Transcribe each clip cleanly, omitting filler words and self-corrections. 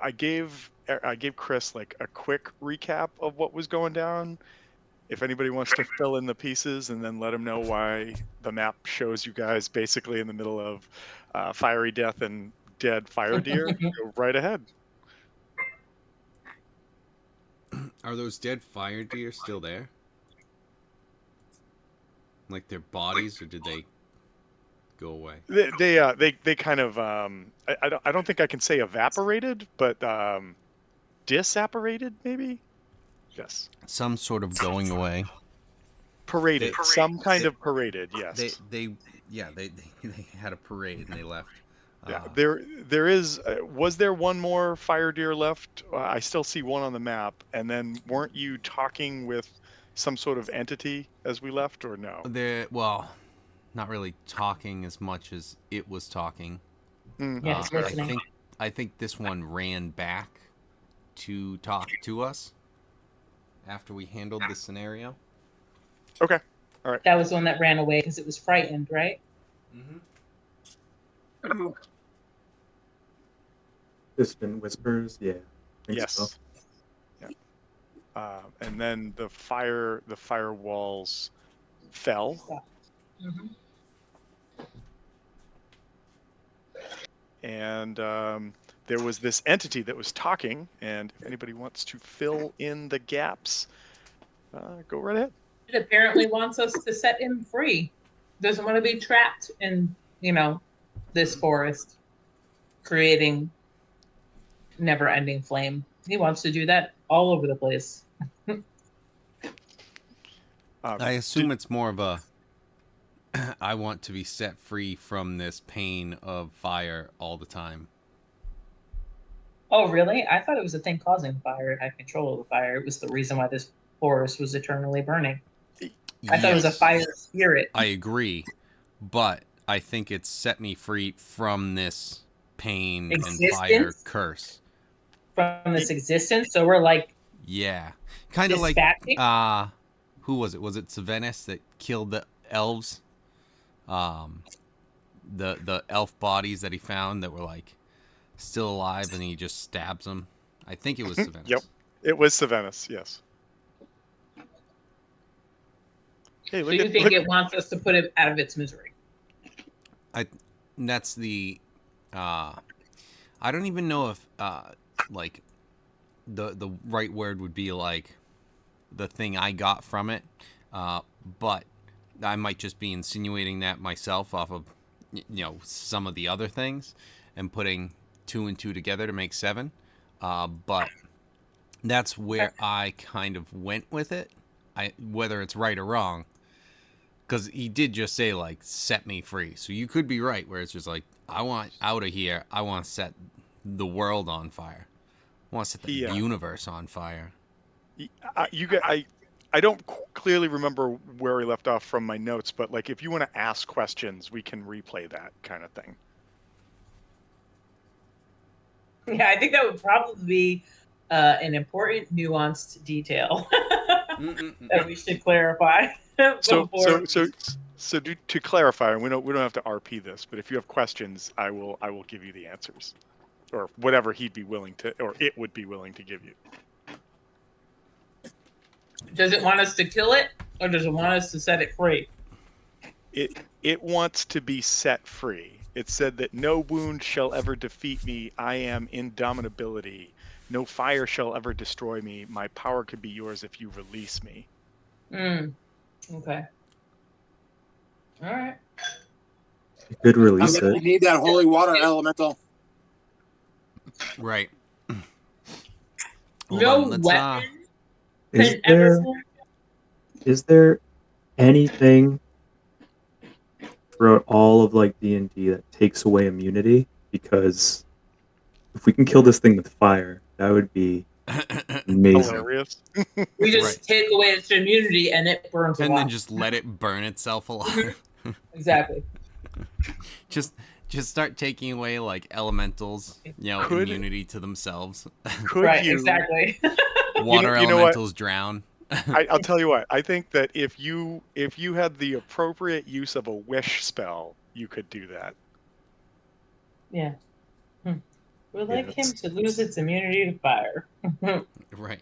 I gave Chris like a quick recap of what was going down. If anybody wants to fill in the pieces and then let him know why the map shows you guys basically in the middle of fiery death and dead fire deer, go right ahead. Are those dead fire deer still there? Like their bodies, or did they go away? They kind of I don't think I can say evaporated, but disapparated maybe. Yes, Some sort of going away. They, paraded, some kind they, of paraded. Yes. they had a parade and they left. Yeah, Uh, there is. Was there one more fire deer left? I still see one on the map. And then weren't you talking with some sort of entity as we left, or no? well, not really talking as much as it was talking. Yes, I listening. think this one ran back to talk to us after we handled the scenario. Okay, all right. That was the one that ran away because it was frightened, right? Mm-hmm. Distant whispers, yeah. Yes. So. Yeah. And then the fire walls fell. Mm-hmm. And there was this entity that was talking. And if anybody wants to fill in the gaps, go right ahead. It apparently wants us to set him free. Doesn't want to be trapped in, this forest, creating never-ending flame. He wants to do that all over the place. I assume it's more of a I want to be set free from this pain of fire all the time. Oh, really? I thought it was the thing causing the fire. It had control of the fire. It was the reason why this forest was eternally burning. I thought it was a fire spirit. I agree, but I think it's set me free from this pain and fire curse. From this existence, so we're like, yeah, kind of like who was it? Was it Savannis that killed the elves? The elf bodies that he found that were like still alive, and he just stabs them. I think it was Savannis. Yep, it was Savannis. Yes. Hey, so you think it wants us to put it out of its misery? That's the. I don't even know if like the right word would be like the thing I got from it, but I might just be insinuating that myself off of some of the other things and putting 2 and 2 together to make 7. But that's where I kind of went with it. Whether it's right or wrong, because he did just say like set me free. So you could be right where it's just like I want out of here. I want to set the world on fire. I want to set the universe on fire. I don't clearly remember where we left off from my notes, but like if you want to ask questions, we can replay that kind of thing. Yeah, I think that would probably be an important, nuanced detail that we should clarify. So to clarify, and we don't have to RP this, but if you have questions, I will give you the answers, or whatever he'd be willing to, or it would be willing to give you. Does it want us to kill it, or does it want us to set it free? It wants to be set free. It said that no wound shall ever defeat me. I am indomitability. No fire shall ever destroy me. My power could be yours if you release me. Okay. All right. You could release it. You need that holy water elemental. Right. No weapon. Is there anything throughout all of like D&D that takes away immunity? Because if we can kill this thing with fire, that would be amazing. Hilarious. We just take away its immunity and it burns alive. And then just let it burn itself alive. Exactly. Just start taking away like elementals, immunity to themselves. Right, exactly. Water elementals drown. I'll tell you what. I think that if you had the appropriate use of a wish spell, you could do that. Yeah. We'd Yeah, like him to lose its immunity to fire. Right.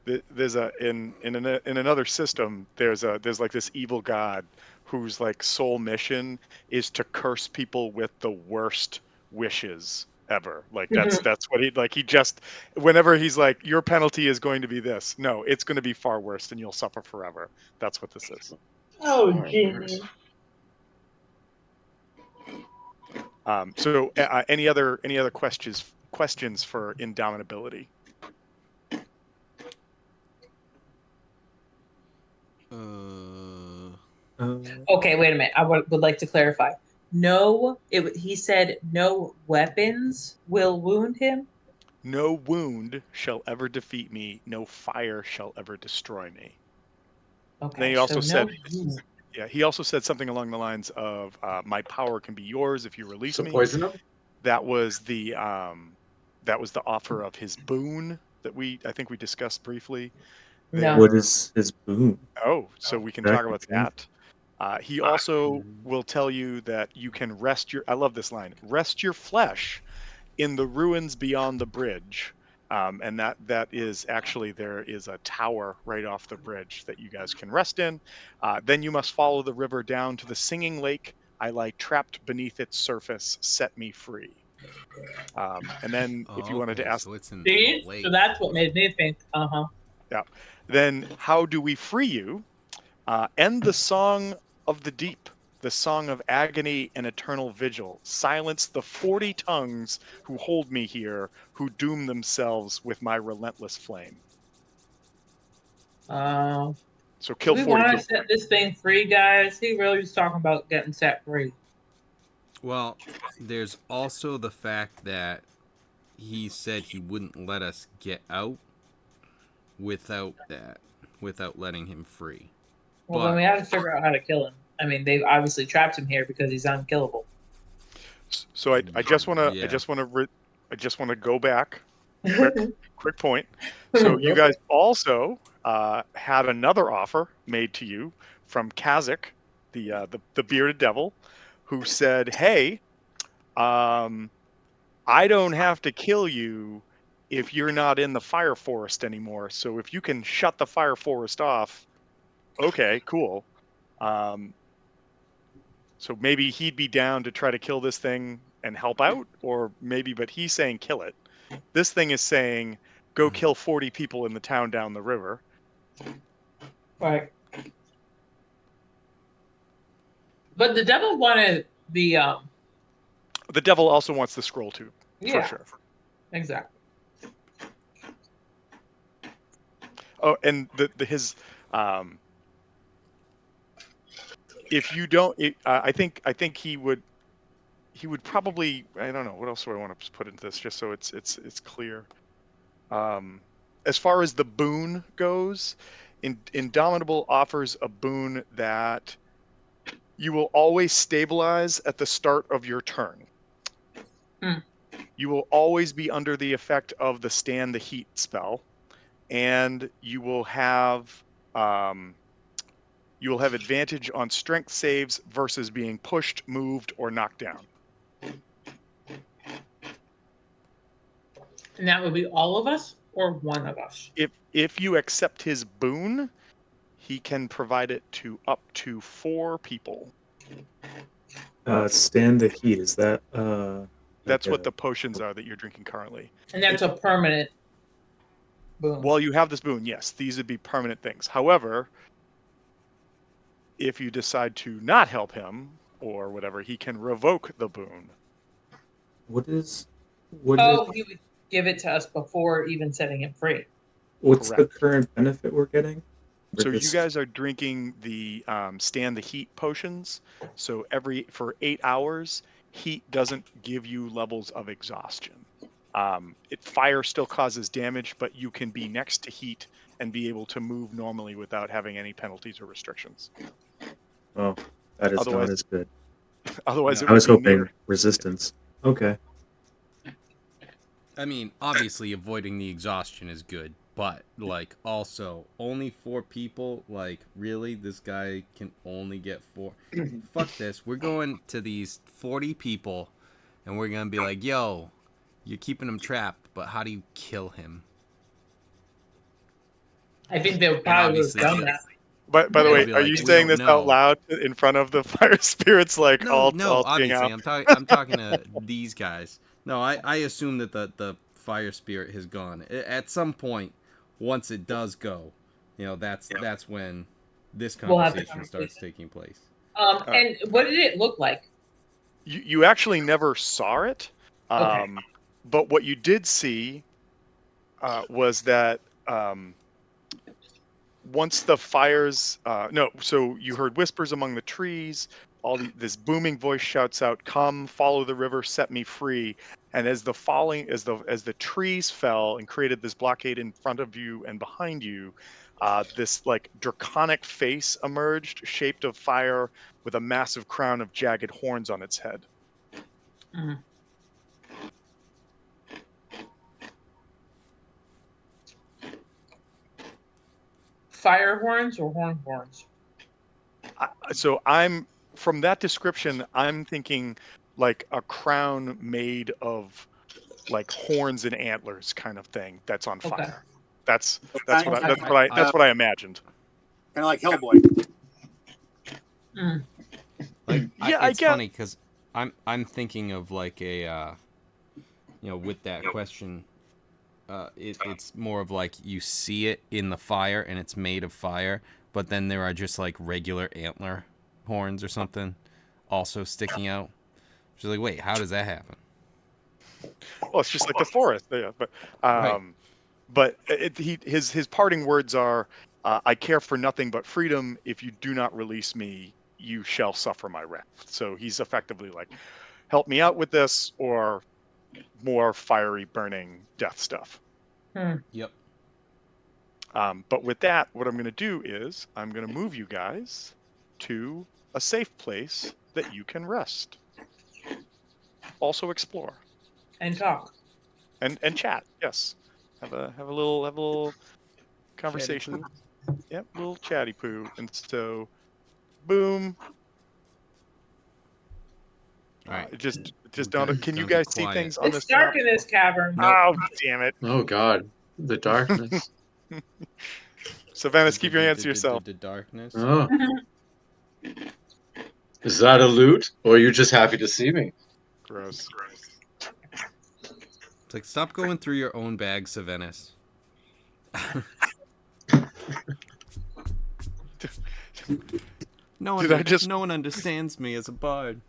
There's in another system. There's like this evil god whose like sole mission is to curse people with the worst wishes ever. Like that's what he like. He just whenever he's like, your penalty is going to be this. No, it's going to be far worse, and you'll suffer forever. That's what this is. Oh, far Jimmy. worse. So any other questions for indomitability? Uh, Okay, wait a minute. I would like to clarify. No, he said no weapons will wound him. No wound shall ever defeat me. No fire shall ever destroy me. And then Okay, he so also no said, wound. yeah, he also said something along the lines of, "My power can be yours if you release So me." poison him? That was the offer of his boon that I think we discussed briefly. No. what There. is his boon? Oh, so we can talk Back to about me. that. He also will tell you that you can rest your. I love this line. Rest your flesh in the ruins beyond the bridge. And that is actually there is a tower right off the bridge that you guys can rest in. Then you must follow the river down to the singing lake. I lie trapped beneath its surface. Set me free. And then if you wanted to Okay, ask, so it's in the See, so lake. that's what made me think. yeah, then how do we free you? End the song of the deep, the song of agony and eternal vigil. Silence the 40 tongues who hold me here, who doom themselves with my relentless flame. Uh, So do kill we 40 want to people. set this thing free, guys? He really was talking about getting set free. Well, there's also the fact that he said he wouldn't let us get out without that, without letting him free. Well, then But we have to figure out how to kill him. I mean, they've obviously trapped him here because he's unkillable. So yeah, I just want to go back. Quick point. So you guys also had another offer made to you from Kazakh, the bearded devil, who said, "Hey, um, I don't have to kill you if you're not in the fire forest anymore. So if you can shut the fire forest off, okay, cool. Um, so maybe he'd be down to try to kill this thing and help out, or maybe, but he's saying kill it. This thing is saying go kill 40 people in the town down the river. Right. But the devil wanted the The devil also wants the scroll tube for yeah, sure. exactly. Oh, and his if you don't, I think he would probably, I don't know what else do I want to put into this just so it's clear. Um, as far as the boon goes, Indomitable offers a boon that you will always stabilize at the start of your turn. Hmm. You will always be under the effect of the stand the heat spell, and um, you will have advantage on strength saves versus being pushed, moved, or knocked down. And that would be all of us or one of us. If you accept his boon, he can provide it to up to 4 people. Stand the heat. Is that like That's what a the potions are that you're drinking currently. And that's a permanent boom. While you have this boon, yes, these would be permanent things. However, if you decide to not help him or whatever, he can revoke the boon. what is what is Oh, he would give it to us before even setting him free. what's the Correct. current benefit we're getting So with you this? guys are drinking the stand the heat potions. So for 8 hours, heat doesn't give you levels of exhaustion. Fire still causes damage, but you can be next to heat and be able to move normally without having any penalties or restrictions. Oh, that is not Otherwise, as good. otherwise no. it I would was be near. hoping resistance. Okay. I mean, obviously avoiding the exhaustion is good, but like also only 4 people. Like really, this guy can only get 4. Fuck this. We're going to these 40 people and we're gonna be like, "Yo, you're keeping him trapped, but how do you kill him?" I think they And probably would have obviously, done that. But by the they'll way, be are like, you "We saying don't this out know." loud in front of the fire spirits, like No, no, all seeing obviously, out? I'm talking to these guys. No, I assume that the fire spirit has gone at some point. Once it does go, that's when this We'll have the conversation starts conversation. taking place. Uh, And what did it look like? you actually never saw it, Okay. but what you did see was that once the fires no so you heard whispers among the trees, this booming voice shouts out, "Come, follow the river, set me free." And as the trees fell and created this blockade in front of you and behind you, this like draconic face emerged, shaped of fire, with a massive crown of jagged horns on its head. Mhm. Fire horns or horn horns? So I'm from that description, I'm thinking like a crown made of like horns and antlers kind of thing that's on Okay. fire. That's So that's what I kind that's of what like I that's what I imagined. Hellboy. Mm. Like, Yeah, I it's guess. funny because I'm thinking of like a with that question, it's more of like you see it in the fire and it's made of fire, but then there are just like regular antler horns or something also sticking out. She's like, wait, how does that happen? Well, it's just like the forest. Yeah, Right. um, but his parting words are, "I care for nothing but freedom. If you do not release me, you shall suffer my wrath." So he's effectively like, "Help me out with this, or more fiery, burning death stuff." Hmm. Yep. But with that, what I'm going to do is I'm going to move you guys to a safe place that you can rest, also explore, And talk. and chat. Yes, have a little Chatty conversation. poo. Yep, little chatty poo. And so, boom. All right. Just We've down. got Can you down to guys see quiet. things on It's this dark map? in this cavern. Nope. Oh, damn it! Oh God, the darkness. Savannah, keep your hands to yourself. The darkness. Oh, is that a loot, or are you just happy to see me? Gross. It's like, stop going through your own bag, Savenis. Did I just No one understands me as a bard.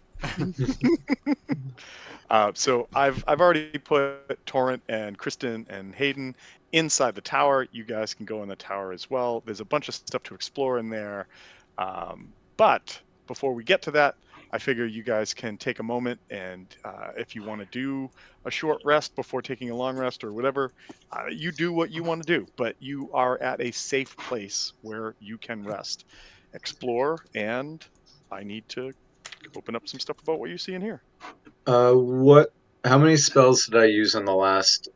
So I've already put Torrent and Kristen and Hayden inside the tower. You guys can go in the tower as well. There's a bunch of stuff to explore in there. But before we get to that, I figure you guys can take a moment, and if you want to do a short rest before taking a long rest or whatever, you do what you want to do. But you are at a safe place where you can rest, explore, and I need to open up some stuff about what you see in here. What? How many spells did I use on the last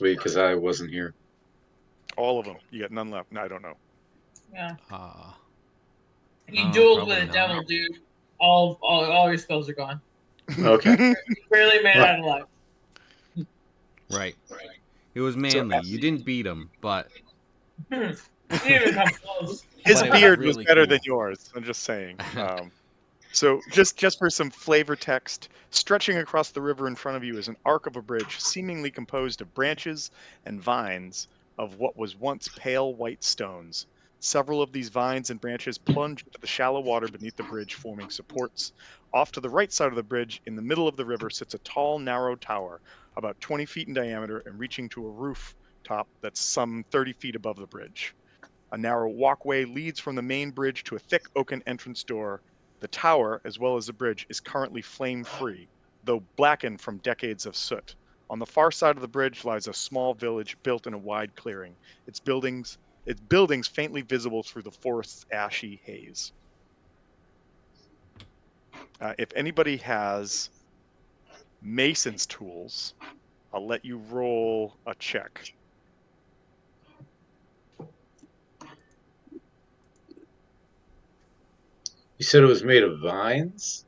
week? Because I wasn't here. All of them. You got none left. No, I don't know. Yeah. Uh, You oh, dueled probably with a none. devil, dude. All your spells are gone. Okay. You barely made it Well, out alive. Right. It was so manly. You didn't beat him, but Hmm. You didn't even come close. His it was beard was really better cool. than yours. I'm just saying. So just for some flavor text, stretching across the river in front of you is an arc of a bridge seemingly composed of branches and vines of what was once pale white stones. Several of these vines and branches plunge into the shallow water beneath the bridge, forming supports. Off to the right side of the bridge, in the middle of the river, sits a tall, narrow tower, about 20 feet in diameter and reaching to a roof top that's some 30 feet above the bridge. A narrow walkway leads from the main bridge to a thick oaken entrance door. The tower, as well as the bridge, is currently flame free, though blackened from decades of soot. On the far side of the bridge lies a small village built in a wide clearing, its buildings faintly visible through the forest's ashy haze. If anybody has mason's tools, I'll let you roll a check. you said it was made of vines.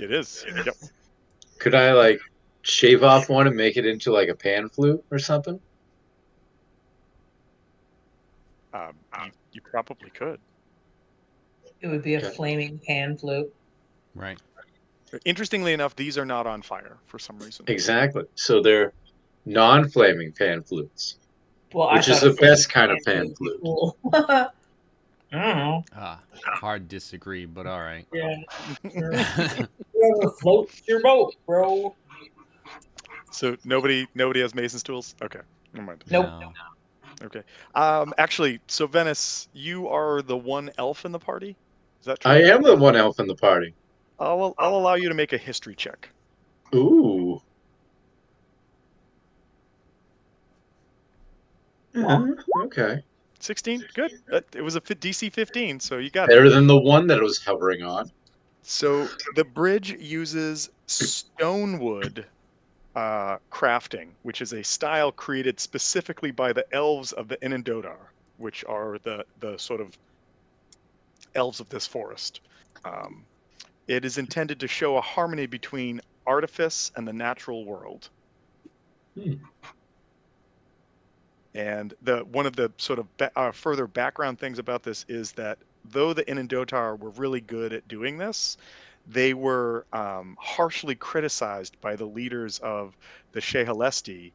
It is. Yep. Could I like shave off one and make it into like a pan flute or something? You probably could. It would be a Okay. flaming pan flute. Right. Interestingly enough, these are not on fire for some reason. Exactly. So they're non-flaming pan flutes, Well, I which is thought a the best flaming kind pan of pan flute would be flute. cool. I don't know. Hard disagree, but all right. Yeah. Whoever floats your boat, bro. So nobody has Mason's tools. Okay, never mind. Nope. No. Okay. Actually, so Venice, you are the one elf in the party. Is that I true? am the one elf in the party. I'll allow you to make a history check. Ooh. Okay. 16. Good. It was a DC 15, so you got it. Better than the one that I was hovering on. So the bridge uses stonewood crafting, which is a style created specifically by the elves of the Inundodar, which are the sort of elves of this forest. Um, it is intended to show a harmony between artifice and the natural world. Hmm. And one of the sort of further background things about this is that though the Inundotar were really good at doing this, they were harshly criticized by the leaders of the Shehalesti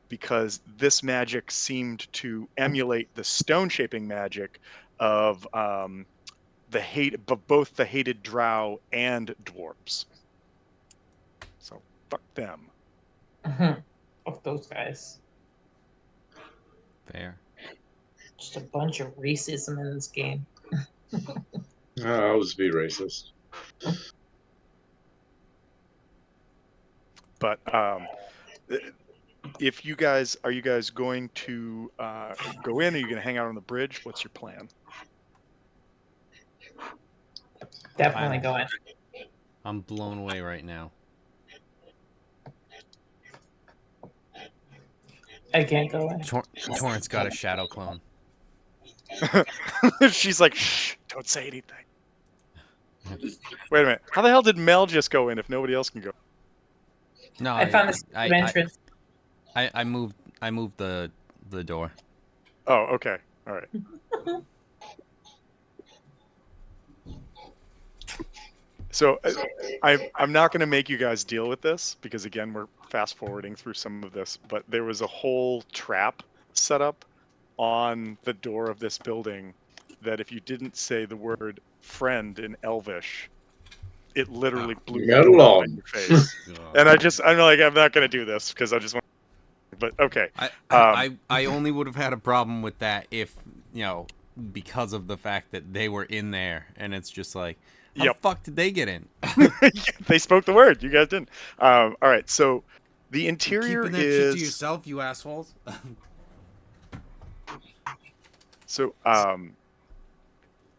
because this magic seemed to emulate the stone shaping magic of both the hated Drow and dwarves. So fuck them. Fuck those guys. Fair. Just a bunch of racism in this game. I'll always be racist. But if you guys are you guys going to go in? Are you going to hang out on the bridge? What's your plan? Definitely go in. I'm blown away right now. I can't go in. Torrance got a shadow clone. She's like, shh, don't say anything. Wait a minute. How the hell did Mel just go in if nobody else can go? No, I found this entrance. I moved the door. Oh, okay. All right. So I'm not going to make you guys deal with this because again we're fast forwarding through some of this, but there was a whole trap set up on the door of this building that if you didn't say the word friend in Elvish, it literally blew the door right in your face. And I'm like, I'm not going to do this because I just want. But okay. I only would have had a problem with that if because of the fact that they were in there, and it's just like, how the fuck did they get in? They spoke the word. You guys didn't. All right. So the interior Keeping that shit to yourself, you assholes. So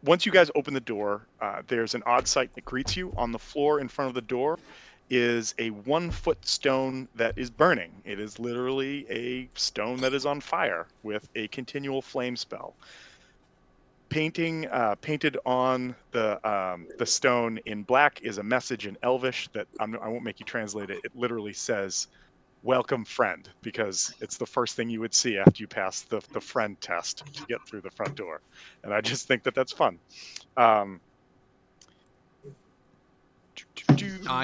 once you guys open the door, there's an odd sight that greets you. On the floor in front of the door is a 1-foot stone that is burning. It is literally a stone that is on fire with a continual flame spell. Painted on the stone in black is a message in Elvish that I won't make you translate it. It literally says, "Welcome, friend," because it's the first thing you would see after you pass the friend test to get through the front door. And I just think that that's fun. I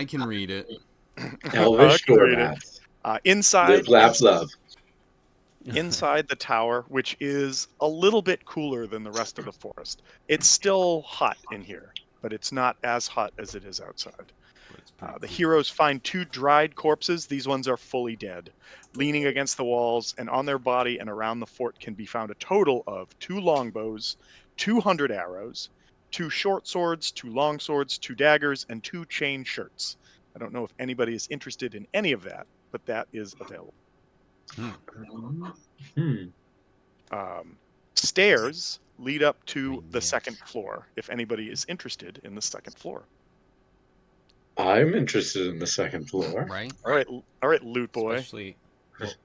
can read it. Elvish doormats. Inside, Live, laugh, love. Inside the tower, which is a little bit cooler than the rest of the forest. It's still hot in here, but it's not as hot as it is outside. The heroes find 2 dried corpses. These ones are fully dead, leaning against the walls, and on their body and around the fort can be found a total of 2 longbows, 200 arrows, 2 short swords, 2 long swords, 2 daggers, and 2 chain shirts. I don't know if anybody is interested in any of that, but that is available. Stairs lead up to the second floor if anybody is interested in the second floor. I'm interested in the second floor. Right? All right, loot boy. Especially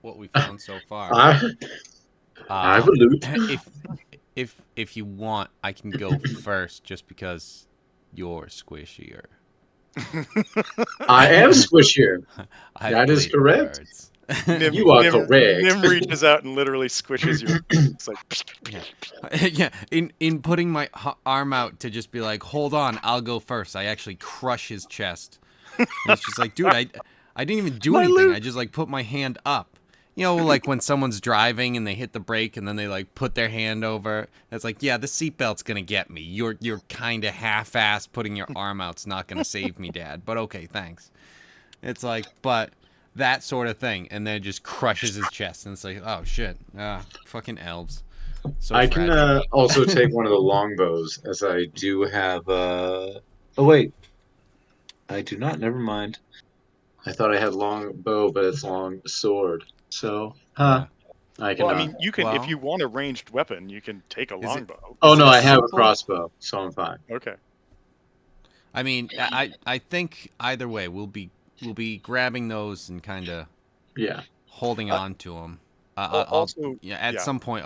what we found so far. I'm a loot. If you want, I can go first just because you're squishier. I am squishier. I've That is played correct. cards. You are correct. Nim reaches out and literally squishes your. It's like. Yeah. Yeah. In putting my arm out to just be like, hold on, I'll go first. I actually crush his chest. And it's just like, dude, I didn't even do My anything. loot. I just like put my hand up. You know, like when someone's driving and they hit the brake and then they like put their hand over. It's like, yeah, the seatbelt's gonna get me. You're kind of half-assed putting your arm out's not gonna save me, Dad. But okay, thanks. It's like, but that sort of thing, and then it just crushes his chest, and it's like, oh shit, fucking elves, so I can fragile. also take one of the longbows, as I do have. Oh wait, I do not. Never mind. I thought I had long bow, but it's long sword. So, Yeah. I Well, I cannot. mean, you can if Well, you want a ranged weapon, you can take a is it longbow. Oh is no, it a I have a simple? crossbow, so I'm fine. Okay. I mean, I think either way, we'll be grabbing those and kind of Yeah. holding Uh, on to them. I'll Also, yeah. At yeah, some point,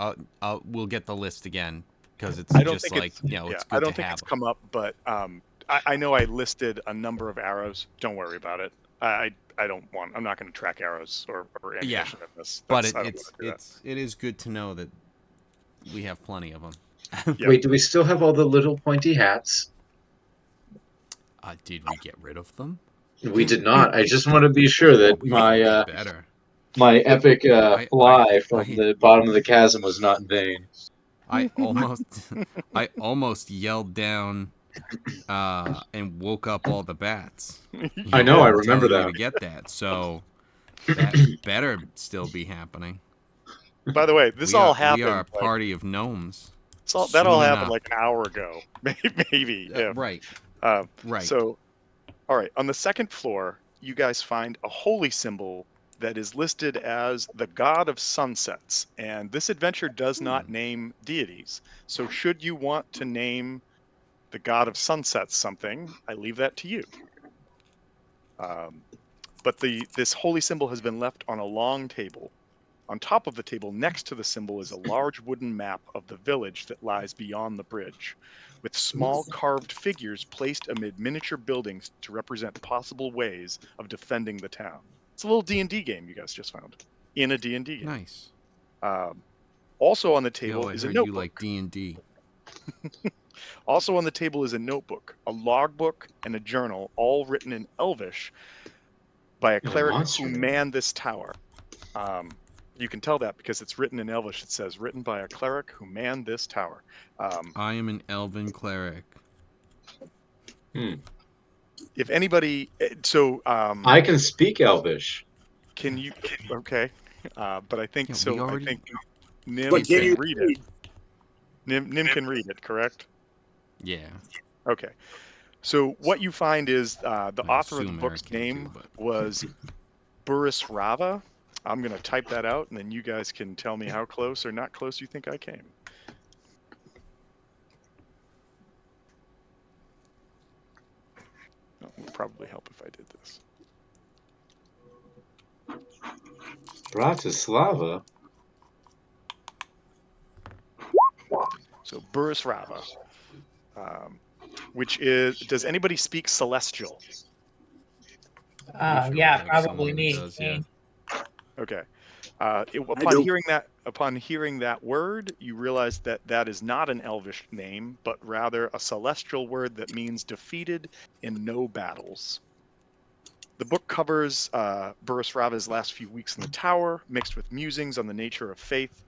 we'll get the list again because it's I don't just think like it's it's I good to don't think have it's them. come up, but I know I listed a number of arrows. Don't worry about it. I don't want. I'm not going to track arrows or Yeah, ammunition in this. but I don't want to do that. it is good to know that we have plenty of them. Yep. Wait, do we still have all the little pointy hats? Did we get rid of them? We did not. I just want to be sure Oh, that we better. my epic I fly from I the bottom of the chasm was not in vain. I almost I almost yelled down and woke up all the bats. You I know, know. I Yeah. remember telling you that. to get that. So that better still be happening. By the way, this all We are happened a like party of gnomes. that all Soon happened enough. like an hour ago, maybe. Yeah. Right. Um, Right. so, all right, on the second floor, you guys find a holy symbol that is listed as the god of sunsets, and this adventure does not name deities. So, should you want to name the god of sunsets something, I leave that to you. Um, but this holy symbol has been left on a long table. On top of the table next to the symbol is a large wooden map of the village that lies beyond the bridge, with small carved figures placed amid miniature buildings to represent possible ways of defending the town. It's a little D&D game you guys just found in a D&D game. Nice. Um, also on the Yo, table I is a heard you like notebook. D&D. Also on the table is a notebook, a logbook, and a journal, all written in Elvish by a And a cleric monster who manual. manned this tower. You can tell that because it's written in Elvish. It says, written by a cleric who manned this tower. I am an elven cleric. Hmm. If anybody, so I can speak Elvish. can you, okay. But I think Yeah, we so. I already think Nim But can can you read it. Nim can read it, correct? Yeah. Okay. So what you find is the I author of the assume book's Eric can too, name but was Burris Rava. I'm going to type that out, and then you guys can tell me how close or not close you think I came. Oh, it would probably help if I did this. Bratislava. So Burris Rava, which is, does anybody speak Celestial? pretty sure we Yeah, have probably someone who me. does, yeah. Okay. I do. Upon hearing that word, you realize that that is not an Elvish name, but rather a celestial word that means defeated in no battles. The book covers Burris Rava's last few weeks in the tower, mixed with musings on the nature of faith.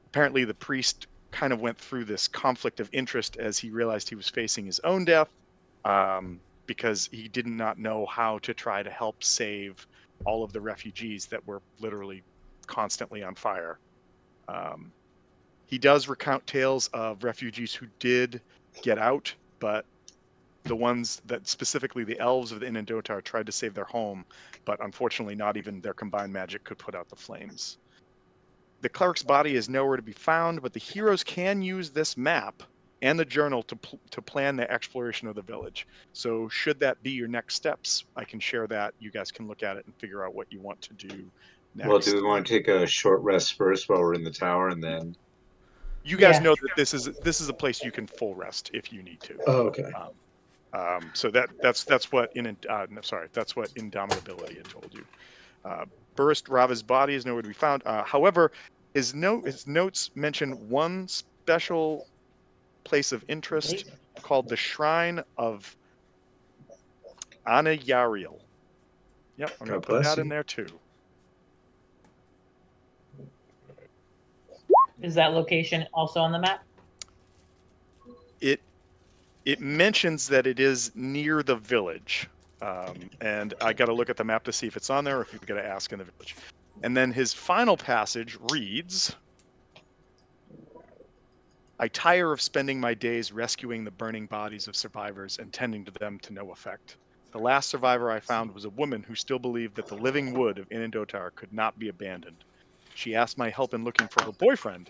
Apparently, the priest kind of went through this conflict of interest as he realized he was facing his own death, because he did not know how to try to help save all of the refugees that were literally constantly on fire. Um, he does recount tales of refugees who did get out, but the ones that specifically the elves of the Inandotar tried to save their home, but unfortunately not even their combined magic could put out the flames. The cleric's body is nowhere to be found, but the heroes can use this map and the journal to plan the exploration of the village. So should that be your next steps, I can share that. You guys can look at it and figure out what you want to do Well, do next. we want to take a short rest first while we're in the tower, and then? You guys Yeah. know that this is a place you can full rest if you need to. Oh, okay. Um, So that's what that's what indomitability had told you. Burst Rava's body is nowhere to be found. However, his notes mention one special place of interest called the Shrine of Anayariel. Yep, I'm going God to put bless that in you. there too. Is that location also on the map? It mentions that it is near the village, and I got to look at the map to see if it's on there or if you've got to ask in the village. And then his final passage reads, I tire of spending my days rescuing the burning bodies of survivors and tending to them to no effect. The last survivor I found was a woman who still believed that the living wood of Inandotar could not be abandoned. She asked my help in looking for her boyfriend.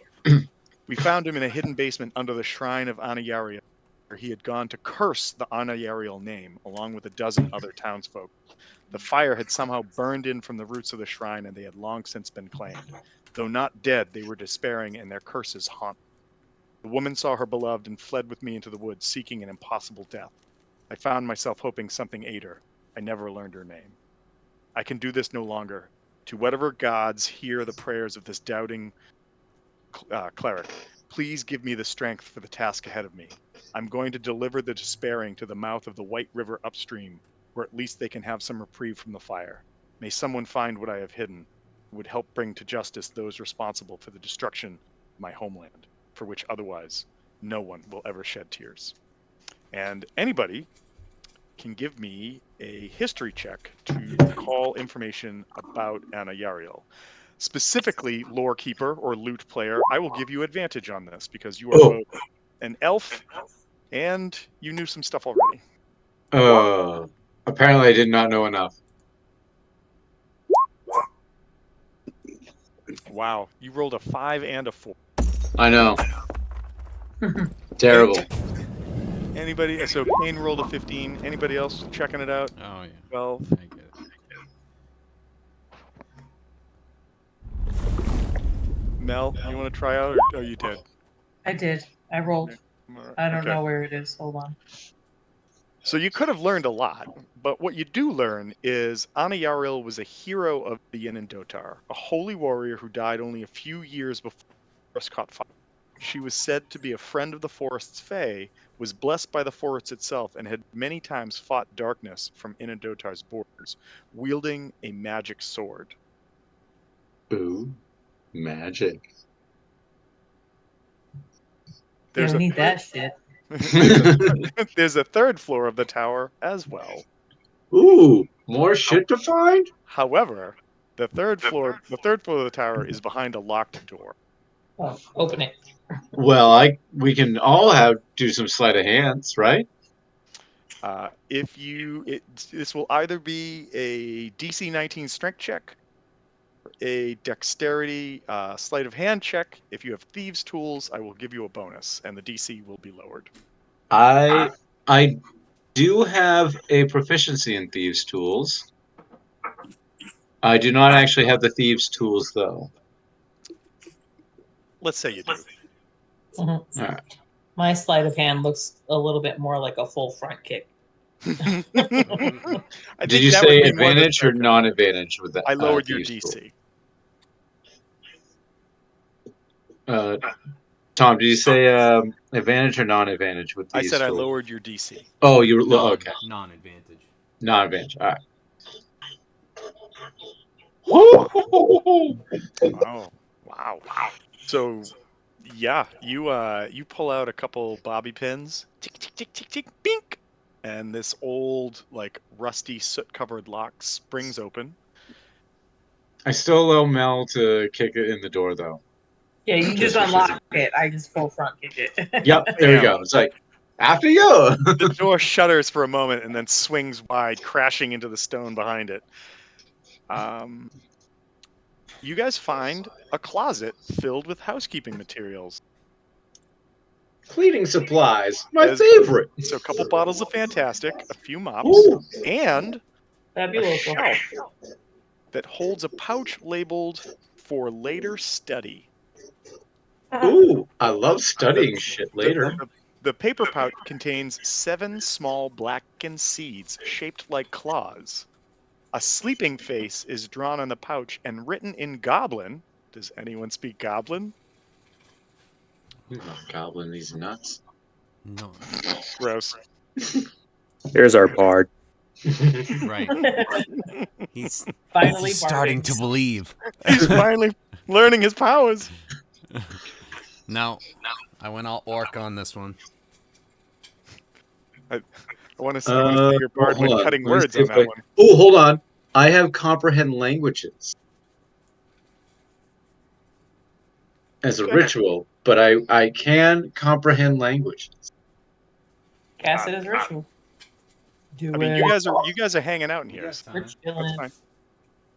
We found him in a hidden basement under the shrine of Anayariel, where he had gone to curse the Anayariel name, along with a dozen other townsfolk. The fire had somehow burned in from the roots of the shrine, and they had long since been claimed. Though not dead, they were despairing, and their curses haunt. The woman saw her beloved and fled with me into the woods, seeking an impossible death. I found myself hoping something ate her. I never learned her name. I can do this no longer. To whatever gods hear the prayers of this doubting cleric, please give me the strength for the task ahead of me. I'm going to deliver the despairing to the mouth of the White River upstream, where at least they can have some reprieve from the fire. May someone find what I have hidden, and would help bring to justice those responsible for the destruction of my homeland, for which otherwise no one will ever shed tears. And anybody can give me a history check to recall information about Anna Yariel. Specifically, lore keeper or loot player, I will give you advantage on this because you are Oh, both an elf and you knew some stuff already. apparently I did not know enough. Wow, you rolled a 5 and a 4. I know. Terrible. Anybody? So Kane rolled a 15. Anybody else checking it out? Oh yeah. 12. I get it. Mel, you want to try out, or you did? I did. I rolled. I don't Okay. know where it is. Hold on. So you could have learned a lot, but what you do learn is Anayaril was a hero of the Yenendotar, a holy warrior who died only a few years before the forest caught fire. She was said to be a friend of the forest's fae, was blessed by the forest itself, and had many times fought darkness from Inandotar's borders, wielding a magic sword. Ooh, magic. Yeah, There's we a need that shit. there's a third floor of the tower as well. Ooh, more shit to find? However, the third floor of the tower is behind a locked door. Oh, open it. Well, we can all do some sleight of hands, right? This will either be a DC 19 strength check, a dexterity sleight of hand check. If you have thieves tools, I will give you a bonus, and the DC will be lowered. I I do have a proficiency in thieves' tools. I do not actually have the thieves' tools though. Let's say you do. Mhm. All right. My sleight of hand looks a little bit more like a full front kick. I Did think you that would say be more the advantage or strength. non-advantage with the I lowered your thieves' tool? DC. Tom, did you say advantage or non-advantage with I these said I tools? lowered your DC. Oh, okay. Non-advantage. Non-advantage. All right. Oh, wow. So yeah, you pull out a couple bobby pins, tick tick tick tick tick, bink, and this old like rusty soot covered lock springs open. I still allow Mel to kick it in the door though. Yeah, you just Just for shits unlock it. I just full front kick it. Yep, there we Bam. go. It's like after you. The door shudders for a moment and then swings wide, crashing into the stone behind it. Um, you guys find a closet filled with housekeeping materials. Cleaning supplies, my There's favorite. so a couple bottles of Fantastic, a few mops, Ooh, and a Fabuloso. shelf that holds a pouch labeled "For later study." ooh, I love The studying shit the later. the, The paper pouch contains 7 small blackened seeds shaped like claws. A sleeping face is drawn on the pouch and written in Goblin. Does anyone speak Goblin? Who's not gobbling these nuts? No. Gross. There's our bard. Right. He's Finally, starting to barding. believe. He's finally learning his powers. No, I went all orc on this one. I want to see your bard hold when on. cutting Let me words see on if that one. Oh, hold on. I have comprehend languages as a Okay. ritual, but I can comprehend languages. Cast it as ritual. Do I mean, it. you guys are hanging out in here. So We're that's chilling. fine.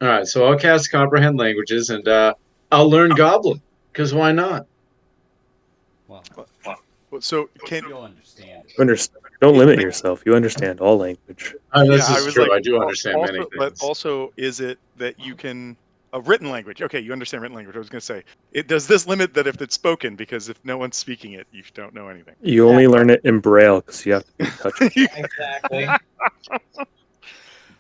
All right, so I'll cast comprehend languages, and I'll learn Goblin because why not? Well, Well, so can you'll understand it. Don't limit yourself. You understand all language. This I is was true. like, I do understand many but things. also, is it that you can a written language? Okay, you understand written language. I was going to say, does this limit that if it's spoken? Because if no one's speaking it, you don't know anything. You only learn it in Braille because you have to be touching. Exactly.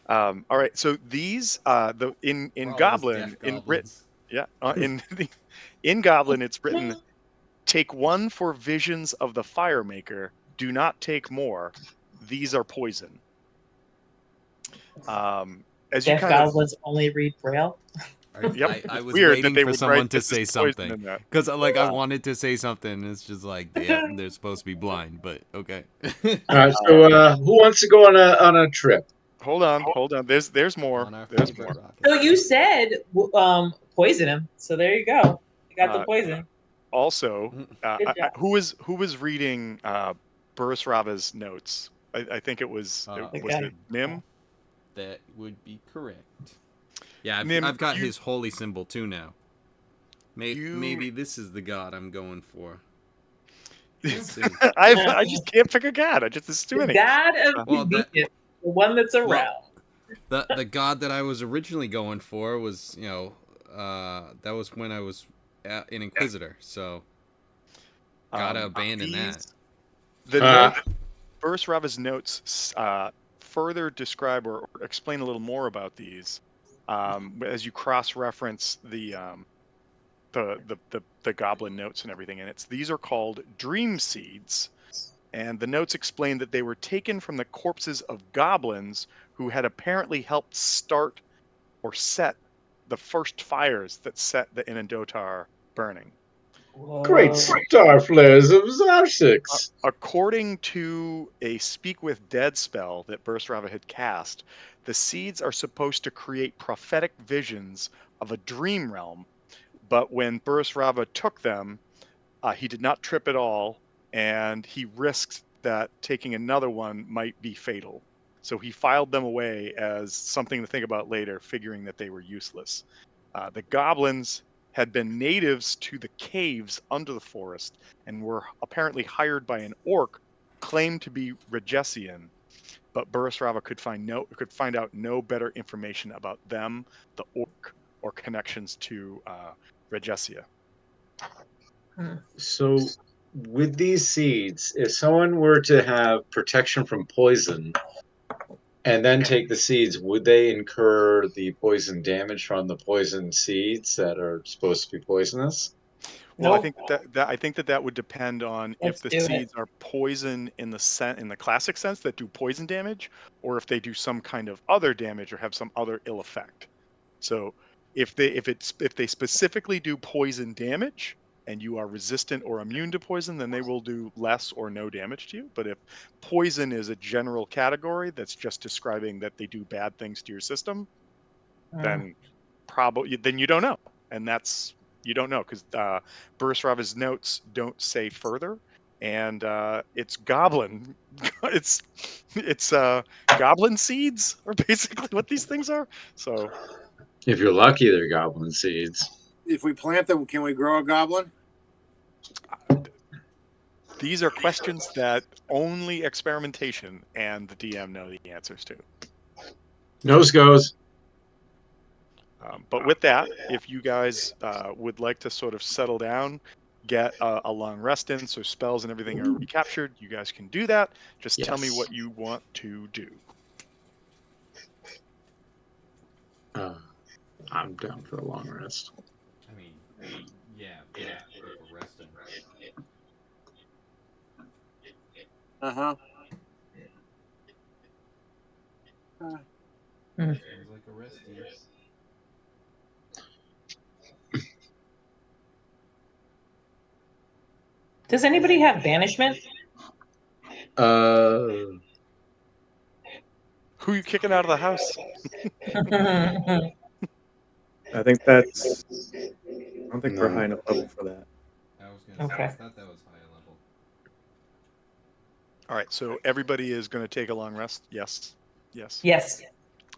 All right, so these in For all those Goblin deaf goblins. in Goblin it's written, take 1 for visions of the fire maker. Do not take more. These are poison. As you Deaf kind of goblins only read Braille. Yep, I it's was weird that waiting they for would write someone to this is say poison something in that. because I wanted to say something. It's just like, yeah, they're supposed to be blind, but okay. All right, so who wants to go on a trip? Hold on. There's more. On our There's favorite more. rocket. So you said poison him. So there you go. You got the poison. Also, Good job. who was reading Boris Rava's notes? I think it was it Nim? That would be correct. Yeah, Nim, I've got his holy symbol too now. You- Maybe this is the god I'm going for. Let's see. I just can't pick a god. There's too The many. god of Well, convenience, the one that's around. The god that I was originally going for was, that was when I was an Inquisitor, so gotta abandon that. The note, Boris Rava's notes further describe or explain a little more about these as you cross-reference the goblin notes and everything. And these are called dream seeds. And the notes explain that they were taken from the corpses of goblins who had apparently helped start or set the first fires that set the Inandotar burning. Great star flares of Zarsix. According to a Speak with Dead spell that Burstrava had cast, the seeds are supposed to create prophetic visions of a dream realm. But when Burstrava took them, he did not trip at all, and he risked that taking another one might be fatal. So he filed them away as something to think about later, figuring that they were useless. The goblins had been natives to the caves under the forest and were apparently hired by an orc claimed to be Regesian, but Burrisrava could find out no better information about them, the orc, or connections to Regesia. So, with these seeds, if someone were to have protection from poison and then take the seeds, would they incur the poison damage from the poison seeds that are supposed to be poisonous? Well, Nope. I think that would depend on if Let's the do it. seeds are poison in the classic sense that do poison damage, or if they do some kind of other damage or have some other ill effect. So if they specifically do poison damage and you are resistant or immune to poison, then they will do less or no damage to you. But if poison is a general category that's just describing that they do bad things to your system, then then you don't know, and that's you don't know because Burrisrava's notes don't say further, and it's goblin, it's goblin seeds are basically what these things are. So If you're lucky, they're goblin seeds. If we plant them, can we grow a goblin? these are questions that only experimentation and the DM know the answers to. Nose goes. But with that, if you guys would like to sort of settle down, get a long rest in, so spells and everything are recaptured, you guys can do that. Just tell me Yes. what you want to do. I'm down for a long rest. I mean, yeah, if we're resting. Uh-huh. Sounds like a resty. Does anybody have banishment? Who you kicking out of the house? I think that's. I don't think we're No. high enough level for that. I was gonna say, Okay. I thought that was higher level. All right, so everybody is going to take a long rest? Yes. Yes. Yes.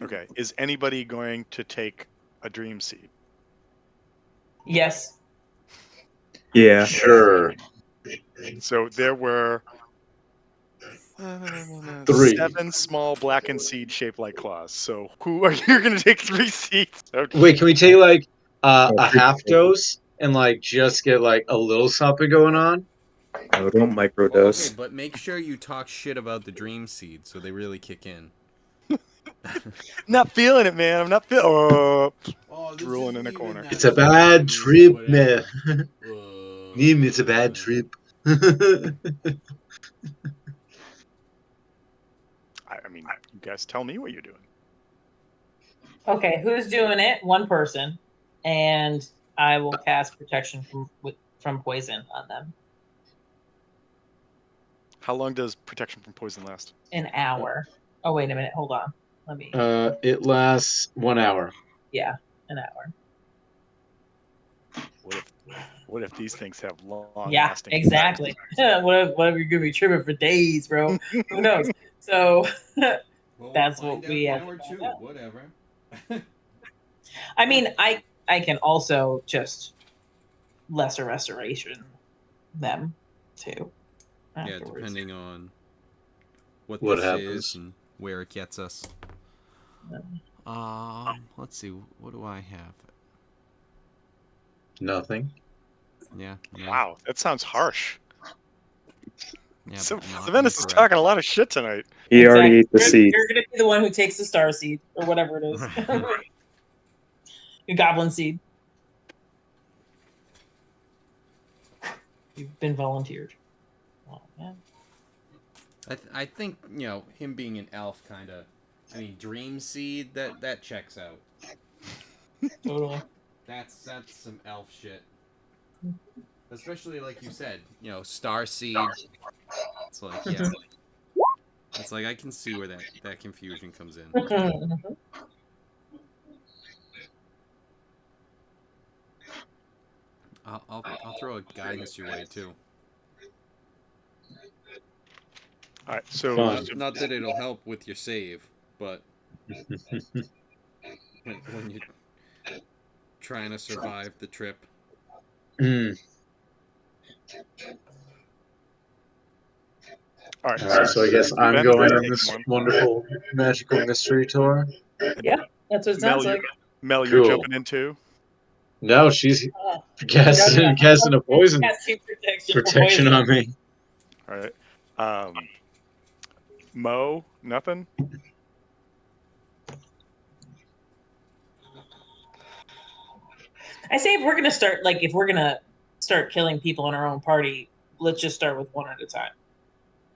Okay. Is anybody going to take a dream seed? Yes. Yeah. Sure. So there were 3. 7 small blackened seed shaped like claws. So who are you going to take 3 seeds? Okay. Wait, can we take like Oh, a half dose and like just get like a little something going on? No, don't Well, microdose. okay, but make sure you talk shit about the dream seed so they really kick in. Not feeling it, man. I'm not feeling. Oh, Oh, drooling in a corner. It's a bad trip, man. It's a bad trip. I mean, you guys tell me what you're doing. Okay, who's doing it? One person, and I will cast protection from poison on them. How long does protection from poison last? An hour. Oh, wait a minute. Hold on. Let me. It lasts 1 hour. Yeah, an hour. What if these things have long Yeah, lasting exactly. what if you're gonna be tripping for days, bro? Who knows? So Well, that's we'll what find we out have now or to find two. out. Whatever. I mean, I can also just lesser restoration them too. Yeah, Afterwards. depending on what What this happens? is and where it gets us. Let's see. What do I have? Nothing. Yeah. No. Wow, that sounds harsh. Yeah, So but not Savannah's is incorrect. talking a lot of shit tonight. He already ate the You're, seed. you're gonna be the one who takes the star seed or whatever it is. Your goblin seed. You've been volunteered. Oh, man. I think him being an elf kind of. I mean, dream seed that checks out. Totally. That's some elf shit. Especially like you said, star seed. It's like yeah. It's like I can see where that confusion comes in. I'll throw a guidance your way too. All right, so Fun. Not that it'll help with your save, but when you're trying to survive the trip. Mm. all right, So I guess I'm Savannah's going on taking this one. wonderful magical mystery tour. Yeah, that's what it sounds like. Mel, you're Cool. jumping in too. No, she's No, casting a poison Casting protection for protection poison. on me. All right, Mo, nothing. I say if we're gonna start killing people in our own party, let's just start with one at a time.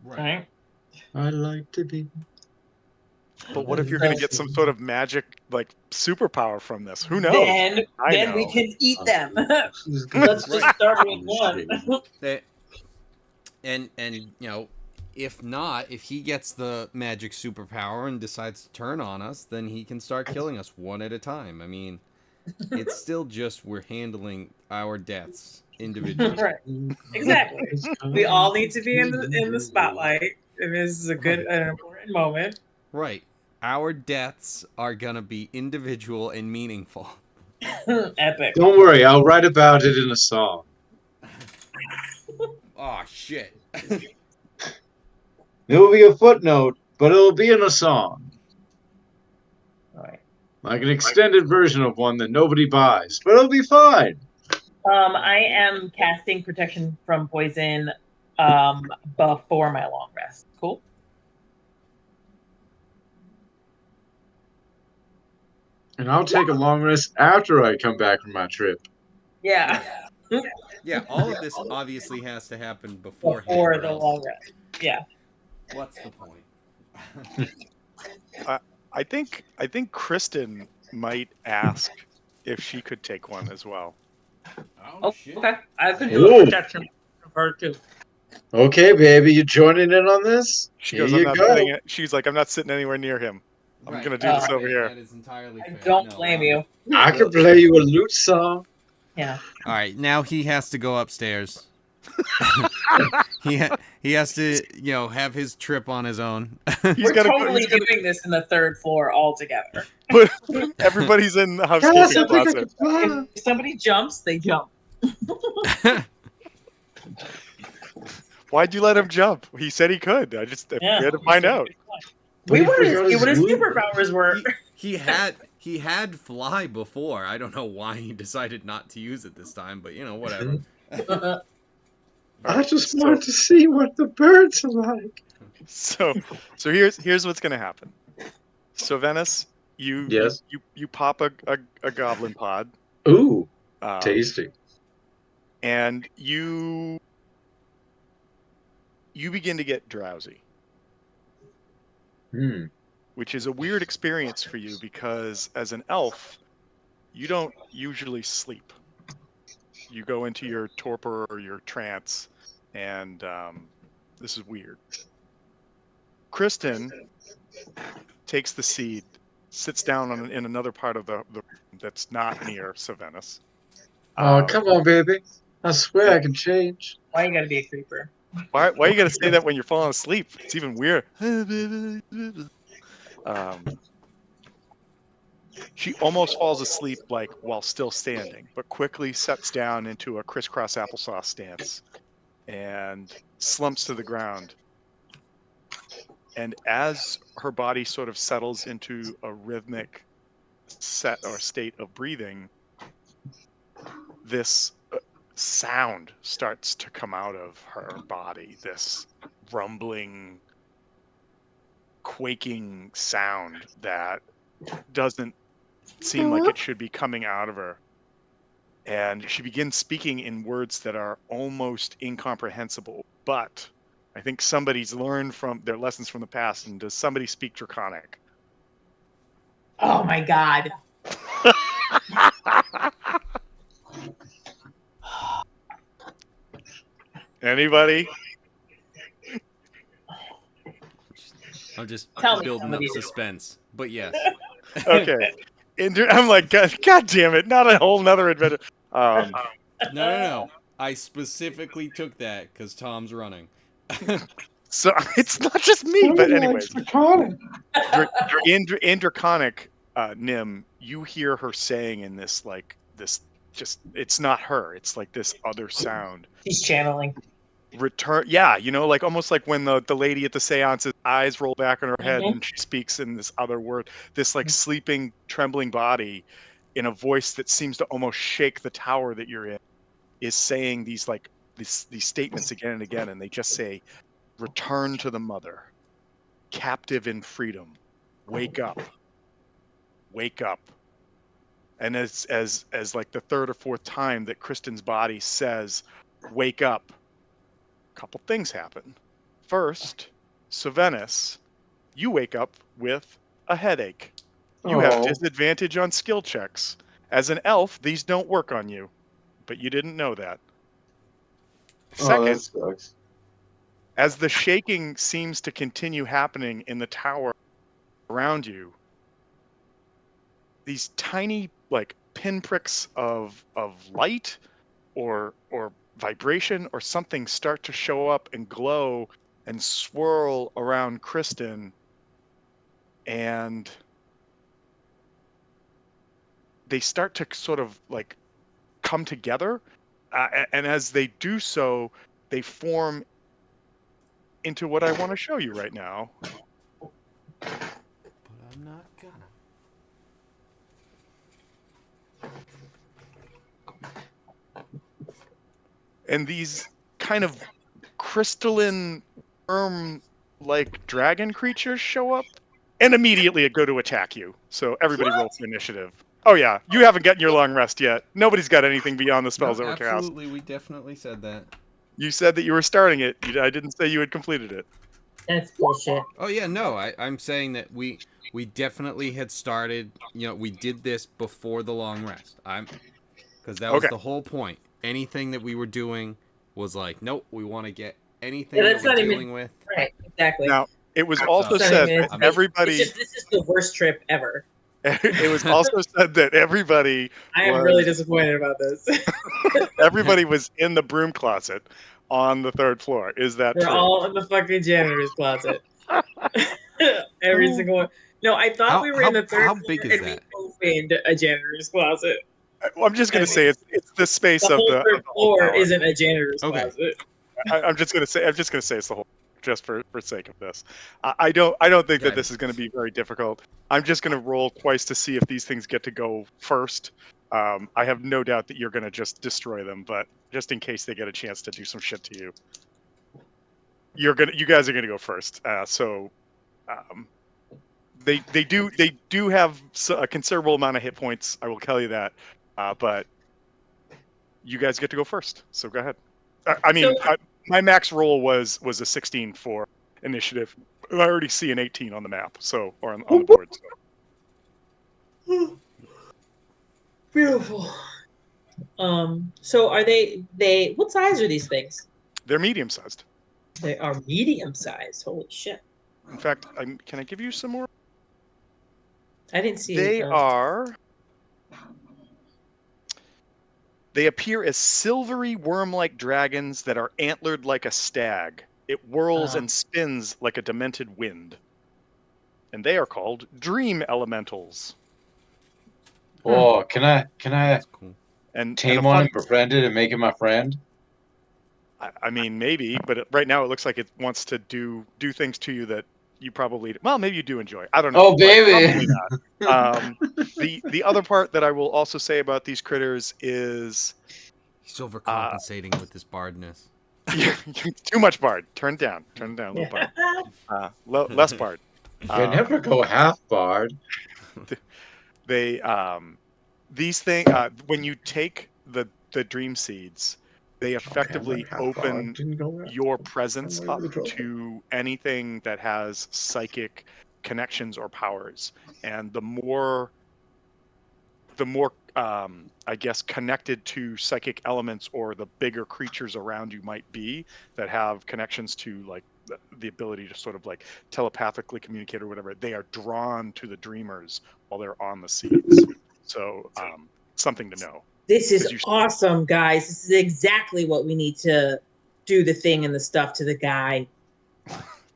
Right? I like to be. But what if you're going to get some sort of magic, like superpower from this? Who knows? Then I know. we can eat them. Let's just start with one. And if not, if he gets the magic superpower and decides to turn on us, then he can start killing us one at a time. I mean, it's still just we're handling our deaths individually. Right. Exactly. We all need to be in the spotlight. And this is an important moment. Right. Our deaths are gonna be individual and meaningful. Epic. Don't worry, I'll write about it in a song. Oh shit. It will be a footnote, but it'll be in a song. All right. Like an extended version of one that nobody buys, but it'll be fine. I am casting protection from poison before my long rest. Cool. And I'll take a long rest after I come back from my trip. Yeah. Yeah, all of this obviously has to happen beforehand. Before or the else long rest. Yeah. What's the point? I think Kristen might ask if she could take one as well. Oh Oh, shit. okay. I could do a Ooh. protection for her too. Okay, baby, you joining in on this? She Here goes, I'm you not go. sitting. She's like, I'm not sitting anywhere near him. I'm Right. gonna do That's this over fair. here. That is entirely I fair. don't No, blame you. I can play you a lute song. Yeah. All right, now he has to go upstairs. He has to have his trip on his own. He's We're gotta go. totally He's gonna doing this in the third floor all together. put everybody's in the Guys, housekeeping I think I closet. can fly. If somebody jumps, they jump. Why'd you let him jump? He said he could. I just we Yeah. had to find out. We He want to forgot see his what his lute. superpowers were. he had fly before. I don't know why he decided not to use it this time, but whatever. I just So want to see what the birds are like. so so here's what's gonna happen. So Venice, you you Yes. you you pop a goblin pod, Ooh, um, tasty. and you begin to get drowsy, Hmm. which is a weird experience for you because as an elf, you don't usually sleep. You go into your torpor or your trance, and this is weird. Kristen takes the seed, sits down in another part of the room that's not near Savenus. Oh, Um, come on, baby. I swear and I can change. Why you gotta be a creeper? why you gotta say that when you're falling asleep? It's even weird. She almost falls asleep like while still standing, but quickly sets down into a crisscross applesauce stance and slumps to the ground. And as her body sort of settles into a rhythmic set or state of breathing, this sound starts to come out of her body, this rumbling, quaking sound that doesn't seem like it should be coming out of her. And she begins speaking in words that are almost incomprehensible, but I think somebody's learned from their lessons from the past. And does somebody speak Draconic? Oh my god. Anybody? I'm just Tell me building up somebody did. suspense, but yes. Okay. I'm like, God damn it, not a whole nother adventure. No. I specifically took that because Tom's running. So it's not just me, but anyways, in Draconic, Nim, you hear her saying in this just it's not her. It's like this other sound. She's channeling. Return, yeah, like almost like when the lady at the seance's eyes roll back in her head Mhm. and she speaks in this other word, this like sleeping, trembling body in a voice that seems to almost shake the tower that you're in, is saying these statements again and again, and they just say, return to the mother, captive in freedom, wake up, wake up. And as like the third or fourth time that Kristen's body says, wake up, a couple things happen. First, Savenus, you wake up with a headache. You have Oh, disadvantage on skill checks. As an elf, these don't work on you, but you didn't know that. that Second, sucks. as the shaking seems to continue happening in the tower around you, these tiny like pinpricks of light or vibration or something start to show up and glow and swirl around Kristen, and they start to sort of like come together, and as they do so, they form into what I want to show you right now. But I'm not gonna. and these kind of crystalline worm-like dragon creatures show up and immediately go to attack you. So everybody roll for initiative. Oh yeah, you haven't gotten your long rest yet. Nobody's got anything beyond the spells that were cast. Absolutely, we definitely said that. You said that you were starting it. I didn't say you had completed it. That's bullshit. Oh yeah, no, I'm saying that we definitely had started. We did this before the long rest. Because that was Okay. the whole point. Anything that we were doing was like, nope, we want to get anything Yeah, that that's we're not even dealing with. right. Exactly. Now, it was also It's not said even. that It's everybody. just this is the worst trip ever. It was also said that everybody I am really was disappointed about this. everybody was in the broom closet on the 3rd floor. Is that We're true? all in the fucking janitor's closet. Every single one. No, I thought we were in the third how floor big is and that? we opened a janitor's closet. I'm just going to say it's the space The of whole the third whole floor tower. isn't a janitor's Okay. closet. I'm just going to say it's the whole, just for sake of this. I don't think that this is going to be very difficult. I'm just going to roll twice to see if these things get to go first. I have no doubt that you're going to just destroy them, but just in case they get a chance to do some shit to you, you guys are going to go first. They do have a considerable amount of hit points. I will tell you that, but you guys get to go first. So go ahead. My max roll was a 16 for initiative. I already see an 18 on the map, so or on the board. So. Beautiful. So are they what size are these things? They're medium sized. They are medium sized. Holy shit. In fact, can I give you some more? I didn't see They appear as silvery worm-like dragons that are antlered like a stag. It whirls and spins like a demented wind. And they are called dream elementals. Oh, can I That's cool. And tame a one fun, and befriend it and make it my friend? I mean, maybe, but right now it looks like it wants to do things to you that you probably, well, maybe you do enjoy. I don't know. Oh, baby. Probably not. The other part that I will also say about these critters is He's overcompensating with this bardness. too much bard. Turn it down a little bard. Less bard. You never go half bard. They these things when you take the dream seeds, they effectively open your presence up to anything that has psychic connections or powers, and the more I guess connected to psychic elements or the bigger creatures around you might be that have connections to like the ability to sort of like telepathically communicate or whatever, they are drawn to the dreamers while they're on the seeds. So something to know. This is awesome, guys. This is exactly what we need to do the thing and the stuff to the guy.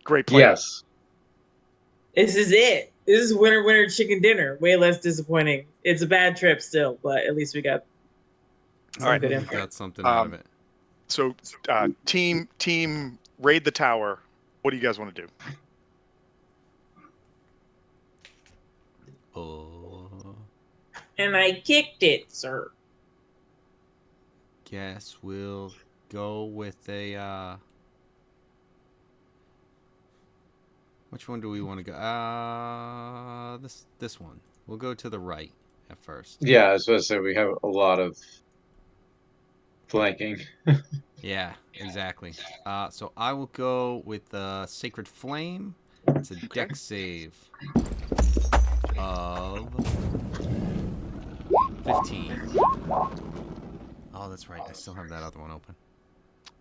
Great plan. Yes. This is it. This is winner chicken dinner. Way less disappointing. It's a bad trip still, but at least we got some good info. Got something out of it. So team raid the tower. What do you guys want to do? Oh. And I kicked it, sir. Guess we'll go with a which one do we want to go? This one. We'll go to the right at first. Yeah, I was supposed to say we have a lot of flanking. Yeah, exactly. So I will go with the Sacred Flame. It's a dex save of 15. Oh, that's right. I still have that other one open.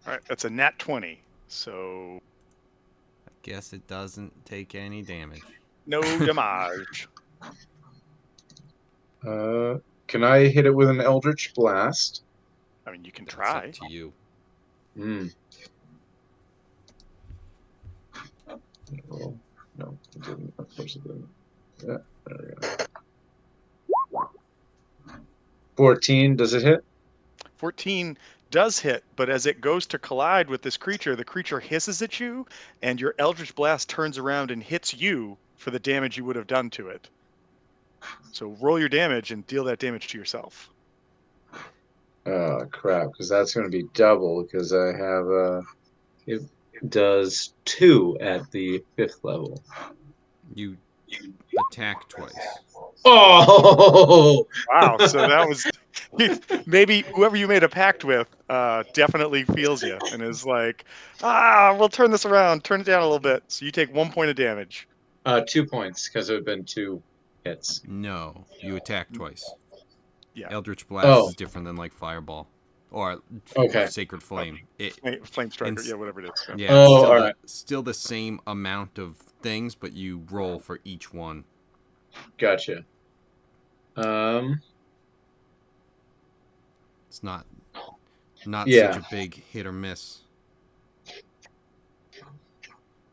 All right, that's a nat 20. So I guess it doesn't take any damage. no damage. Can I hit it with an Eldritch Blast? I mean, you can That's try. up to you. Oh, no, it didn't. Of course it didn't. Yeah, there we go. 14, does it hit? 14 does hit, but as it goes to collide with this creature, the creature hisses at you, and your Eldritch Blast turns around and hits you for the damage you would have done to it. So roll your damage and deal that damage to yourself. Oh crap! Because that's going to be double. Because I have it does 2 at the 5th level. You attack twice. Oh! Wow. So that was maybe whoever you made a pact with definitely feels you and is like, we'll turn this around, turn it down a little bit. So you take 1 point of damage. 2 points because it would have been 2 hits. No, you attack twice. Yeah. Eldritch Blast Oh, is different than like Fireball or okay. Sacred Flame. Flame striker. And Yeah, whatever it is. Yeah. yeah, it's Oh, all right. still the same amount of things, but you roll for each one. Gotcha. It's not Yeah. such a big hit or miss.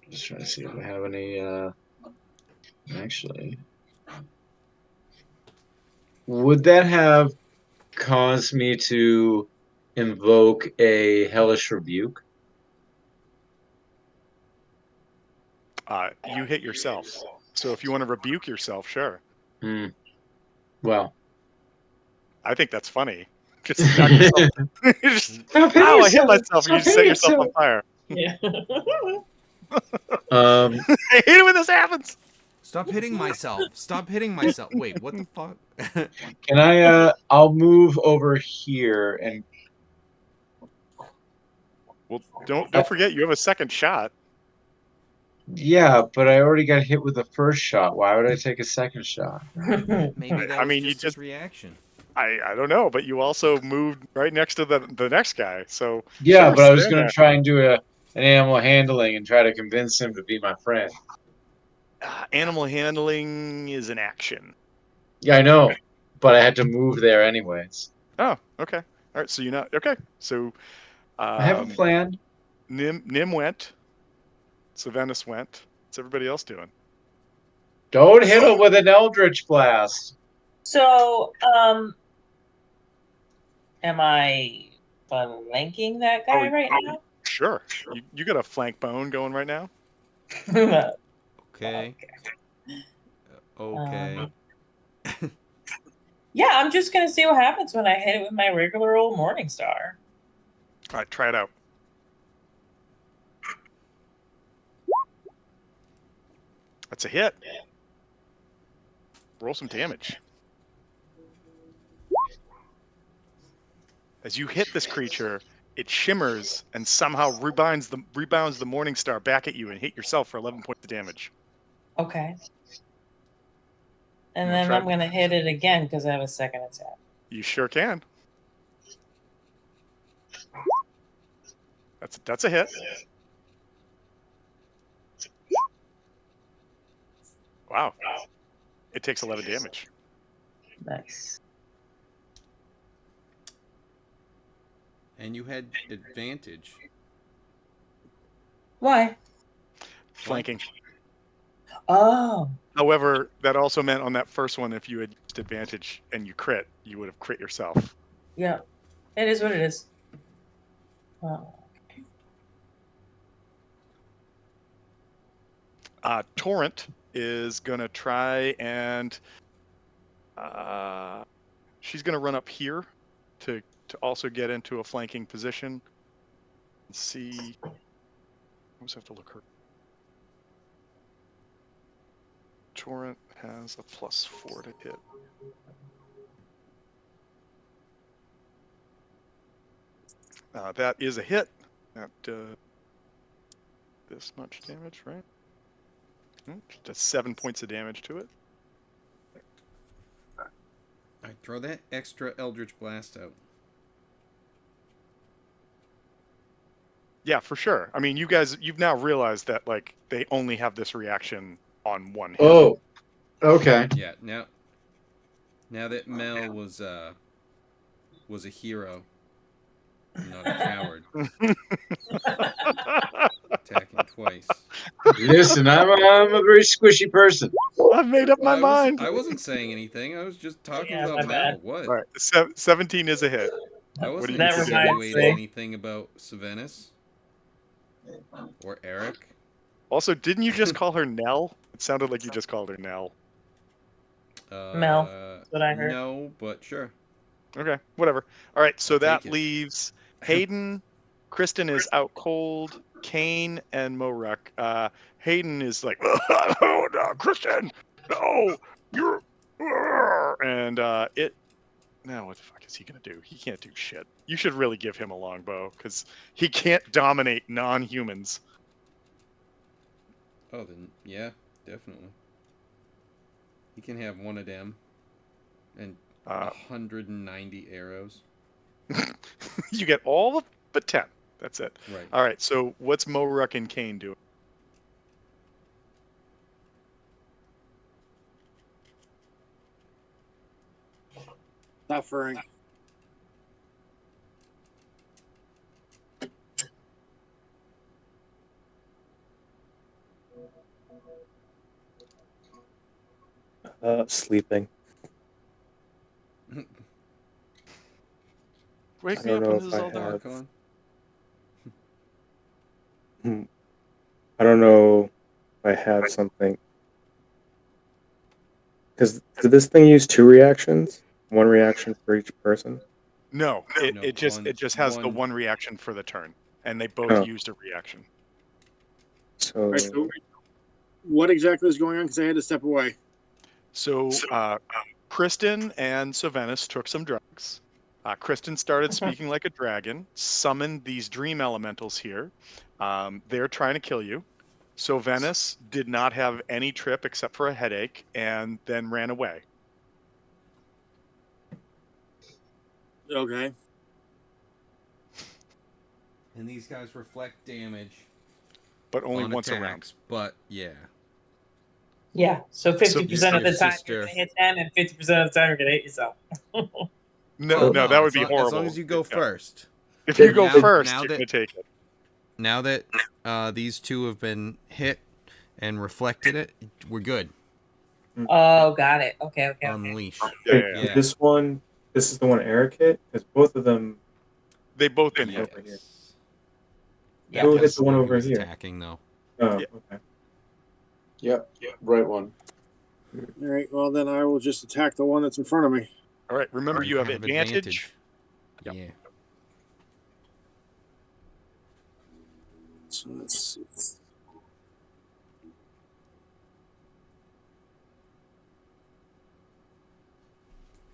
Just trying to see if I have any. Actually, would that have caused me to invoke a hellish rebuke? You hit yourself. So if you want to rebuke yourself, sure. Hmm. Well, I think that's funny. Just knock yourself. stop hitting I hit yourself! myself, and you Stop just set hitting yourself on yourself! fire. Yeah. Um, I hate it when this happens. Stop hitting myself. Stop hitting myself. Wait, what the fuck? can I? I'll move over here and. Well, don't forget you have a second shot. Yeah, but I already got hit with the first shot. Why would I take a second shot? Maybe that I was mean, you just his just reaction. I don't know, but you also moved right next to the next guy. So Yeah, sure, but I was stand going there. to try and do an animal handling and try to convince him to be my friend. Animal handling is an action. Yeah, I know, but I had to move there anyways. Oh, okay. All right. So you're not okay. So I have a plan. Nim went. Sylvanas went. What's everybody else doing? Don't hit him with an Eldritch Blast. So, am I flanking that guy right now? Sure. You got a flank bone going right now. Okay. Okay. Yeah, I'm just gonna see what happens when I hit it with my regular old Morning Star. All right, try it out. That's a hit. Roll some damage. As you hit this creature, it shimmers and somehow rebounds the Morning Star back at you and hit yourself for 11 points of damage. Okay. And You wanna then try I'm it? gonna hit it again because I have a second attack. You sure can. That's a hit. Wow. It takes 11 damage. Nice. And you had advantage. Why? Flanking. Oh. However, that also meant on that first one, if you had used advantage and you crit, you would have crit yourself. Yeah. It is what it is. Oh. Torrent is going to try and she's going to run up here to also get into a flanking position. Let's see. I almost have to look her. Torrent has a +4 to hit. That is a hit. That this much damage, right? Just 7 points of damage to it. Alright, throw that extra Eldritch Blast out. Yeah, for sure. I mean, you've now realized that like they only have this reaction on one hit. Oh, okay. Yeah, now that Mel was a hero, not a coward, attacking twice. Listen, I'm a very squishy person. I've made up Well, my mind. I wasn't saying anything. I was just talking Yeah, about my Mel. bad. What? All right, 17 is a hit. I What do wasn't you need That to do? reminds insinuating me. anything about Sylvanas or Eric. Also, didn't you just call her Nell? It sounded like you just called her Nell. Mel. That's what I heard. No, but sure. Okay, whatever. All right, so I'll take that it. leaves Hayden. Kristen is out cold. Kane and Moruk. Hayden is like, oh no, Kristen, no, you're, and it. Now what the fuck is he gonna do? He can't do shit. You should really give him a longbow because he can't dominate non-humans. Oh, then yeah, definitely. He can have one of them and Uh, 190 arrows. you get all but 10. That's it. Right. All right. So what's Moruk and Kane doing? Suffering. Sleeping. Wake I me don't up know when if this is I all done. have. Archon. I don't know if I have something. Because did this thing use 2 reactions? 1 reaction for each person? No, it, No, it just one, it just has the one. one reaction for the turn, and they both Oh, used a reaction. so Right, so what exactly is going on? Because I had to step away. So Kristen and Sylvanas took some drugs. Kristen started speaking like a dragon, summoned these dream elementals here. They're trying to kill you. Sylvanas did not have any trip except for a headache, and then ran away. Okay. And these guys reflect damage But only on once around. attacks, but yeah. Yeah. So So 50% of Your the time you're sister. gonna hit them, and 50% of the time you're gonna hit yourself. no, Well, so no, no, that would be as long horrible. as you go Yeah. first. If you it, go Now, it, first, now you're that gonna take it. now that these two have been hit and reflected it, we're good. Oh, got it. Okay, okay, okay. Unleash. Yeah, wait, yeah, yeah. did Yeah. this one, this is the one Eric hit? Because both of them They both been Yes. hit. over here. Yeah. That Who hit was Yes. the the one one who over was here? attacking, though. Oh, Yeah. okay. Yep. Right one. All right. Well, then I will just attack the one that's in front of me. All right. Remember, you have advantage. Yep. Yeah. So let's see.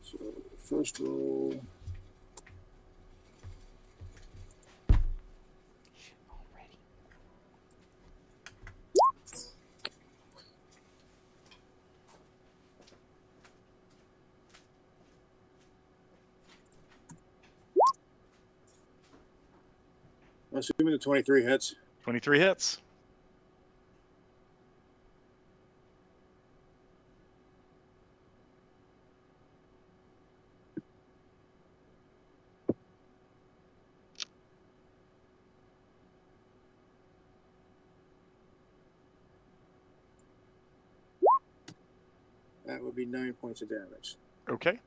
So first roll. I'm assuming the 23 hits. 23 hits. That would be 9 points of damage. Okay.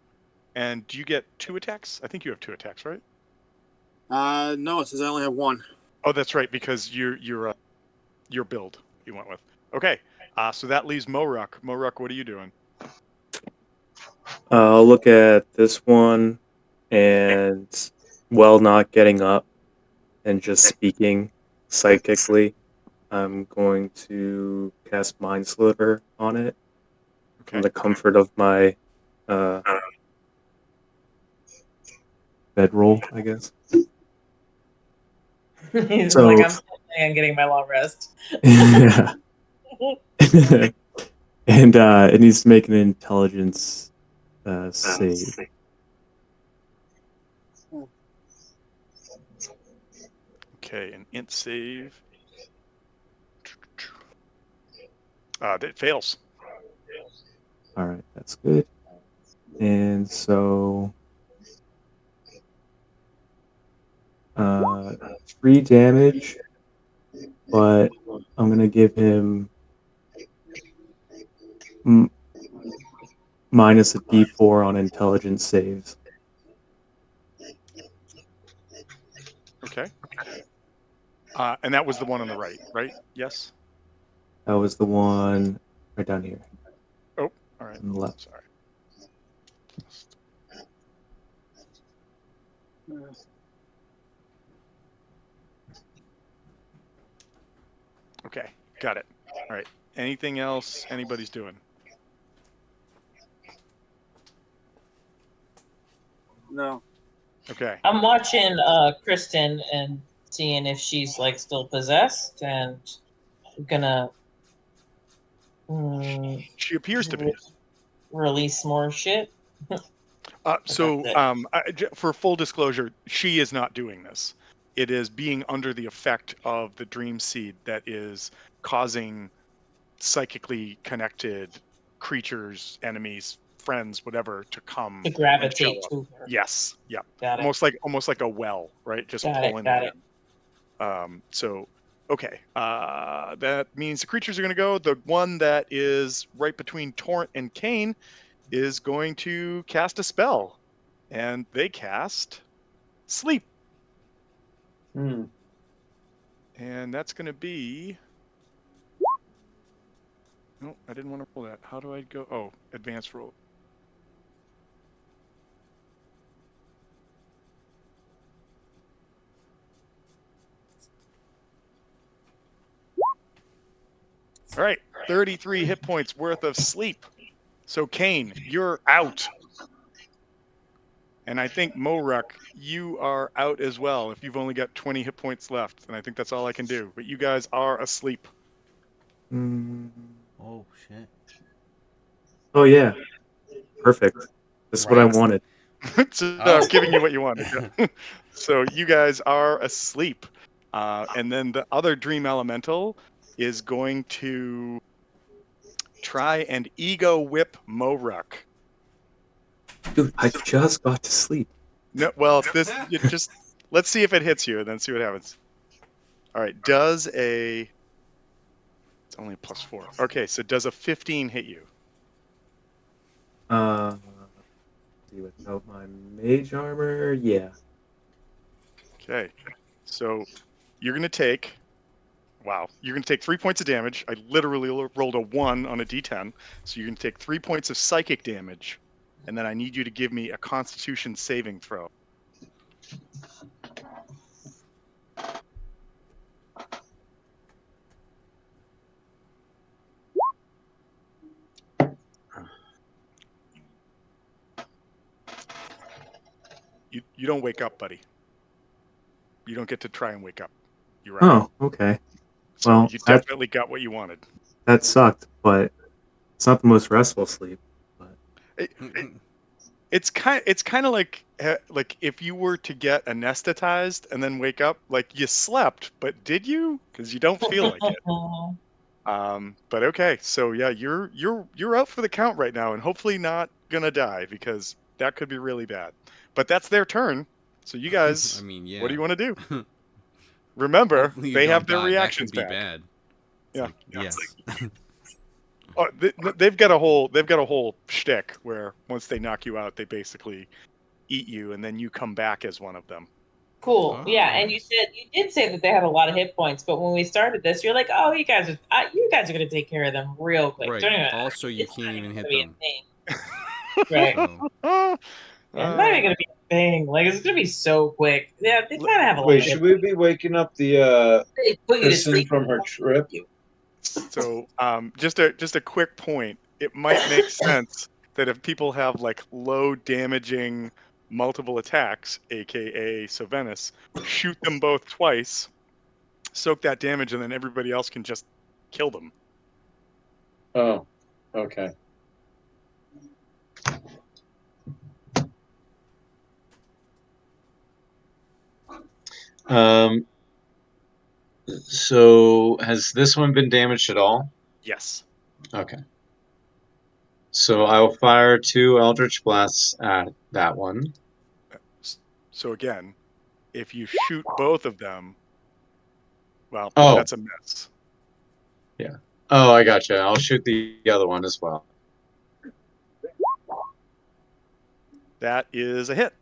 And do you get 2 attacks? I think you have 2 attacks, right? No, it says I only have one. Oh, that's right, because your build you went with. Okay. So that leaves Moruk. Moruk, what are you doing? I'll look at this one and, while not getting up and just speaking psychically, I'm going to cast Mind Sliver on it from Okay. the comfort of my uh, bedroll, I guess. He's So, like, I'm still planning on getting my long rest. yeah. And it needs to make an intelligence save. Okay, an int save. That fails. All right, that's good. And so, 3 damage, but I'm gonna give him minus a D4 on intelligence saves. Okay. And that was the one on the right? Yes. That was the one right down here Oh, all right. on the left. Sorry. Okay, got it. All right. Anything else anybody's doing? No. Okay. I'm watching Kristen and seeing if she's like still possessed, and I'm gonna She appears to be. release more shit. So, That's it. for full disclosure, she is not doing this. It is being under the effect of the dream seed that is causing psychically connected creatures, enemies, friends, whatever, to come To and show gravitate up. to her. Yes, yeah, Got it. almost like a well, right? Just Got it. pulling Got it it. in. So okay, that means the creatures are going to go. The one that is right between Torrent and Kane is going to cast a spell, and they cast Sleep, Hmm. and that's going to be. No, I didn't want to roll that. How do I go? Oh, advanced roll. All right, 33 hit points worth of sleep. So Kane, you're out. And I think Moruk, you are out as well if you've only got 20 hit points left. And I think that's all I can do. But you guys are asleep. Mm. Oh shit. Oh yeah, perfect. That's what I Right. wanted. So Oh. I'm giving you what you wanted. Yeah. So you guys are asleep. And then the other dream elemental is going to try and ego whip Moruk. Dude, I just got to sleep. No, well, just let's see if it hits you and then see what happens. All right, it's only a +4. Okay, so does a 15 hit you? Uh, see, without my mage armor, yeah. Okay, so you're gonna take, wow, you're gonna take 3 points of damage. I literally rolled a 1 on a d10, so you're gonna take 3 points of psychic damage, and then I need you to give me a Constitution saving throw. You don't wake up, buddy. You don't get to try and wake up. You're out. Oh, okay. So Well, you definitely got what you wanted. that sucked, but it's not the most restful sleep. But It, it's kind of like if you were to get anesthetized and then wake up, like you slept, but did you? Because you don't feel like it. But okay, so yeah, you're out for the count right now, and hopefully not gonna die because that could be really bad. But that's their turn. So you I guys, mean, what do yeah. you want to do? Remember, Hopefully you they have don't their die. That could reactions be back. bad. It's Yeah. like, yes. Oh, they've got a whole shtick where once they knock you out, they basically eat you, and then you come back as one of them. Cool. Oh, Yeah, and nice. you did say that they have a lot of hit points, but when we started this, you're like, "Oh, you guys are gonna take care of them real quick." Right. Don't even, Also, you it's can't not even even hit gonna be a them. thing, right? So, Yeah, it's not even Uh, gonna be a thing. Like it's gonna be so quick. Yeah, they l- kind of have a lot Wait, of hit should we points. be waking up the They put you to Kristen sleep. from her trip? so just a quick point. It might make sense that if people have like low damaging multiple attacks, aka Sylvanas, shoot them both twice, soak that damage, and then everybody else can just kill them. Oh, okay. Um, so has this one been damaged at all? Yes. Okay. So I will fire 2 Eldritch Blasts at that one. So again, if you shoot both of them, well, Oh, that's a miss. yeah. Oh, I gotcha. I'll shoot the other one as well. That is a hit.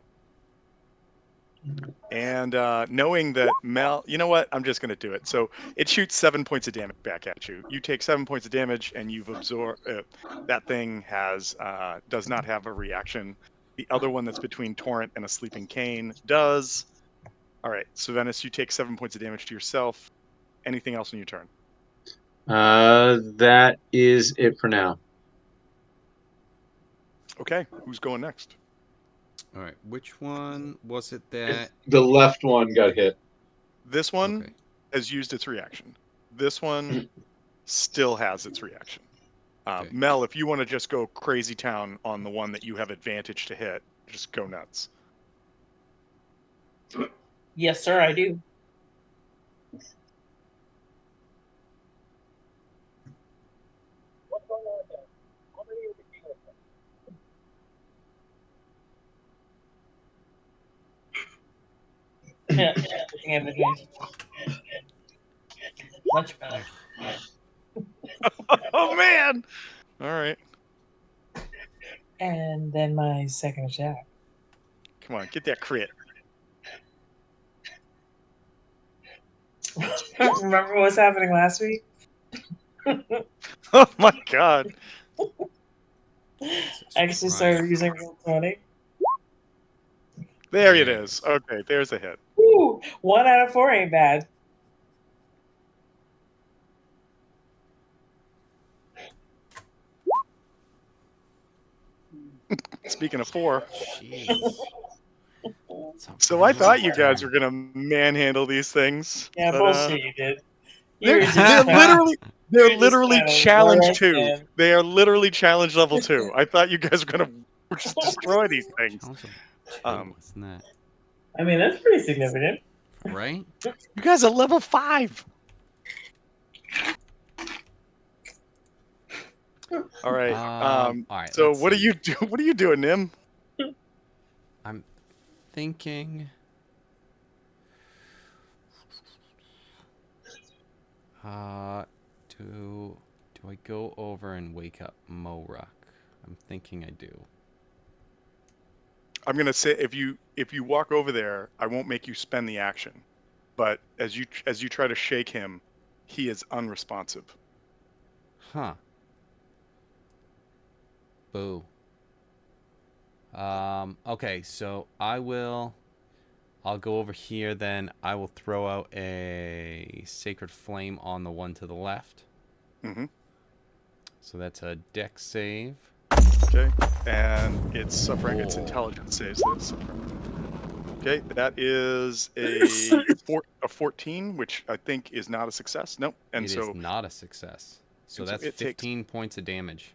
And knowing that Mel, you know what? I'm just going to do it. So it shoots 7 points of damage back at you. You take 7 points of damage, and you've absorbed. That thing does not have a reaction. The other one that's between Torrent and a sleeping Kane does. All right, so Venice, you take 7 points of damage to yourself. Anything else on your turn? That is it for now. Okay, who's going next? All right. Which one was it that? The left one got hit. This one Okay. has used its reaction. This one still has its reaction. Okay. Mel, if you want to just go crazy town on the one that you have advantage to hit, just go nuts. Yes, sir, I do. Yeah, advantage. Much better. Oh man! All right, And then my second attack. come on, get that crit. Remember what was happening last week? Oh my god! Jesus Actually Christ. started using Roll20. There it There it is. is. Okay, there's a hit. Woo! 1 out of 4 ain't bad. Speaking of 4, Jeez. so I thought you guys Turn. were gonna manhandle these things. Yeah, But, bullshit you did. You they're were just they're kind of, literally you they're were just literally kind of challenge rushed 2. in. They are literally challenge level 2. I thought you guys were gonna just destroy these things. Challenge level 2, isn't that I mean, that's pretty significant. right? You guys are level 5. All right. All right. So Let's what do see. you do? What are you doing, Nim? I'm thinking. Do I go over and wake up Morak? I'm thinking I do. I'm gonna say if you walk over there, I won't make you spend the action. But as you try to shake him, he is unresponsive. Huh. Boo. Okay, so I'll go over here, then I will throw out a Sacred Flame on the one to the left. Mm-hmm. So that's a Dex save. Okay. And it's suffering its Oh. intelligence saves. So it's suffering. Okay, that is a 14, which I think is not a success. Nope. And It so is not a success. So and so that's it takes. 15 points of damage.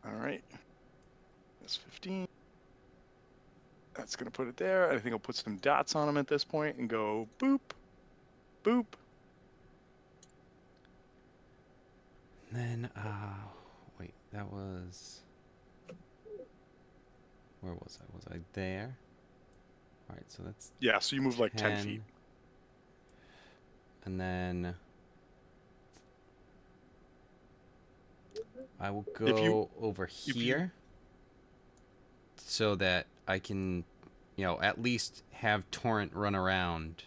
All right. That's 15. That's going to put it there. I think I'll put some dots on them at this point and go boop, boop. Then, wait, that was... Where was I? Was I there? All right, so that's Yeah, so you move like 10 feet. And then I will go over here so that I can, at least have Torrent run around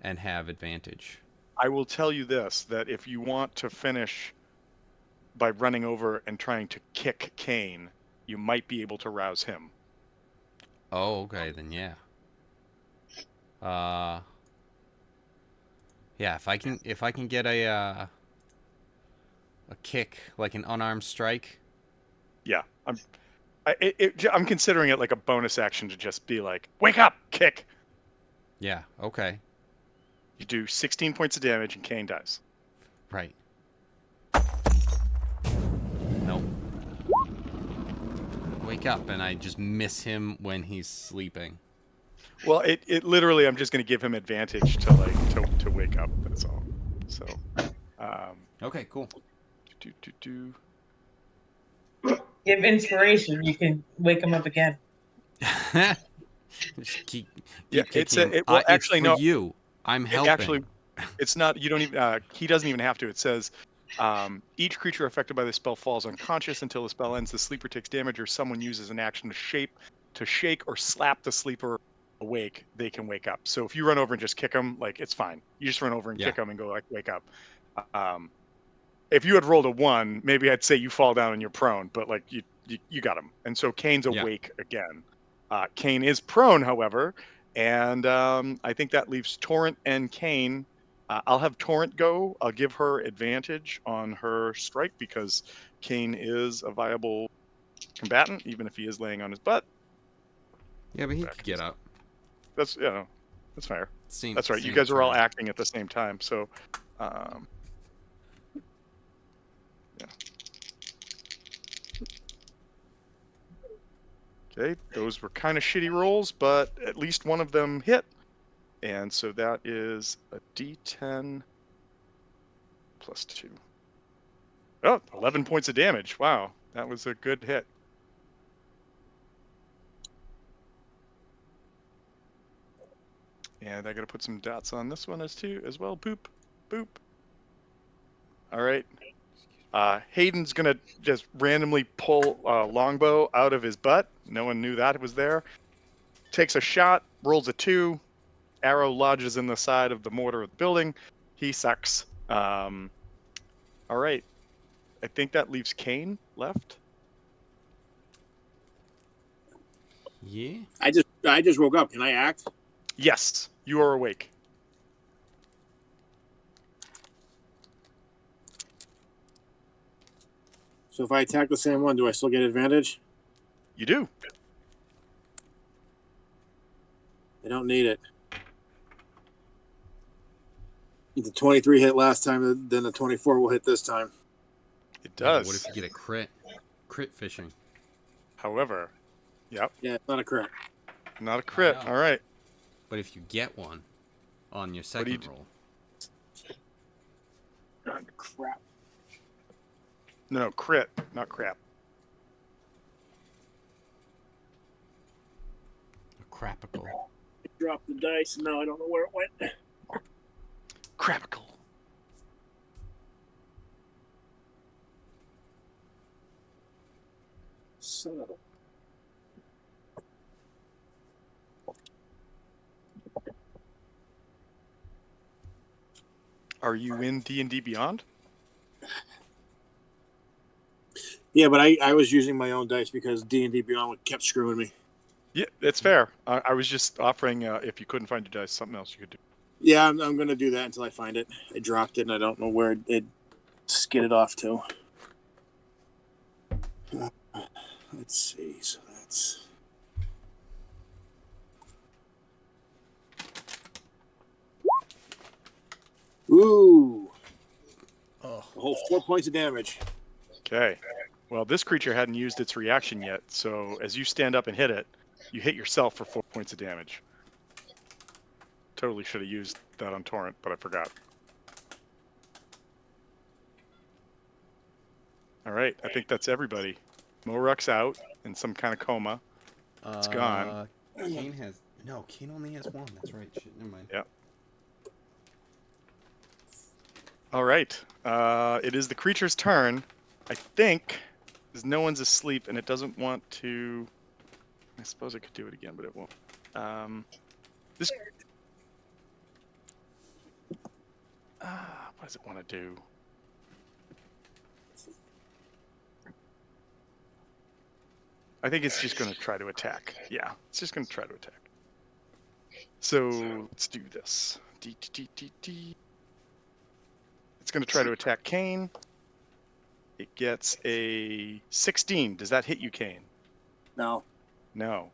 and have advantage. I will tell you this, that if you want to finish by running over and trying to kick Kane, you might be able to rouse him. Oh, okay, then yeah. Yeah, if I can get a kick, like an unarmed strike. Yeah, I'm considering it like a bonus action to just be like, wake up, kick. Yeah, okay. You do 16 points of damage and Kane dies. Right. Nope. Wake up, and I just miss him when he's sleeping. Well, it literally, I'm just going to give him advantage to wake up. That's all. So. Okay, cool. Give inspiration. You can wake him up again. Just keep Yeah, kicking. well, It's actually, for no. you. I'm helping. Actually, it's not. You don't even. He doesn't even have to. It says, each creature affected by the spell falls unconscious until the spell ends. The sleeper takes damage, or someone uses an action to shake or slap the sleeper awake. They can wake up. So if you run over and just kick him, like it's fine. You just run over and kick him and go like, wake up. If you had rolled a 1, maybe I'd say you fall down and you're prone, but like you got him. And so Kane's awake again. Kane is prone, however, and I think that leaves Torrent and Kane. I'll have Torrent go. I'll give her advantage on her strike because Kane is a viable combatant, even if he is laying on his butt. Yeah, but he Back could to get up. That's that's fair. Same. That's right. You Same guys are all turn. acting at the same time, so um, yeah. Okay, those were kind of shitty rolls, but at least one of them hit, and so that is a D10 plus 2. Oh, 11 points of damage. Wow, that was a good hit. And I got to put some dots on this one as well. Boop, boop. All right. Hayden's gonna just randomly pull longbow out of his butt. No one knew that was there. Takes a shot, rolls a 2. Arrow lodges in the side of the mortar of the building. He sucks. All right. I think that leaves Kane left. Yeah. I just woke up. Can I act? Yes, you are awake. So if I attack the same one, do I still get advantage? You do. I don't need it. The 23 hit last time, then the 24 will hit this time. It Yeah, but does. what if you get a crit? Crit fishing. However, yep, Yeah, it's not a crit. not a crit. know. All right. But if you get one on your What do you second do? roll, Crap. No, crit, not crap. a crapical. I dropped the dice and now I don't know where it went. Crapical. Son of a... Are you in D&D Beyond? Yeah, but I was using my own dice because D&D Beyond kept screwing me. Yeah, it's fair. I was just offering if you couldn't find your dice, something else you could do. Yeah, I'm going to do that until I find it. I dropped it and I don't know where it skidded off to. Let's see. So that's... Ooh. Oh. A whole 4 points of damage. Okay. Well, this creature hadn't used its reaction yet, so as you stand up and hit it, you hit yourself for 4 points of damage. Totally should have used that on Torrent, but I forgot. All right, I think that's everybody. Moruk's out in some kind of coma. It's gone. Kane has no. Kane only has one. That's right. Shit. Never mind. Yep. All right. It is the creature's turn. I think, because no one's asleep and it doesn't want to. I suppose I could do it again, but it won't. This. What does it want to do? I think it's just going to try to attack. Yeah, it's just going to try to attack. So let's do this. It's going to try to attack Kane. It gets a 16. Does that hit you, Kane? No. No.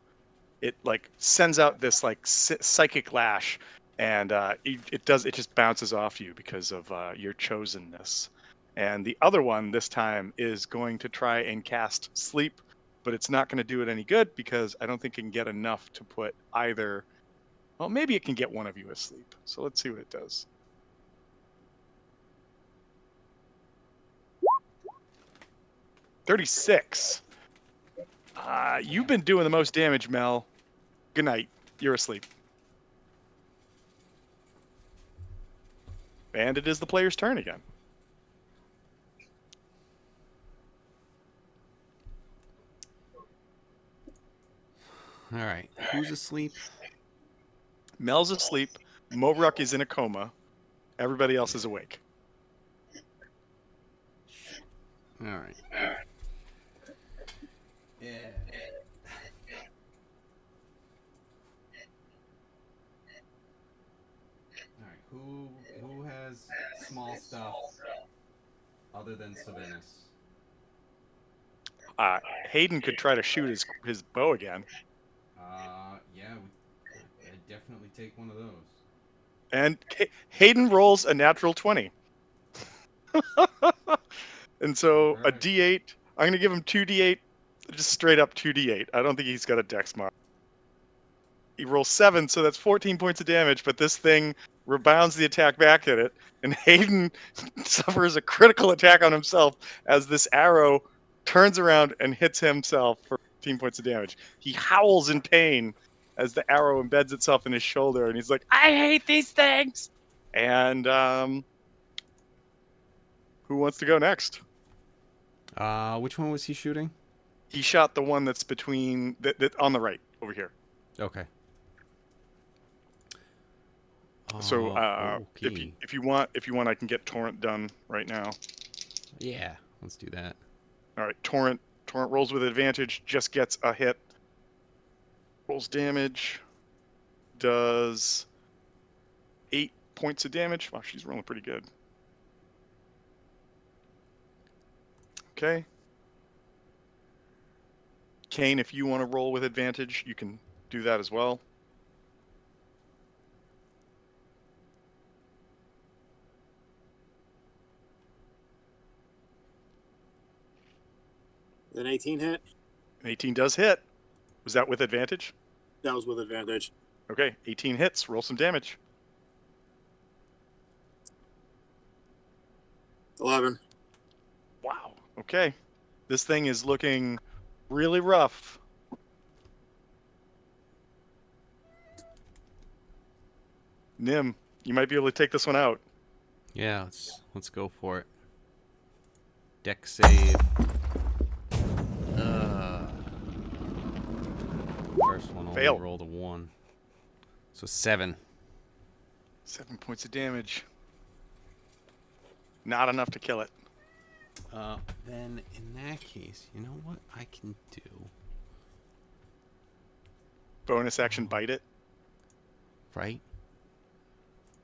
It like sends out this like psychic lash, and it just bounces off you because of your chosenness. And the other one this time is going to try and cast sleep, but it's not going to do it any good because I don't think it can get enough to put either. Well, maybe it can get one of you asleep. So let's see what it does. $36. You've been doing the most damage, Mel. Good night. You're asleep. And it is the player's turn again. All right. Who's asleep? Mel's asleep. Moruk is in a coma. Everybody else is awake. All right. Yeah. Who has small stuff other than Sylvanus? Hayden could try to shoot his bow again. Yeah, I'd definitely take one of those. And Hayden rolls a natural 20. And so All a right. D8, I'm going to give him 2D8, just straight up 2D8. I don't think he's got a dex mod. He rolls 7, so that's 14 points of damage, but this thing rebounds the attack back at it, and Hayden suffers a critical attack on himself as this arrow turns around and hits himself for 15 points of damage. He howls in pain as the arrow embeds itself in his shoulder, and he's like, I hate these things! And who wants to go next? Which one was he shooting? He shot the one that's between that on the right over here. Okay. So Okay. if you want, I can get torrent done right now. Yeah, let's do that. All right, torrent rolls with advantage, just gets a hit. Rolls damage, does 8 points of damage. Wow, she's rolling pretty good. Okay. Kane, if you want to roll with advantage, you can do that as well. An 18 hit. An 18 does hit. Was that with advantage? That was with advantage. Okay, 18 hits. Roll some damage. 11. Wow. Okay. This thing is looking really rough. Nim, you might be able to take this one out. Yeah, let's go for it. Deck save. First one only Fail. rolled a 1. So 7. 7 points of damage. Not enough to kill it. Then in that case, you know what I can do? Bonus action bite it. Right?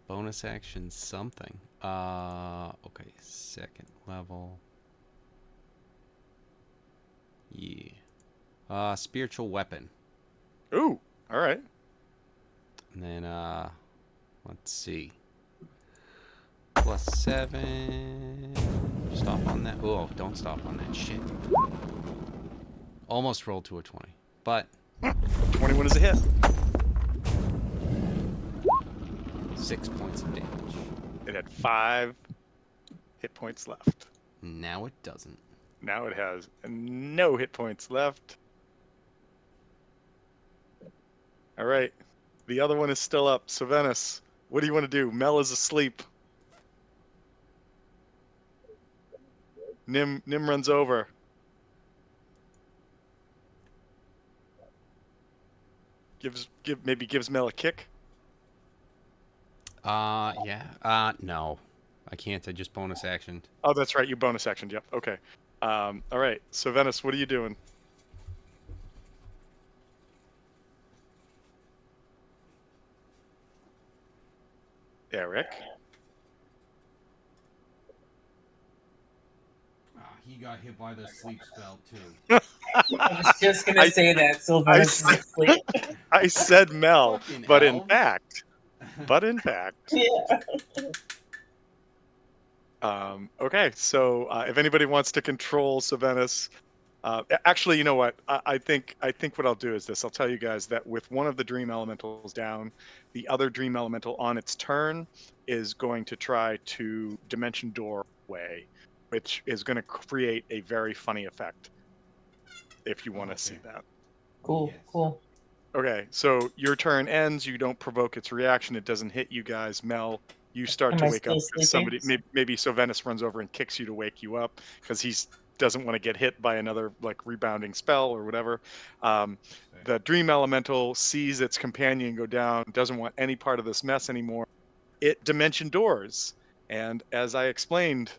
Bonus action something. Okay, second level. Yeah. Spiritual weapon. Ooh, all right. And then let's see. +7. Stop on that. Oh, don't stop on that shit. Almost rolled to a 20. But 21 is a hit. 6 points of damage. It had 5 hit points left. Now it doesn't. Now it has no hit points left. All right. The other one is still up. So Venice, what do you want to do? Mel is asleep. Nim runs over. Maybe gives Mel a kick. Yeah. No. I can't. I just bonus actioned. Oh, that's right. You bonus actioned. Yep. Okay. All right. So Venice, what are you doing? Eric. He got hit by the sleep spell too. I was just gonna say that Sylvanus is asleep. I said Mel, Fucking but in elves. fact, Yeah. okay. So if anybody wants to control Sylvanus, actually, you know what? I think what I'll do is this. I'll tell you guys that with one of the dream elementals down, the other dream elemental on its turn is going to try to dimension door away, which is going to create a very funny effect. If you want to see that. Cool. Yes. Cool. Okay, so your turn ends. You don't provoke its reaction. It doesn't hit you guys. Mel, you start Am to I wake up. still Somebody, sleeping? maybe Sylvanus runs over and kicks you to wake you up because he's doesn't want to get hit by another like rebounding spell or whatever. The dream elemental sees its companion go down, doesn't want any part of this mess anymore. It dimension doors, and as I explained,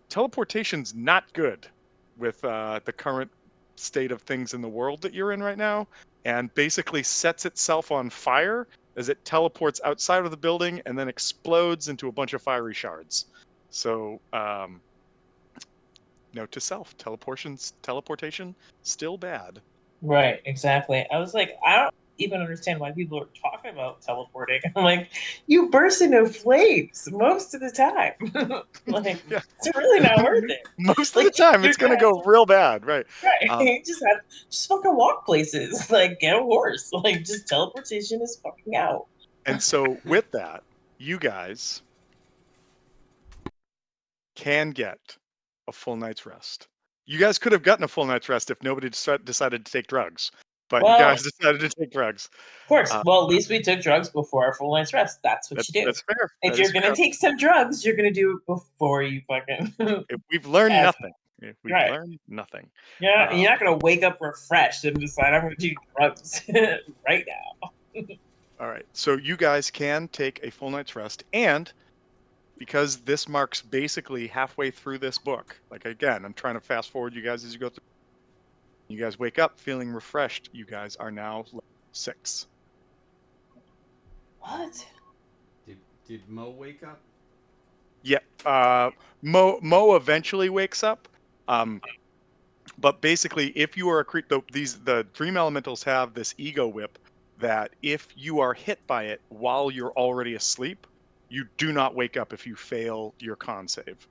teleportation's not good with the current state of things in the world that you're in right now, and basically sets itself on fire as it teleports outside of the building and then explodes into a bunch of fiery shards. So, note to self: teleportation still bad. Right, exactly. I was like, I don't even understand why people are talking about teleporting. I'm like, you burst into flames most of the time. Like, Yeah. it's really not worth it. Most of Like, the time, you're it's gonna gonna have go real bad, right? right. Um, Just fucking walk places. Like, get a horse. Like, just teleportation is fucking out. and so with that, you guys can get a full night's rest. You guys could have gotten a full night's rest if nobody decided to take drugs, but you Well, guys decided to take drugs. of course. Uh, Well, at least we took drugs before our full night's rest. That's what you do. that's fair. If That is you're gonna fair. take some drugs, you're gonna do it before you fucking If we've learned pass. nothing, if we've Right. learned nothing. Yeah, Uh, you're not gonna wake up refreshed and decide I'm gonna do drugs right now. all right. So you guys can take a full night's rest, and because this marks basically halfway through this book, like again, I'm trying to fast forward you guys as you go through. You guys wake up feeling refreshed. You guys are now level 6. What? Did Mo wake up? Yeah. Mo eventually wakes up. But basically, if you are a the dream elementals have this ego whip that if you are hit by it while you're already asleep, you do not wake up if you fail your con save.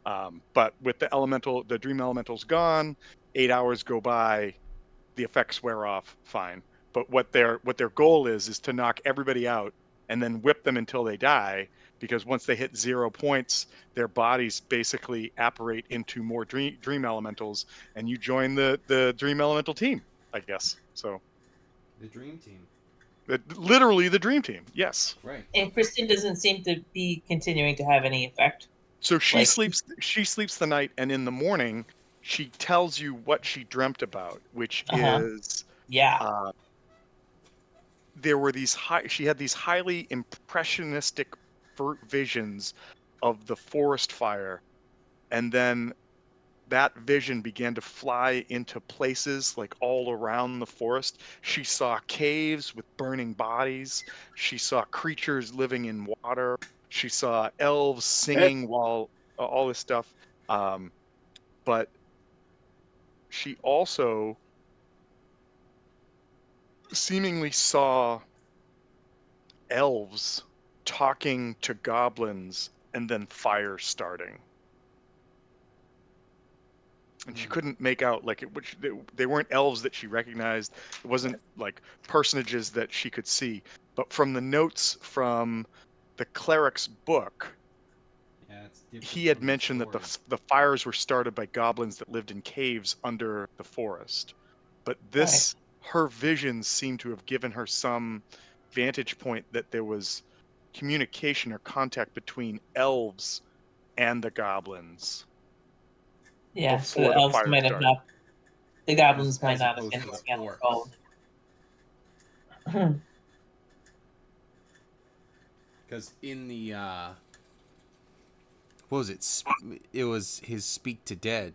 But with the dream elementals gone, 8 hours go by, the effects wear off fine. But what their goal is to knock everybody out and then whip them until they die, because once they hit 0 points, their bodies basically apparate into more dream elementals, and you join the dream elemental team, I guess. So The dream team. literally the dream team. Yes. Right. And Kristen doesn't seem to be continuing to have any effect. So she Like, sleeps the night, and in the morning she tells you what she dreamt about, which is yeah, uh there were she had these highly impressionistic visions of the forest fire, and then that vision began to fly into places like all around the forest. She saw caves with burning bodies. She saw creatures living in water. She saw elves singing while all this stuff. Um, but she also seemingly saw elves talking to goblins and then fire starting. And she couldn't make out like it, which they weren't elves that she recognized. It wasn't like personages that she could see. But from the notes from the cleric's book, Yeah, it's different he had from the mentioned that story. the fires were started by goblins that lived in caves under the forest. But right. her visions seem to have given her some vantage point that there was communication or contact between elves and the goblins Yeah, so before the the elves fire might have started. not, the goblins might As not have opposed been to the looking at orcs. the phone. Because in the what was it? It was his speak to dead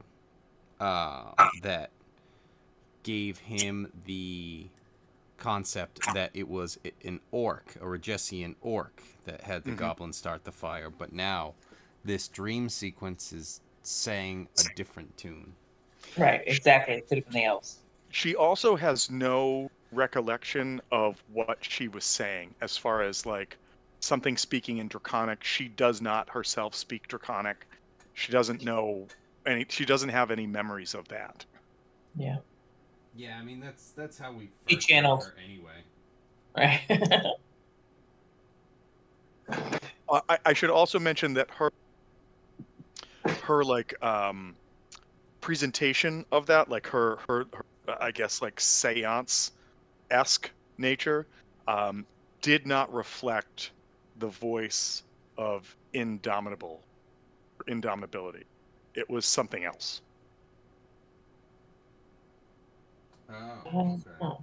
that gave him the concept that it was an orc, a Regessian orc, that had the Mhm. goblin start the fire. But now, this dream sequence is saying a different tune. Right, exactly. It could have been the elves. She also has no recollection of what she was saying as far as like something speaking in Draconic. She does not herself speak Draconic. She doesn't know she doesn't have any memories of that. Yeah, Yeah, I mean that's how we he first met channeled. her anyway. Right. I should also mention that her like presentation of that, like her I guess like seance esque nature, um, did not reflect the voice of indomitability. It was something else. Oh, okay.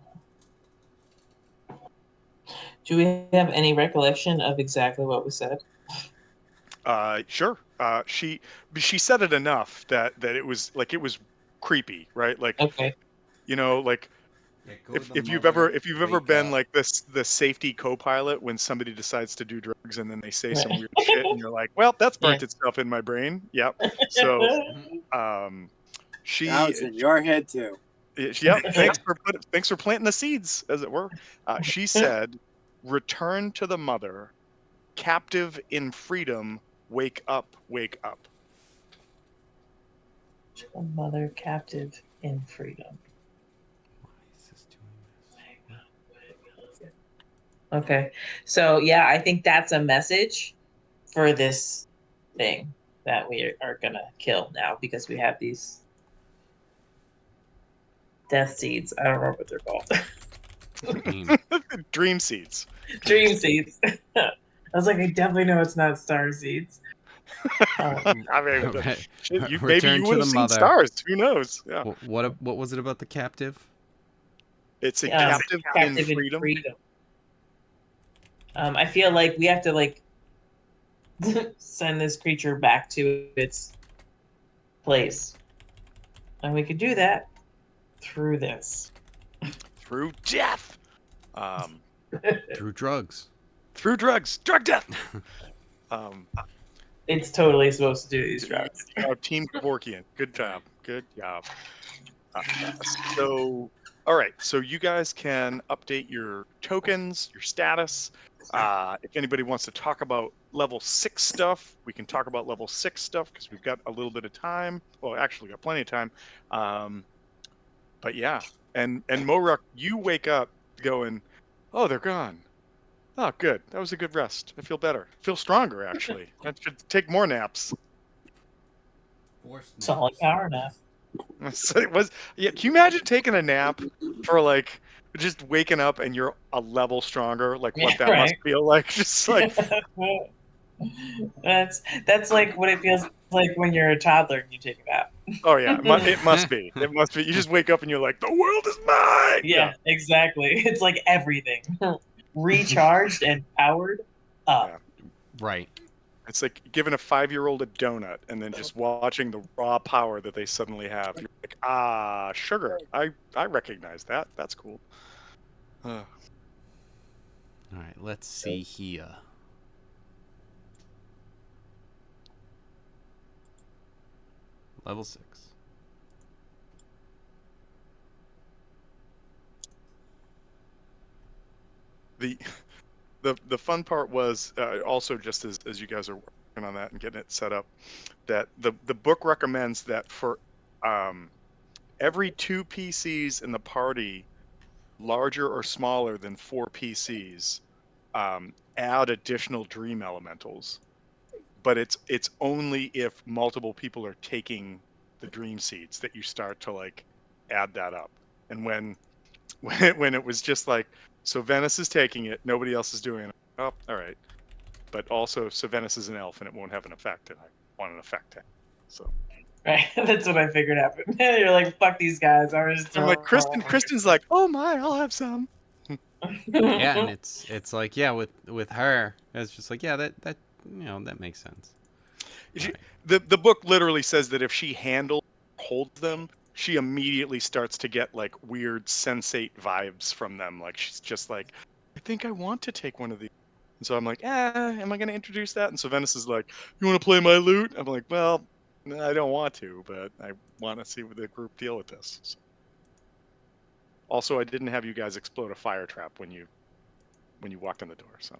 Do we have any recollection of exactly what was said? Sure. She said it enough that it was creepy, right? Like, Okay. like Yeah, go to the if you've mother, ever wake been up. like this, the safety co-pilot when somebody decides to do drugs and then they say some Right. weird shit and you're like, well, that's Yeah. burnt itself in my brain. Yep. So Mhm. um Now she it's in your head too. yep, thanks for planting the seeds, as it were. She said, return to the mother, captive in freedom, wake up, wake up. A mother captive in freedom. Why is this doing this? Okay. So yeah, I think that's a message for this thing that we are gonna kill now because we have these death seeds. I don't remember what they're called. Dream. Dream seeds. Dream seeds. I was like, I definitely know it's not star seeds. I mean, shit, maybe Return you to would the have seen mother. stars. Who knows? Yeah. What was it about the captive? It's a Um, captive in captive in freedom. freedom. I feel like we have to like send this creature back to its place, and we could do that through this. Through death. Um, Through drugs. through drugs. Drug death. Um, It's totally supposed to do these drugs. Team Kevorkian. Good job. Good job. So, all right. So you guys can update your tokens, your status. If anybody wants to talk about level 6 stuff, we can talk about level 6 stuff because we've got a little bit of time. Well, actually, got plenty of time. But yeah, and Moruk, you wake up going, "Oh, they're gone. Oh, good. That was a good rest. I feel better. I feel stronger, actually. I should take more naps." Forced Solid naps. power enough. So it was, yeah. Can you imagine taking a nap for like just waking up and you're a level stronger? Like what Yeah, that must right. feel like. Just like, That's like what it feels like when you're a toddler and you take a nap. oh yeah, it must be. It must be. You just wake up and you're like, the world is mine. Yeah, Yeah, exactly. It's like everything recharged and powered up. yeah. Right. It's like giving a 5-year-old a donut and then just watching the raw power that they suddenly have. You're like, ah, sugar. I recognize that. That's cool. Uh, All right. Let's see here. Level 6. the the fun part was also just as you guys are working on that and getting it set up, that the book recommends that for um, every 2 PCs in the party, larger or smaller than 4 PCs, add additional dream elementals. But it's only if multiple people are taking the dream seeds that you start to like add that up. And when when it was just like, so Venice is taking it, nobody else is doing it. Oh, all right. But also, so Venice is an elf and it won't have an effect, and I want an effect. So Right. That's what I figured happened. You're like, fuck these guys. I was just I'm like, Kristen's like, oh my, I'll have some. Yeah, and it's like, yeah, with her, it's just like, yeah, that that makes sense. She, Right. the book literally says that if she holds them, she immediately starts to get like weird sensate vibes from them. Like she's just like, I think I want to take one of these. And so I'm like, am I going to introduce that? And so Venice is like, you want to play my lute? I'm like, well, no, I don't want to, but I want to see what the group deal with this. So. Also, I didn't have you guys explode a fire trap when you walked in the door, so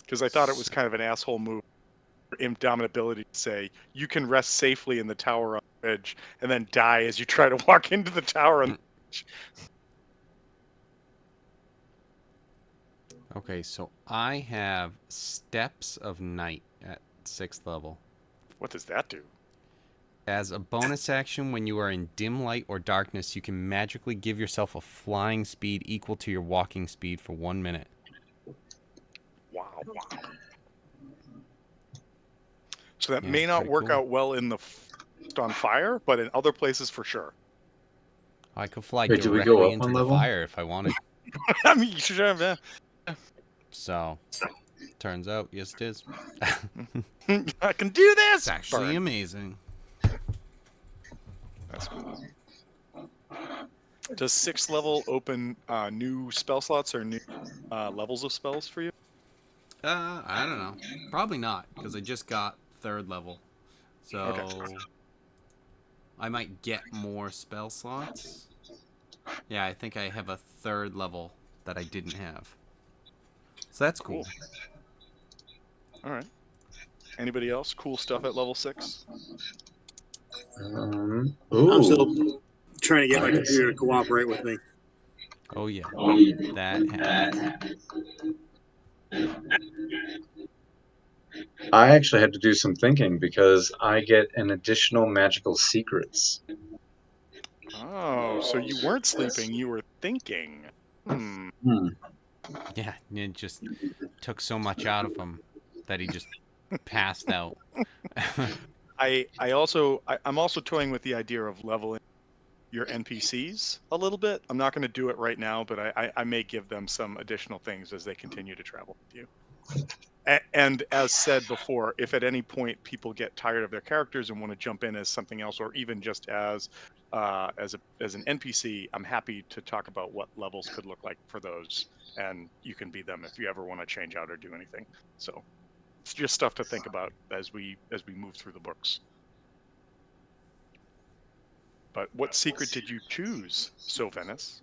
because I thought it was kind of an asshole move. Indomitability to say you can rest safely in the tower on the ridge and then die as you try to walk into the tower on the ridge. Okay, so I have Steps of Night at 6th level. What does that do? As a bonus action, when you are in dim light or darkness, you can magically give yourself a flying speed equal to your walking speed for 1 minute. Wow. So that Yeah, may it's not pretty work cool. out well in the on fire, but in other places for sure. I could fly Wait, do we go directly up into one the level? fire if I wanted. I mean, you should have. So, turns out, yes, it is. I can do this. It's actually Burn. amazing. That's cool. Does 6th level open new spell slots or new levels of spells for you? I don't know. Probably not, because I just got 3rd level. Okay. So I might get more spell slots. Yeah, I think I have a 3rd level that I didn't have. So that's Cool. cool. All right. Anybody else? Cool stuff at level 6? I'm still Ooh. trying to get my computer to cooperate with me. Oh yeah, that happens. I actually had to do some thinking because I get an additional magical secrets. Oh, so you weren't sleeping, you were thinking. Hmm. Hmm. Yeah, it just took so much out of him that he just passed out. I'm also toying with the idea of leveling your NPCs a little bit. I'm not going to do it right now, but I may give them some additional things as they continue to travel with you. And as said before, if at any point people get tired of their characters and want to jump in as something else, or even just as an NPC, I'm happy to talk about what levels could look like for those, and you can be them if you ever want to change out or do anything. So it's just stuff to think about as we move through the books. But what secret did you choose, Sylvanas?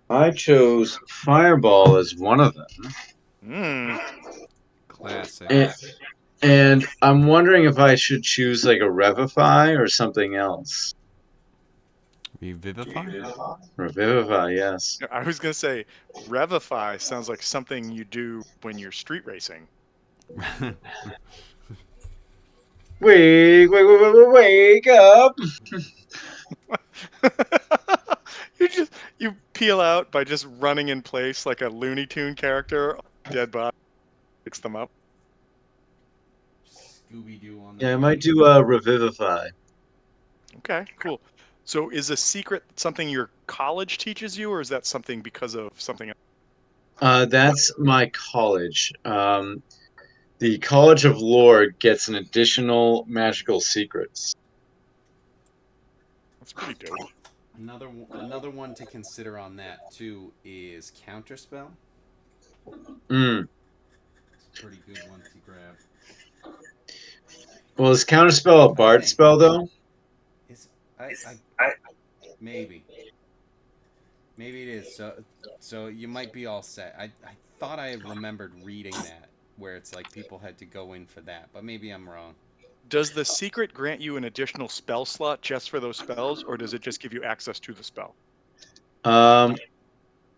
I chose Fireball as one of them. Hmm. Classic. And I'm wondering if I should choose like a Revivify or something else. Revivify? Revivify, yes. I was gonna say Revify sounds like something you do when you're street racing. Wake up! You peel out by just running in place like a Looney Tune character, dead body, picks them up. Scooby Doo on the Yeah, I might bike. do a Revivify. Okay, cool. So is a secret something your college teaches you, or is that something because of something else? That's my college. The College of Lore gets an additional magical secrets. That's pretty dope. Another one to consider on that too is counterspell. Mm. It's a pretty good one to grab. Well, is Counterspell a I bard think spell though? is I maybe it is. So you might be all set. I thought I remembered reading that where it's like people had to go in for that, but maybe I'm wrong. Does the secret grant you an additional spell slot just for those spells, or does it just give you access to the spell? Um,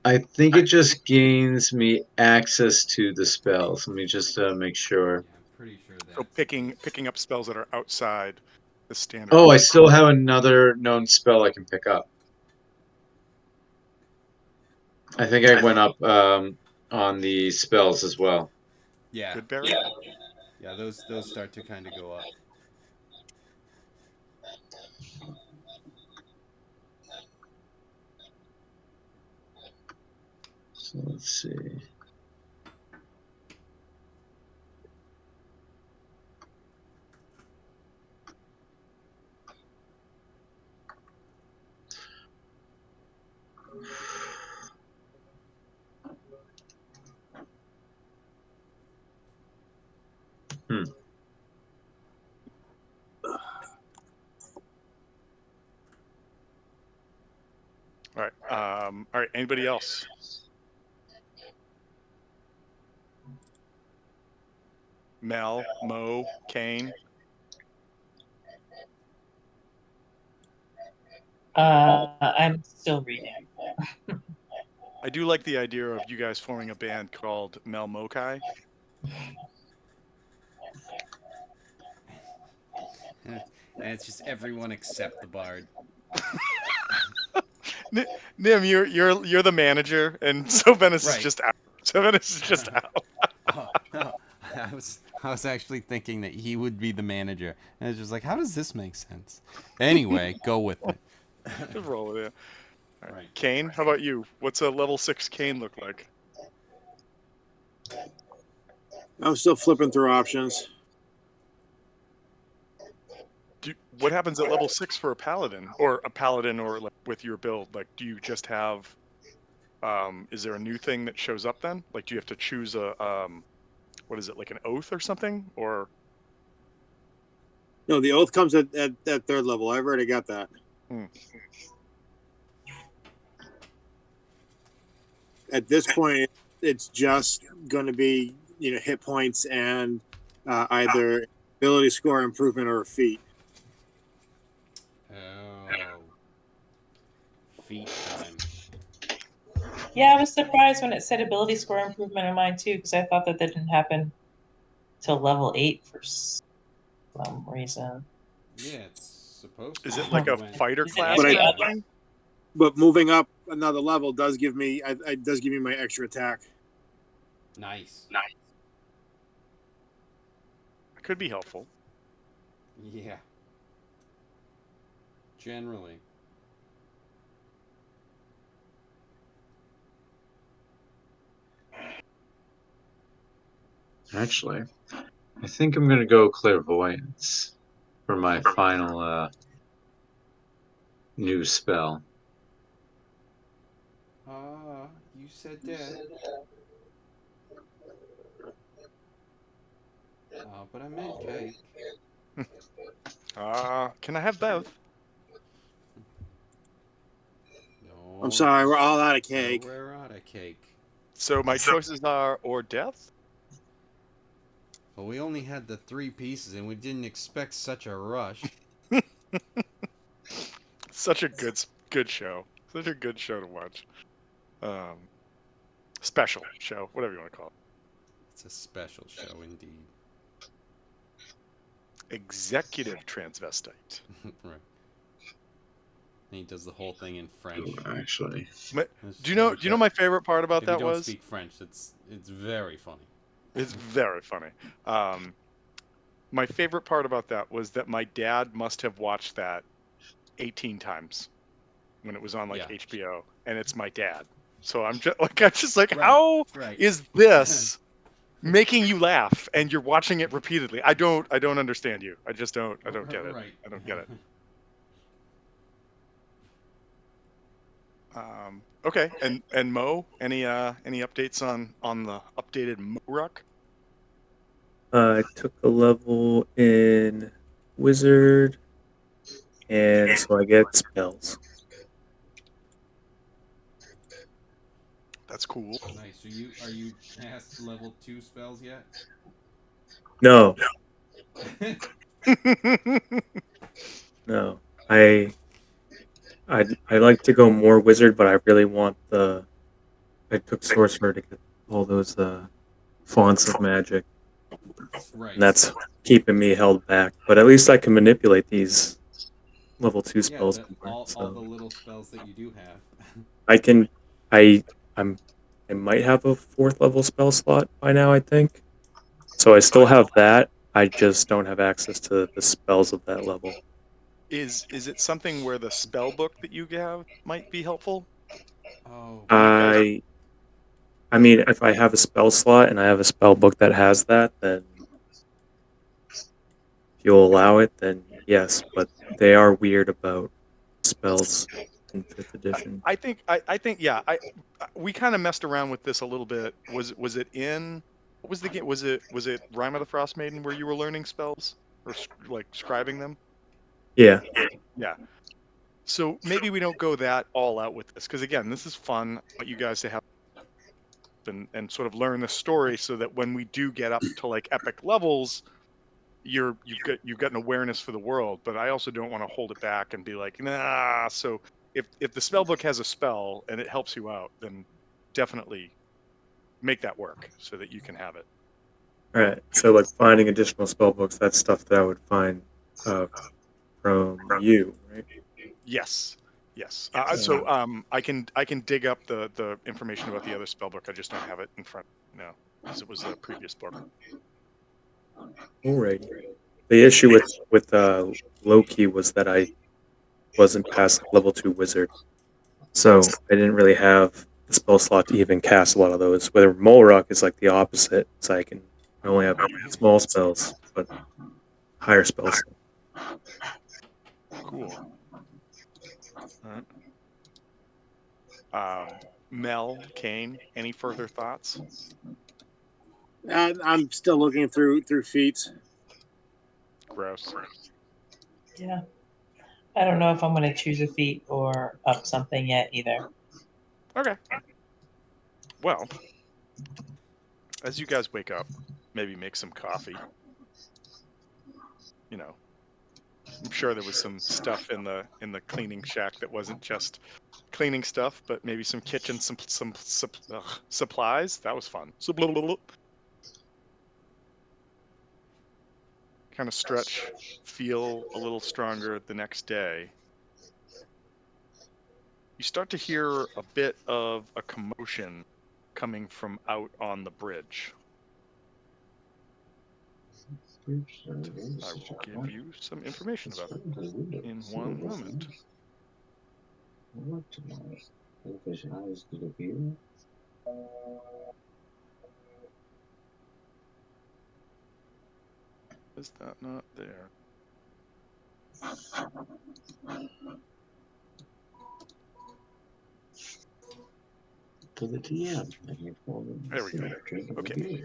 I think it just gains me access to the spells. Let me just make sure. Yeah, I'm pretty sure So that's the picking up spells that are outside the standard. Oh, I still have another known spell I can pick up. I think I went up on the spells as well. yeah. Good, Barry? Yeah, those start to kind of go up. So let's see. Hmm. All right. All right. Anybody else? Mel, Mo, Kane. I'm still reading. I do like the idea of you guys forming a band called Mel Mokai. And it's just everyone except the bard. Nim, you're the manager, and so Venice is Right. just out. So Venice is just out. Oh, no. I was actually thinking that he would be the manager. And it's just like, how does this make sense? Anyway, go with it. Just roll with it. All right. Right. Kane, how about you? What's a level 6 Kane look like? I'm still flipping through options. What happens at level 6 for a paladin or like with your build? Like, do you just have is there a new thing that shows up then? Like, do you have to choose a what is it, like an oath or something? Or No, the oath comes at 3rd level. I've already got that. Hmm. At this point, it's just going to be hit points and either ability score improvement or a feat. Oh. Feet time. Yeah, I was surprised when it said ability score improvement in mine too, because I thought that didn't happen till level 8 for some reason. Yeah, it's supposed to. Is it be like a when you went- fighter Is it class every kind of other? thing? But moving up another level does give me my extra attack. Nice. Could be helpful. Yeah. Generally. Actually, I think I'm gonna go clairvoyance for my final new spell. You said that. But I meant cake. Can I have both? No. I'm sorry, we're all out of No, cake. we're out of cake. So my choices are or death. But we only had the 3 pieces, and we didn't expect such a rush. Such a good show. Such a good show to watch. Special show, whatever you want to call it. It's a special show indeed. Executive transvestite. Right. And he does the whole thing in French. Actually, Do you know my favorite part about If you that don't was? speak French, it's very funny. It's very funny. My favorite part about that was that my dad must have watched that 18 times when it was on like Yeah. HBO, and it's my dad. So I'm just like, Right, how right. is this making you laugh and you're watching it repeatedly? I don't understand you. I just don't get it. Right. I don't get it. Okay, and Mo, any updates on the updated Moruck? I took a level in wizard, and so I get spells. That's cool. Nice. Are you past level 2 spells yet? No, no. I like to go more wizard, but I really want the. I took sorcerer to get all those fonts of magic, Right. and that's keeping me held back. But at least I can manipulate these level 2 Yeah, spells more. all So the little spells that you do have. I can. I might have a 4th level spell slot by now. I think. So I still have that. I just don't have access to the spells of that level. Is it something where the spell book that you have might be helpful? Oh. Do you guys? I mean, if I have a spell slot and I have a spell book that has that, then if you'll allow it, then yes. But they are weird about spells in 5th edition. I think yeah. We kind of messed around with this a little bit. Was it in what was the game? Was it Rime of the Frost Maiden where you were learning spells or like scribing them? Yeah. Yeah. So maybe we don't go that all out with this because again, this is fun. I want you guys to have and sort of learn the story so that when we do get up to like epic levels, you've got an awareness for the world. But I also don't want to hold it back and be like, nah. So if the spell book has a spell and it helps you out, then definitely make that work so that you can have it. All right. So like finding additional spell books, that's stuff that I would find from you, right? Yes. So I can dig up the information about the other spell book. I just don't have it in front now because it was the previous book. Alrighty. The issue with Loki was that I wasn't past level 2 wizard, so I didn't really have the spell slot to even cast a lot of those. Whether Molrock is like the opposite, so I only have small spells, but higher spells. Cool. All right. Mel, Kane, any further thoughts? I'm still looking through feats. Gross. Yeah. I don't know if I'm going to choose a feat or up something yet either. Okay. Well, as you guys wake up, maybe make some coffee. You know, I'm sure there was some stuff in the cleaning shack that wasn't just cleaning stuff, but maybe some kitchen supplies. That was fun. So kind of stretch, feel a little stronger the next day. You start to hear a bit of a commotion coming from out on the bridge. I will give you some information about it in one moment. Is that not there? There we go. Okay.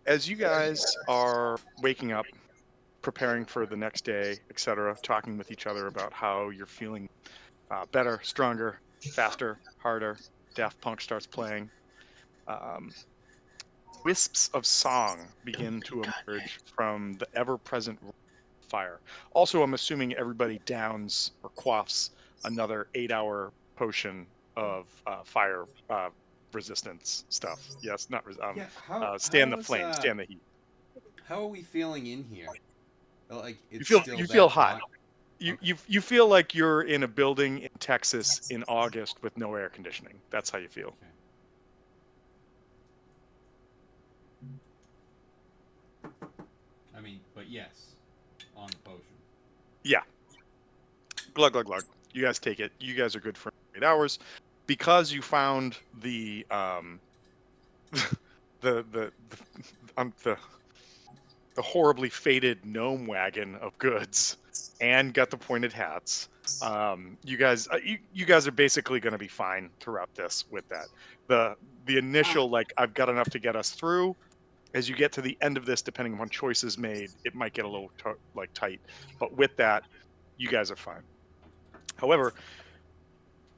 As you guys are waking up, preparing for the next day, etc., talking with each other about how you're feeling better, stronger, faster, harder, Daft Punk starts playing. Um, wisps of song begin to emerge from the ever-present fire. Also, I'm assuming everybody downs or quaffs another 8-hour potion of fire resistance stuff. Yes, not Yeah. How stand the how is flame, stand the heat. how are we feeling in here? Like You it's feel still you feel that hot. hot? You Okay. you you feel like you're in a building in Texas in August with no air conditioning. That's how you feel. Okay. I mean, but yes, on the potion. Yeah. Glug glug glug. You guys take it. You guys are good for 8 hours because you found the the horribly faded gnome wagon of goods and got the pointed hats. You guys are basically going to be fine throughout this with that. The the initial like I've got enough to get us through. As you get to the end of this, depending upon choices made, it might get a little like tight. But with that, you guys are fine. However,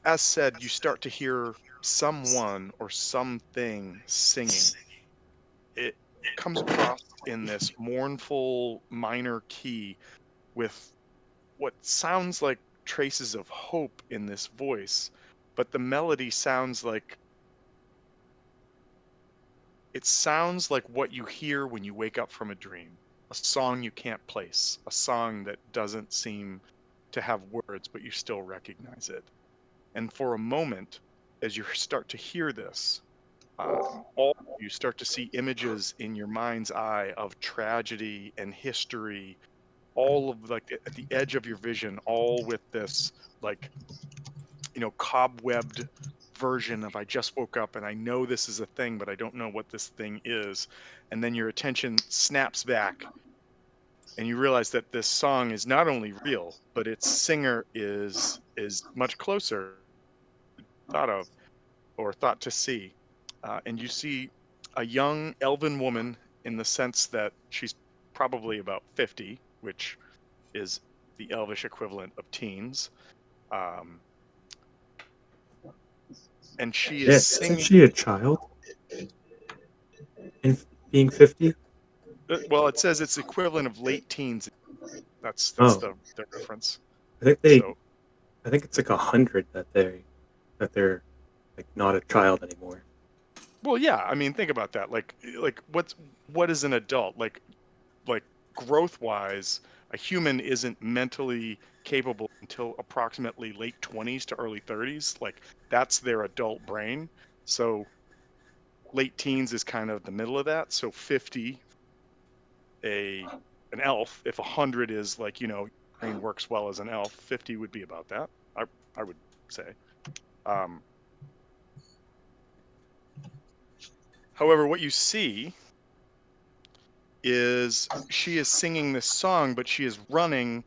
as said, you start to hear someone or something singing. It comes across in this mournful minor key with what sounds like traces of hope in this voice, but the melody sounds like what you hear when you wake up from a dream. A song you can't place, a song that doesn't seem to have words, but you still recognize it. And for a moment, as you start to hear this, all of you start to see images in your mind's eye of tragedy and history, all of like at the edge of your vision, all with this like cobwebbed version of I just woke up and I know this is a thing, but I don't know what this thing is. And then your attention snaps back and you realize that this song is not only real, but its singer is much closer thought of or thought to see. And you see a young elven woman in the sense that she's probably about 50, which is the elvish equivalent of teens. Um, and she is Shit, isn't singing. she a child? In being 50? Well, it says it's equivalent of late teens. That's Oh, the reference. I think they. So, I think it's like 100 that they're like not a child anymore. well, yeah. I mean, think about that. Like what is an adult? Like growth wise, a human isn't mentally capable until approximately late 20s to early 30s. Like that's their adult brain. So late teens is kind of the middle of that. So 50, a an elf, if 100 is like, brain works well as an elf, 50 would be about that. I would say. Um, however, what you see is she is singing this song, but she is running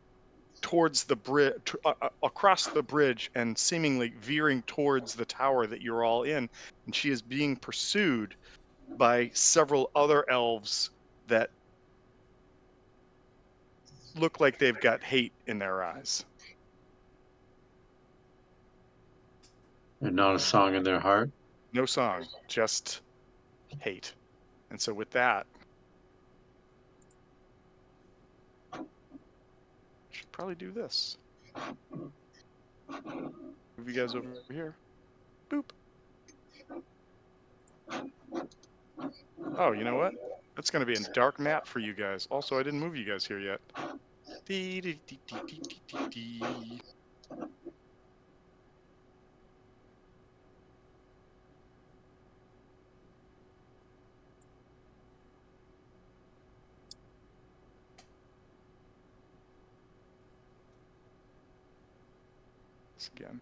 towards the bridge, across the bridge, and seemingly veering towards the tower that you're all in. And she is being pursued by several other elves that look like they've got hate in their eyes. And not a song in their heart. No song, just hate. And so with that, I should probably do this. Move you guys over here. Boop. Oh, you know what? That's going to be a dark map for you guys. Also, I didn't move you guys here yet. Dee, dee, dee, dee, dee, dee, dee, dee. This again.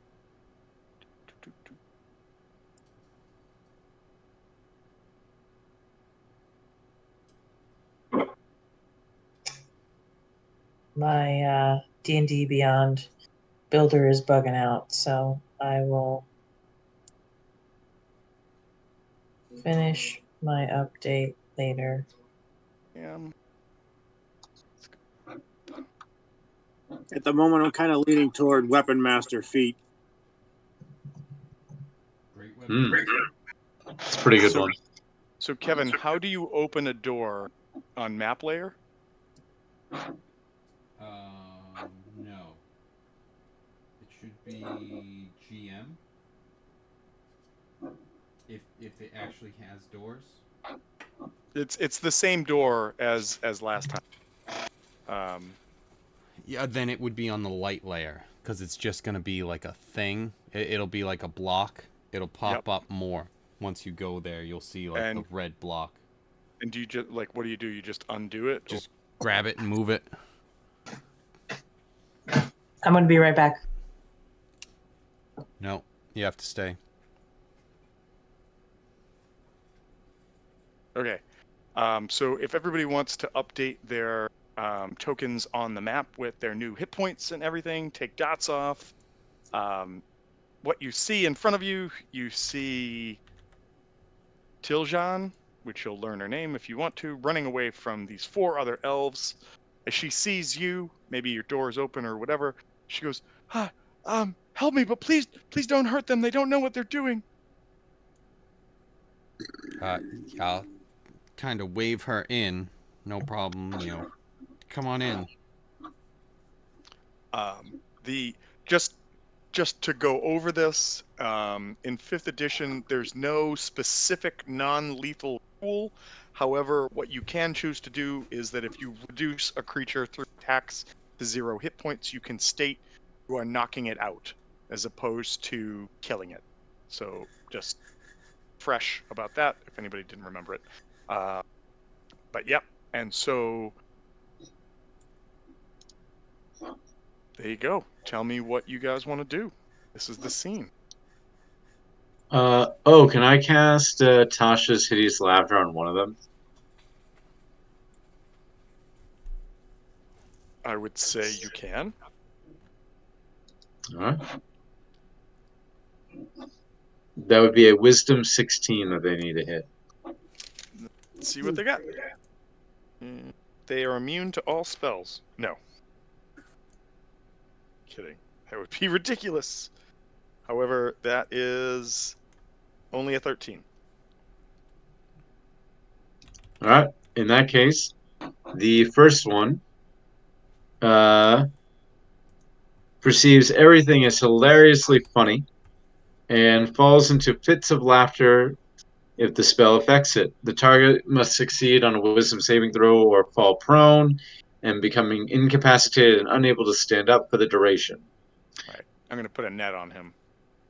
My D&D Beyond builder is bugging out, so I will finish my update later. At the moment, I'm kind of leaning toward Weapon Master feat. Great web. It's a pretty good one. So Kevin, how do you open a door on map layer? No. It should be GM. If it actually has doors. It's the same door as last time. Yeah, then it would be on the light layer because it's just gonna be like a thing. It'll be like a block. It'll pop up more once you go there. You'll see like the red block. And do you just like what do? You just undo it? Just grab it and move it. I'm going to be right back. No, you have to stay. Okay. So if everybody wants to update their tokens on the map with their new hit points and everything, take dots off. What you see in front of you, you see Tiljan, which you'll learn her name if you want to, running away from these 4 other elves. As she sees you, maybe your door is open or whatever, she goes, help me, but please don't hurt them. They don't know what they're doing. I'll kind of wave her in. No problem, come on in. Just to go over this, in 5th edition, there's no specific non-lethal rule. However, what you can choose to do is that if you reduce a creature through attacks to 0 hit points, you can state you are knocking it out as opposed to killing it. So just fresh about that, if anybody didn't remember it. But yep, and so there you go. Tell me what you guys want to do. This is the scene. Can I cast Tasha's Hideous Laughter on one of them? I would say you can. All right. That would be a Wisdom 16 that they need to hit. Let's see what they got. They are immune to all spells. No. Kidding. That would be ridiculous. However, that is only a 13. All right. In that case, the first one perceives everything as hilariously funny and falls into fits of laughter if the spell affects it. The target must succeed on a wisdom saving throw or fall prone and becoming incapacitated and unable to stand up for the duration. All right. I'm going to put a net on him.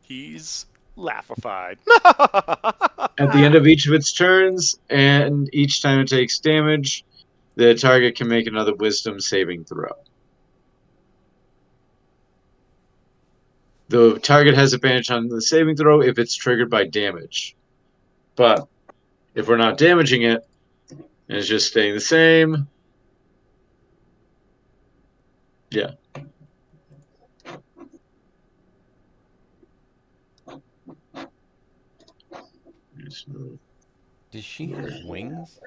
He's laughified. At the end of each of its turns, and each time it takes damage, the target can make another wisdom saving throw. The target has advantage on the saving throw if it's triggered by damage. But if we're not damaging it, And it's just staying the same. Yeah. Just move. Does she have wings?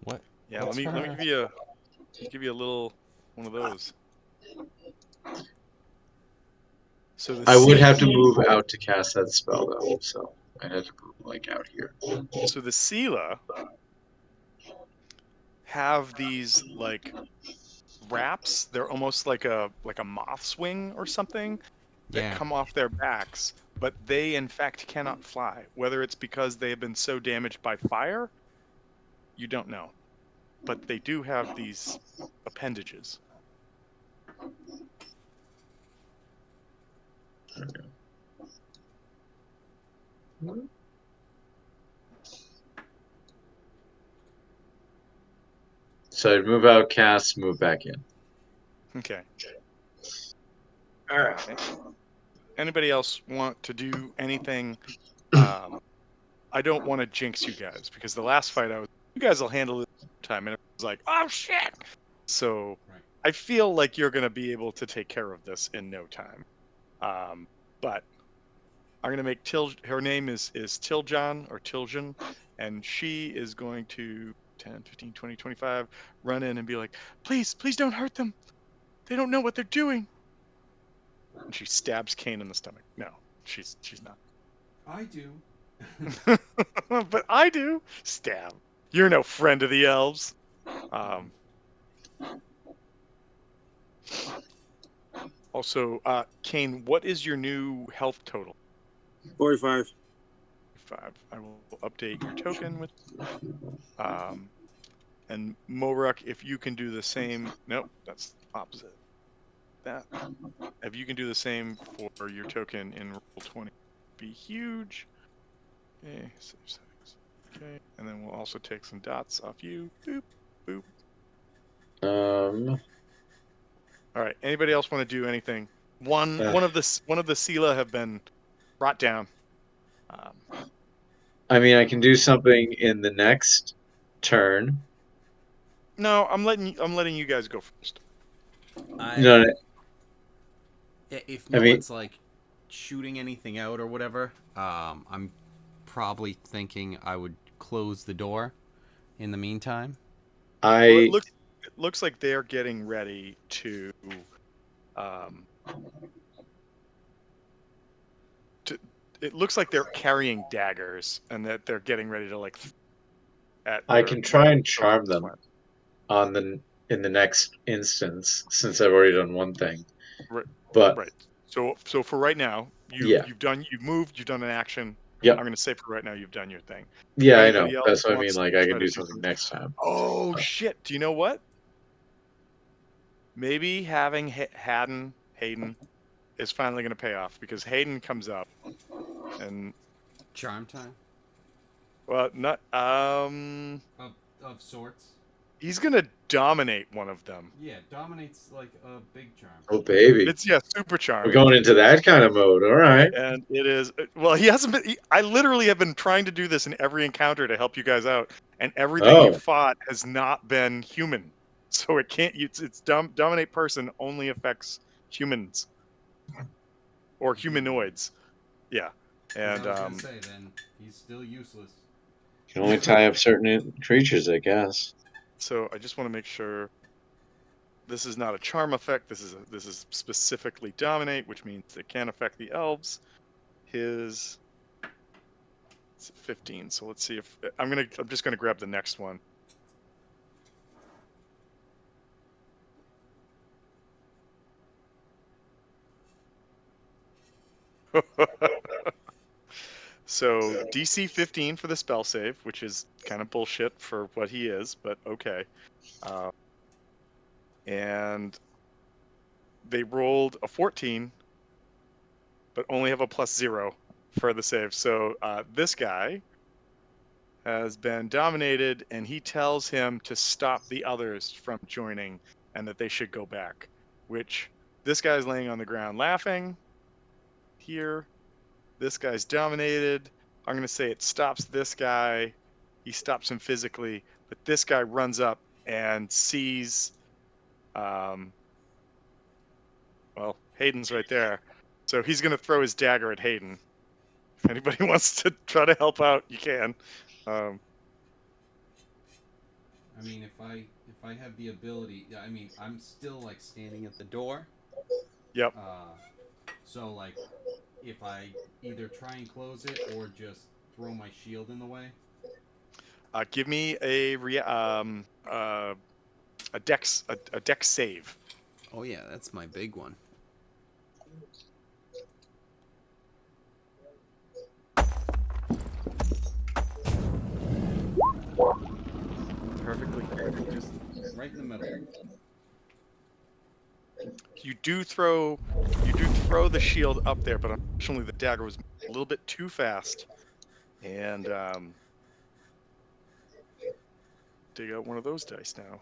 What? Yeah, What's let me her? give you a little one of those. So the I would have to sea, move out to cast that spell though, so I'd have to move like out here. so the Sela have these like wraps. They're almost like a moth's wing or something that Yeah. come off their backs, but they in fact cannot fly. Whether it's because they have been so damaged by fire, you don't know. But they do have these appendages. So I'd move out, cast, move back in. Okay. All right. Anybody else want to do anything? I don't want to jinx you guys because the last fight you guys will handle it time, and it was like, oh shit. So Right. I feel like you're gonna be able to take care of this in no time. But I'm gonna make her name is Tiljan or Tiljan, and she is going to 10, 15, 20, 25 run in and be like, please don't hurt them. They don't know what they're doing. And she stabs Kane in the stomach. No, she's not. I do. But I do. Stab. You're no friend of the elves. Um, Also, Kane, what is your new health total? 45. 5. I will update your token with. And Moruk, if you can do the same. Nope, that's opposite. That. If you can do the same for your token in roll 20, be huge. Okay, save settings. Okay, and then we'll also take some dots off you. Boop, boop. Um. All right. Anybody else want to do anything? One of the Sela have been brought down. Um, I mean, I can do something in the next turn. no, I'm letting you guys go first. No, If I no mean, one's like shooting anything out or whatever, I'm probably thinking I would close the door in the meantime. Well, I it looks like they're getting ready to um to it looks like they're carrying daggers and that they're getting ready to like at I your can try and children's charm them plant. on the in the next instance since I've already done one thing. Right, But right. So for right now, yeah, you've moved, you've done an action. I'm yep, going to say for right now you've done your thing. yeah, I know. Anybody else That's what I mean. wants Like to I can try to do do something something? next time. Oh Uh, shit! Do you know what? Maybe having Hayden is finally going to pay off because Hayden comes up and Charm time well, not of sorts. he's going to dominate one of them. Yeah, dominates like a big charm. oh baby, It's super we're charm. going into that kind of mode. All right. And it is well, he hasn't been. I literally have been trying to do this in every encounter to help you guys out, and everything you Oh, fought has not been human. So it can't. It's dominate person only affects humans or humanoids. Yeah, Because I and was gonna say then he's still useless. you can only tie up certain creatures, I guess. so I just want to make sure this is not a charm effect. This is specifically dominate, which means it can affect the elves. His it's 15. So let's see if I'm just gonna grab the next one. So DC 15 for the spell save, which is kind of bullshit for what he is, but okay. Uh, and they rolled a 14, but only have a +0 for the save. So this guy has been dominated, and he tells him to stop the others from joining and that they should go back. Which this guy's laying on the ground laughing. Here, this guy's dominated. I'm going to say it stops this guy He stops him physically, but this guy runs up and sees, well, Hayden's right there. So he's going to throw his dagger at Hayden. If anybody wants to try to help out, you can. I mean, if I have the ability, I mean, I'm still like standing at the door. Yep. So like, if I either try and close it or just throw my shield in the way. Give me a dex save. Oh yeah, that's my big one. Perfectly, just right in the middle. You do throw the shield up there, but unfortunately the dagger was a little bit too fast. And dig out one of those dice now.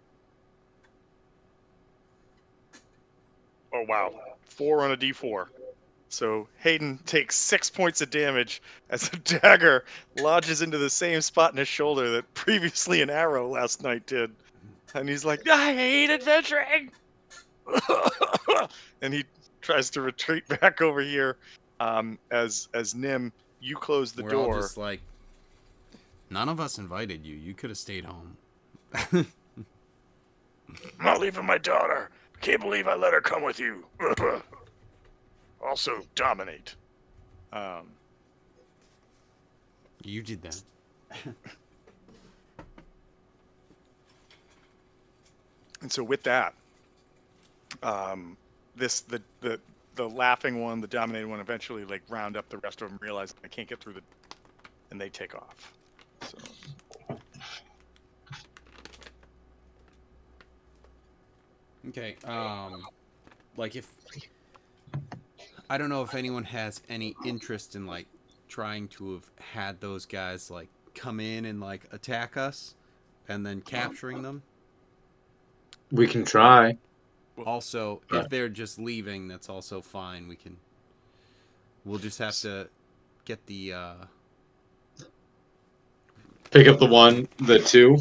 Oh wow, 4 on a d4. So Hayden takes 6 points of damage as a dagger lodges into the same spot in his shoulder that previously an arrow last night did. And he's like, I hate adventuring. And he tries to retreat back over here. As Nim, you close the We're door. all just like, none of us invited you. You could have stayed home. I'm not leaving my daughter. Can't believe I let her come with you. Also, dominate. You did that. And so with that, the laughing one, the dominating one, eventually like round up the rest of them, realize I can't get through and they take off. So. Okay. Like if I don't know if anyone has any interest in like trying to have had those guys like come in and like attack us, and then capturing them. We can try. Also, if they're just leaving, that's also fine. We'll just have to get the Pick up the two.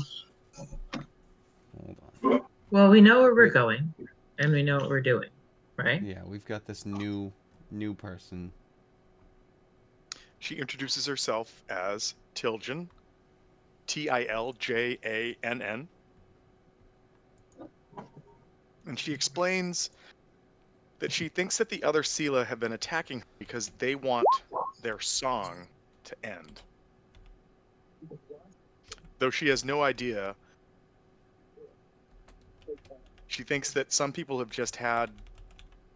hold on. Well, we know where we're going, and we know what we're doing, right? Yeah, we've got this new person. She introduces herself as Tiljan, Tiljann, and she explains that she thinks that the other Sela have been attacking her because they want their song to end. Though she has no idea, she thinks that some people have just had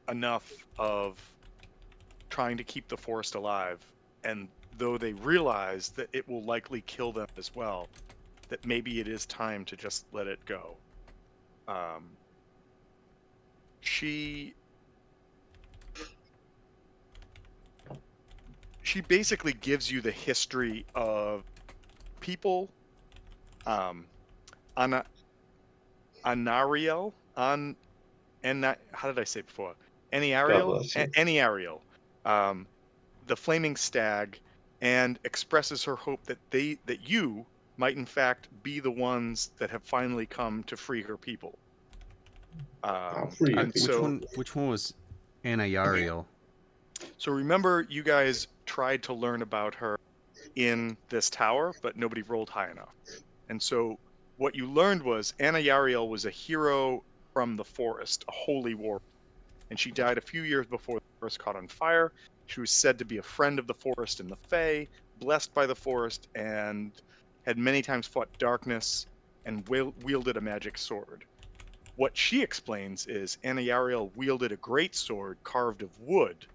enough of trying to keep the forest alive, and though they realize that it will likely kill them as well, that maybe it is time to just let it go. She basically gives you the history of people, Anariel, how did I say it before? Aniariel, the Flaming Stag, and expresses her hope that you might in fact be the ones that have finally come to free her people. Which one was Anayariel? So remember, you guys tried to learn about her in this tower, but nobody rolled high enough. And so what you learned was Anayariel was a hero from the forest, a holy warrior. And she died a few years before the forest caught on fire. She was said to be a friend of the forest and the Fae, blessed by the forest, and had many times fought darkness and wielded a magic sword. What she explains is Anayariel wielded a great sword carved of wood,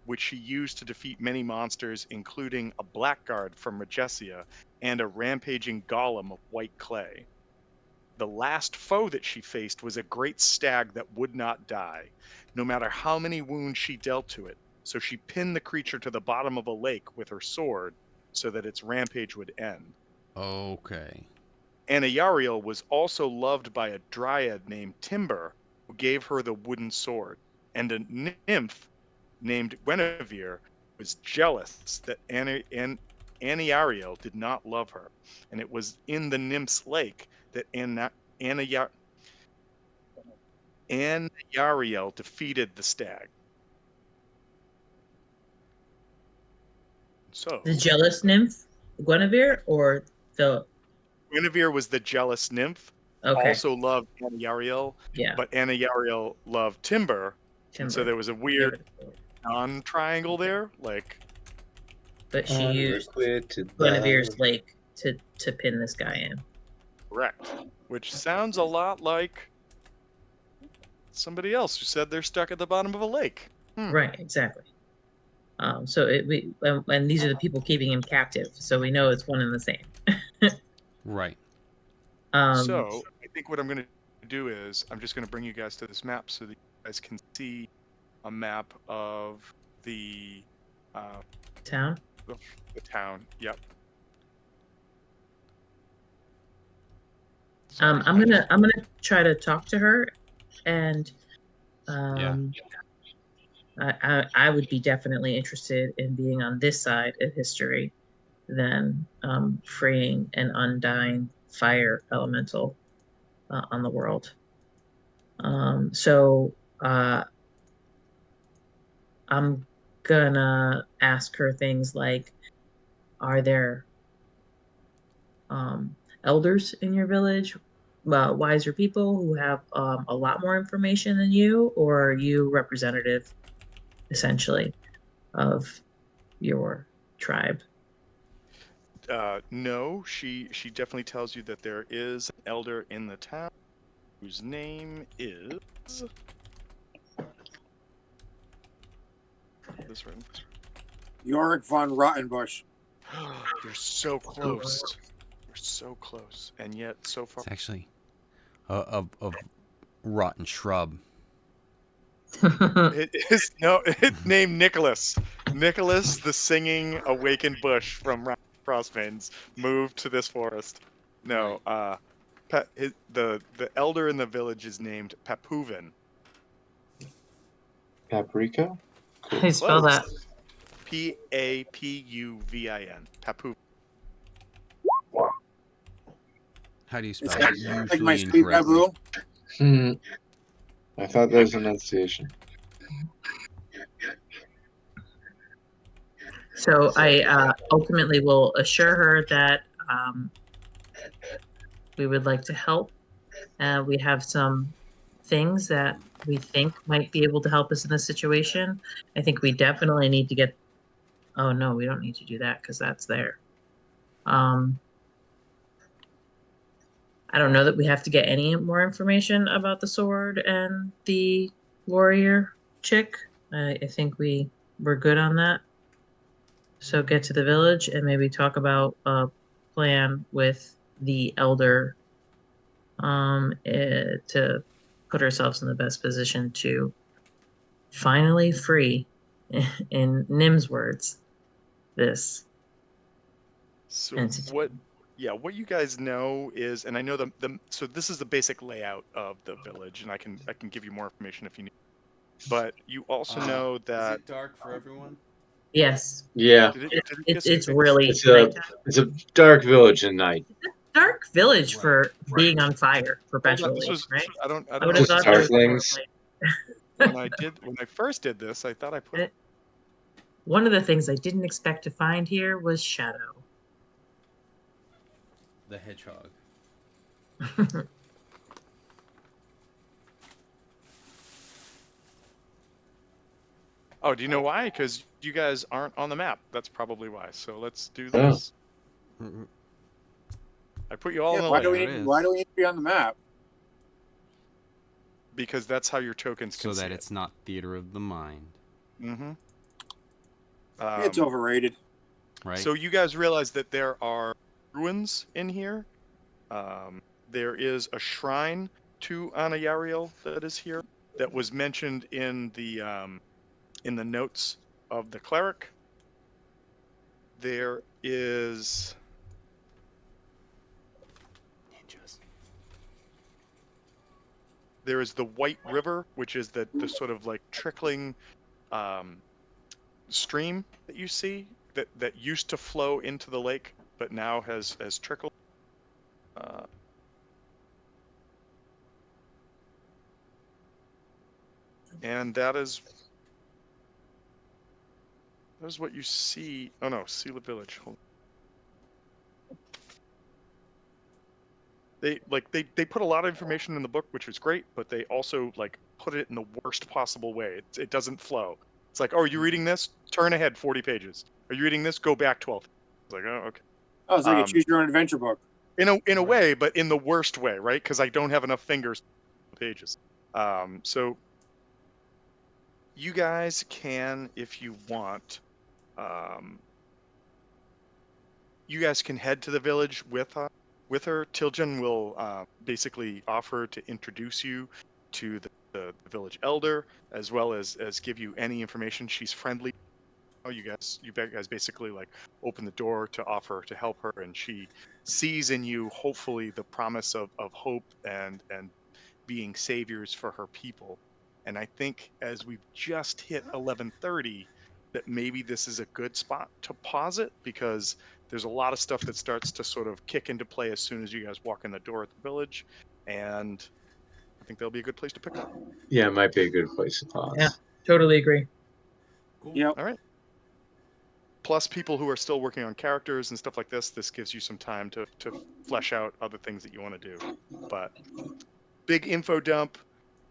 which she used to defeat many monsters, including a blackguard from Regesia and a rampaging golem of white clay. The last foe that she faced was a great stag that would not die, no matter how many wounds she dealt to it, so she pinned the creature to the bottom of a lake with her sword so that its rampage would end. Okay. Anayariel was also loved by a dryad named Timber, who gave her the wooden sword, and a nymph named Guinevere was jealous that Aniariel did not love her, and it was in the Nymph's Lake that Aniariel defeated the stag. So The jealous nymph, Guinevere, or the Guinevere was the jealous nymph, okay, also loved Aniariel, yeah, but Aniariel loved Timber, and so Timber. there was a weird non-triangle there. Like, But she used Unrequited Guinevere's love. lake to pin this guy in. correct, which sounds a lot like somebody else who said they're stuck at the bottom of a lake. Right, exactly. So and these are the people keeping him captive, so we know it's one and the same. Right. So I think what I'm going to do is I'm just going to bring you guys to this map so that you guys can see a map of the town. the town. Yep. So I'm gonna try to talk to her, and I would be definitely interested in being on this side of history than freeing an undying fire elemental on the world. So I'm gonna ask her things like, are there elders in your village, wiser people who have a lot more information than you, or are you representative essentially of your tribe? no, she definitely tells you that there is an elder in the town whose name is this one. Yorick von Rottenbush. You're so close. You're so close, and yet so far. It's actually a rotten shrub. It is no. It's named Nicholas. Nicholas, the singing awakened bush from Frostmanes, moved to this forest. No, the elder in the village is named Papuvin. Paprika? How do you spell Close. that? Papuvin. Papuvin. How do you It's spell like, it? like my Usually sweet incorrectly. Gabriel. I thought there was enunciation. So I ultimately will assure her that we would like to help. We have some things that we think might be able to help us in this situation. I think we definitely need to get. Oh no, we don't need to do that because that's there. I don't know that we have to get any more information about the sword and the warrior chick. I think we're good on that. So get to the village and maybe talk about a plan with the elder to put ourselves in the best position to finally free, in Nim's words, this So entity. what you guys know is, and I know so this is the basic layout of the village, and I can give you more information if you need. But you also know that dark for everyone? Yes, Yeah, did it it's get really it's a nighttime. it's a dark village at night. Dark village Right. for being on fire Hold on, this perpetually, was right? I I don't would know have if Just this thought it was more darklings. like when I first did this, I thought I put one of the things I didn't expect to find here was shadow. The hedgehog. Oh, do you know why? Because you guys aren't on the map. That's probably why. So let's do Oh. this. I put you all Yeah, on the why do layout we need to be on the map? because that's how your tokens can So that see it's not theater of the mind, it. Mm-hmm. It's overrated. right? So you guys realize that there are ruins in here. There is a shrine to Anayariel that is here that was mentioned in the notes of the cleric. There is Ninjas. the White River, which is the sort of like trickling stream that you see that used to flow into the lake, but now has trickled. And that is what you see. Oh no, Sela Village. Hold on. They put a lot of information in the book, which was great, but they also like put it in the worst possible way. It doesn't flow. It's like, oh, are you reading this? Turn ahead 40 pages. Are you reading this? Go back 12. It's like, oh, okay. Oh, it's like a choose your own adventure book. In a Right. way, but in the worst way, right? Because I don't have enough fingers on the pages. So you guys can, if you want, you guys can head to the village with her. Tiljan will basically offer to introduce you to the village elder, as well as give you any information. She's friendly. You guys basically like open the door to offer to help her, and she sees in you hopefully the promise of hope and being saviors for her people. And I think as we've just hit 11:30, that maybe this is a good spot to pause it, because there's a lot of stuff that starts to sort of kick into play as soon as you guys walk in the door at the village, and I think that'll be a good place to pick up. Yeah, it might be a good place to pause. Yeah. Totally agree. Cool. Yep. All right. Plus, people who are still working on characters and stuff like this gives you some time to flesh out other things that you want to do. But big info dump.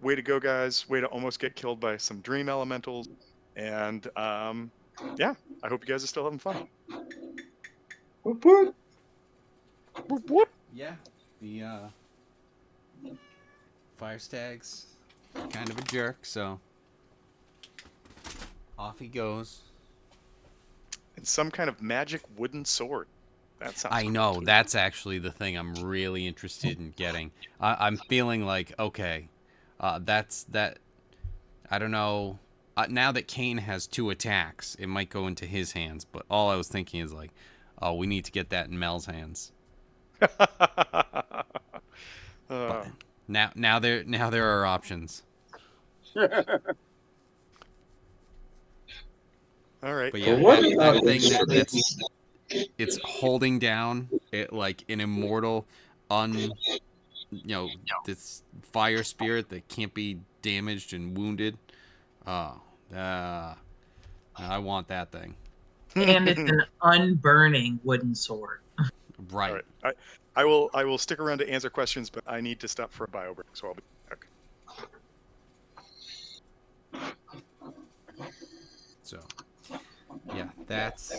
Way to go, guys. Way to almost get killed by some dream elementals. And yeah, I hope you guys are still having fun. Whoop, whoop. Whoop, whoop. Yeah, the fire stag's kind of a jerk, so off he goes. And some kind of magic wooden sword. That sounds I cool, know, too. that's actually the thing I'm really interested in getting. I'm feeling like, okay, that's that. I don't know. Now that Kane has 2 attacks, it might go into his hands. But all I was thinking is like, oh, we need to get that in Mel's hands. But now there are options. All right. But yeah, What that thing that's it's holding down it like an immortal this fire spirit that can't be damaged and wounded. Oh, I want that thing. And it's an unburning wooden sword. Right. All right. I will stick around to answer questions, but I need to stop for a bio break, so I'll be back. So, yeah, that's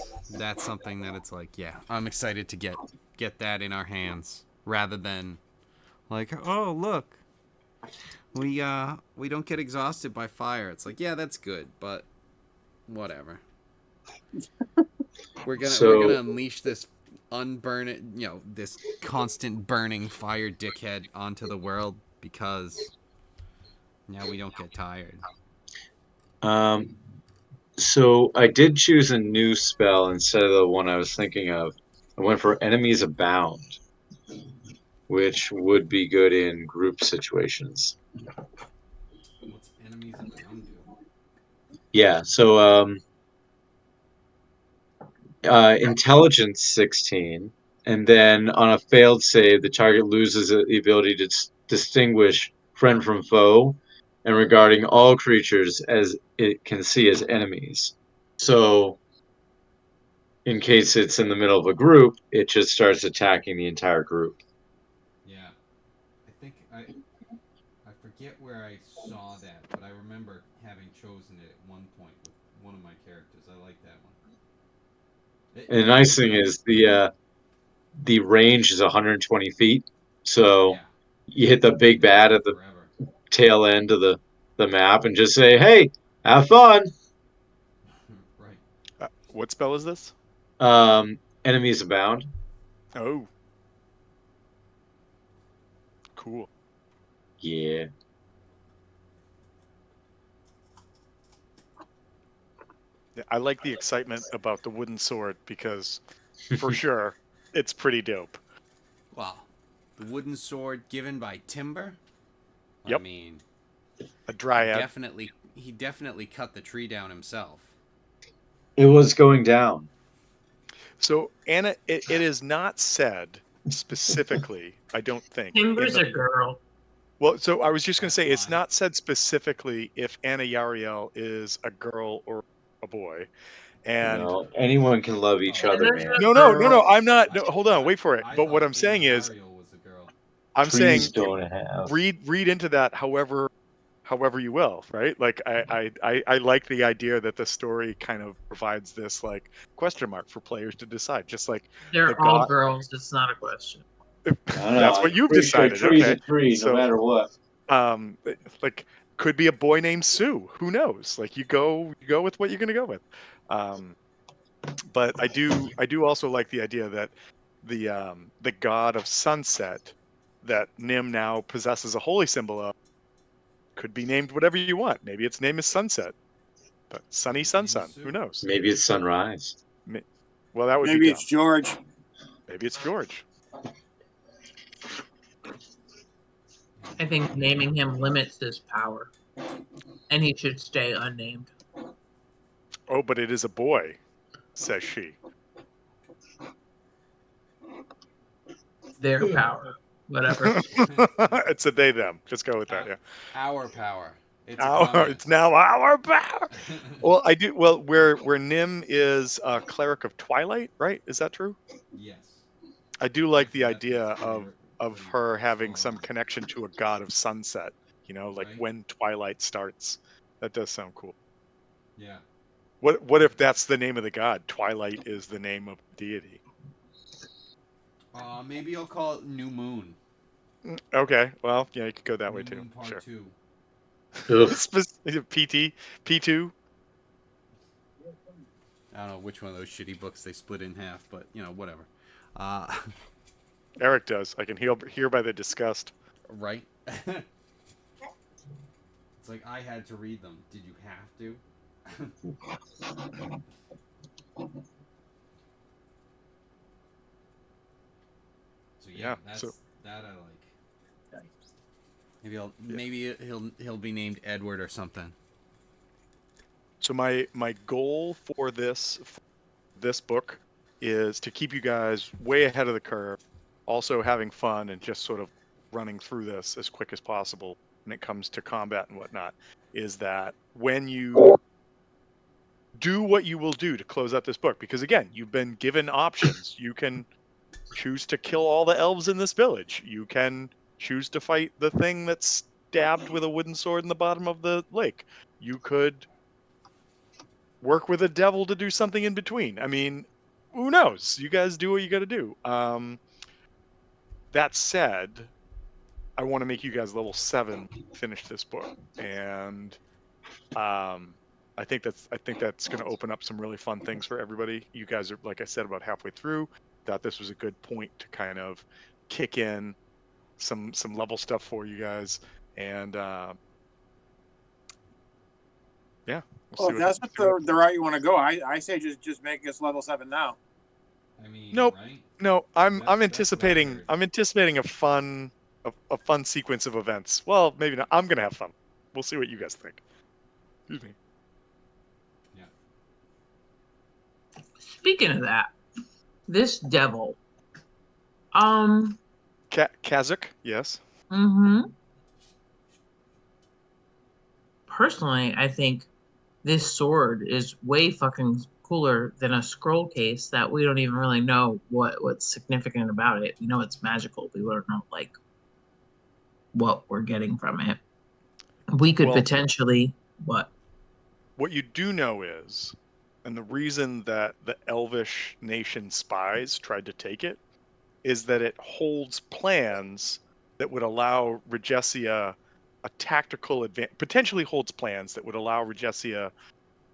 something that it's like, yeah, I'm excited to get that in our hands rather than like, oh, look. We don't get exhausted by fire. It's like, yeah, that's good, but whatever. We're gonna unleash this this constant burning fire dickhead onto the world because now we don't get tired. So I did choose a new spell instead of the one I was thinking of. I went for Enemies Abound, which would be good in group situations. What's enemies abound do? Yeah, so intelligence 16, and then on a failed save, the target loses the ability to distinguish friend from foe, and regarding all creatures as it can see as enemies. So, in case it's in the middle of a group, it just starts attacking the entire group. Yeah, I think I forget where I saw that, but I remember having chosen it at one point with one of my characters. I like that one. And the It's nice a thing good. is the range is 120 feet, so Yeah, you hit the big you can bad go at the forever. tail end of the map and just say, "Hey, have fun." Right. What spell is this? Enemies abound. Oh, cool. Yeah. Yeah, I like the excitement about the wooden sword because, for sure, it's pretty dope. Wow. The wooden sword given by Timber. I Yep. mean, A dryad. he definitely cut the tree down himself. It was going down. So Anna, it is not said specifically, I don't think, in Timber's the a girl. well, so I was just going to That's say it's fine. not said specifically if Anna Yariel is a girl or a boy. And No, anyone can love each Oh. other, Anna's man. a no, girl. I'm not. No, hold on, wait for it. I But what thought I'm Anna saying is, Yariel was a girl. I'm Tree, saying stone, and half. read into that however you will, right? Like I like the idea that the story kind of provides this like question mark for players to decide, just like the They're all god. girls. It's not a question. I don't That's know. what you've Pretty sure decided. tree's a Okay, tree, no so matter what. like could be a boy named Sue. Who knows? Like you go with what you're gonna go with. Um, but I do also like the idea that the god of sunset that Nim now possesses a holy symbol of could be named whatever you want. Maybe its name is Sunset, but Sunny Maybe its name is Sun. Who Sue. knows? Maybe it's sunrise. May- Well, that would be Maybe it's dumb. George. Maybe it's George. I think naming him limits his power, and he should stay unnamed. Oh, but it is a boy, says she. Their power, whatever. It's a they them. Just go with that. Yeah. Our power. It's a comment. It's now our power. Well, I do. Well, where Nim is a cleric of Twilight, right? Is that true? Yes. I do like Actually, the that idea fits of pretty her having spot some on. connection to a god of sunset. Like Right? when twilight starts. That does sound cool. Yeah. What if that's the name of the god? Twilight is the name of the deity. Maybe I'll call it New Moon. Okay, well, yeah, you could go that way New too. Moon Part Sure. 2. Ugh. PT, P2. I don't know which one of those shitty books they split in half, but whatever. Eric does. I can hear by the disgust. Right? It's like I had to read them. Did you have to? So Yeah. that's So that I like. Maybe he'll be named Edward or something. so my goal for this book is to keep you guys way ahead of the curve, also having fun and just sort of running through this as quick as possible when it comes to combat and whatnot. Is that when you do what you will do to close out this book, because again, you've been given options. You can choose to kill all the elves in this village. You can choose to fight the thing that's stabbed with a wooden sword in the bottom of the lake. You could work with a devil to do something in between. I mean, who knows? You guys do what you got to do. That said, I want to make you guys level 7 finish this book, and I think that's going to open up some really fun things for everybody. You guys are, like I said, about halfway through. Thought this was a good point to kind of kick in some level stuff for you guys, and yeah, we'll Well, see if what. that's what the route you want to go, I say just make us level 7 now. I mean, Nope. right? No, I'm That's what I anticipating heard. I'm anticipating a fun sequence of events. Well, maybe not. I'm gonna have fun. We'll see what you guys think. Excuse me. Yeah. Speaking of that, this devil. Kazakh, yes. Mm-hmm. Personally, I think this sword is way fucking cooler than a scroll case that we don't even really know what's significant about it. We know it's magical. We don't know like what we're getting from it. We could Well, potentially what? what you do know is, and the reason that the Elvish nation spies tried to take it, is that it holds plans that would allow Regesia a tactical advantage. Potentially holds plans that would allow Regesia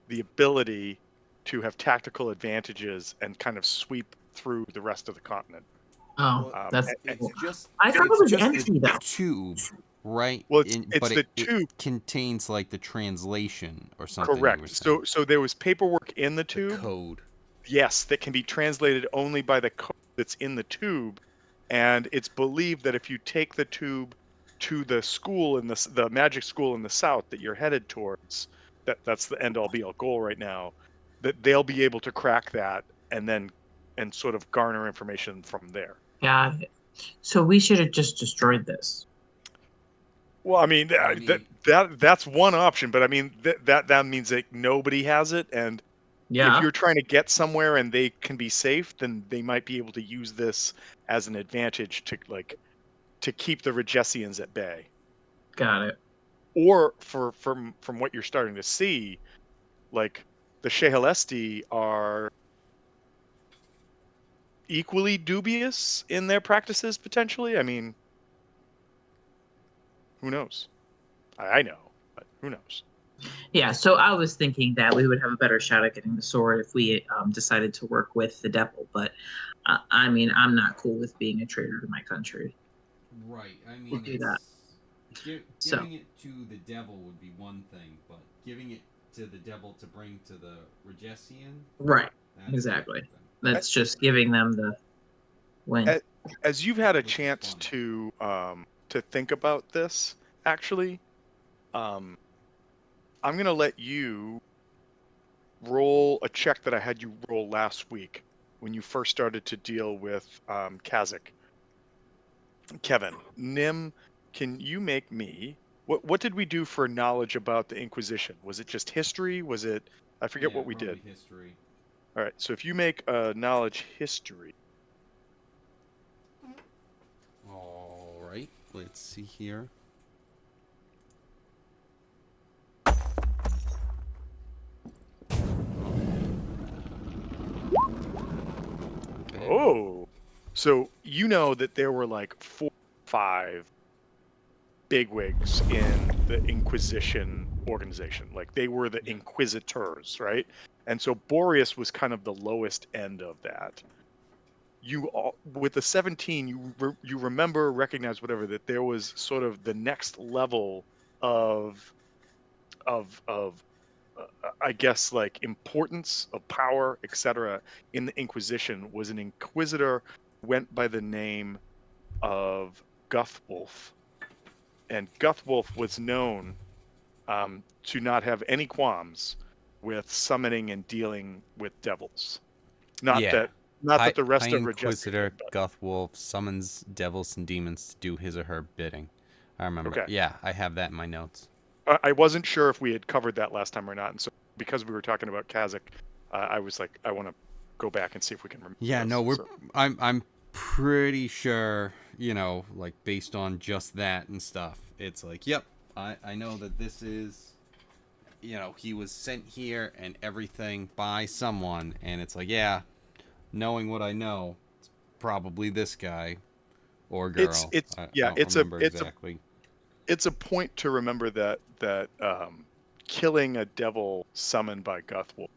the ability to have tactical advantages and kind of sweep through the rest of the continent. Oh, Well, that's it's cool. just I thought it it's was just the empty though. tube, right? Well, it's But the it tube, contains like the translation or something you were correct. saying. So there was paperwork in the The tube, code. yes, that can be translated only by the code that's in the tube, and it's believed that if you take the tube to the school in the magic school in the south that you're headed towards, that's the end all be all goal right now, that they'll be able to crack that and then and sort of garner information from there. Got it. So we should have just destroyed this. Well, I mean, that's one option, but I mean that means that nobody has it, and if Yeah, you're trying to get somewhere and they can be safe, then they might be able to use this as an advantage to keep the Regessians at bay. got it. Or from what you're starting to see, like the Shehalesti are equally dubious in their practices potentially. I mean, who knows? I know, but who knows? Yeah, so I was thinking that we would have a better shot at getting the sword if we decided to work with the devil. But I mean, I'm not cool with being a traitor to my country. Right. I We'll mean, do that. So giving it to the devil would be one thing, but giving it to the devil to bring to the Regessian, right, that's exactly. different thing. That's just giving them the win. As you've had a Which is chance funny. to think about this, actually, um, I'm gonna let you roll a check that I had you roll last week when you first started to deal with Kazakh. Kevin, Nim, can you make me what did we do for knowledge about the Inquisition? Was it just history? Was it I forget Yeah, what we probably did. history. All right, so if you make a knowledge history, All right. Let's see here. Bad. oh, so you know that there were like 4 or 5 bigwigs in the Inquisition organization. Like they were the Yeah. inquisitors, right? And so Boreas was kind of the lowest end of that. You all, with the 17, you remember, recognize, whatever, that there was sort of the next level of of I guess like importance of power, etc. in the Inquisition was an inquisitor went by the name of Guthwolf, and Guthwolf was known to not have any qualms with summoning and dealing with devils. Not Yeah. that not High, that the High rest of Regestia Inquisitor did, but Guthwolf summons devils and demons to do his or her bidding. I remember. okay. Yeah, I have that in my notes. I wasn't sure if we had covered that last time or not, and so because we were talking about Kazakh, I was like, I want to go back and see if we can remember Yeah, no, this. we're. So I'm pretty sure. You know, like based on just that and stuff. It's like, yep, I know that this is. You know, he was sent here and everything by someone, and it's like, yeah, knowing what I know, it's probably this guy or girl. it's I yeah, don't remember exactly. it's a point to remember that killing a devil summoned by Guthwolf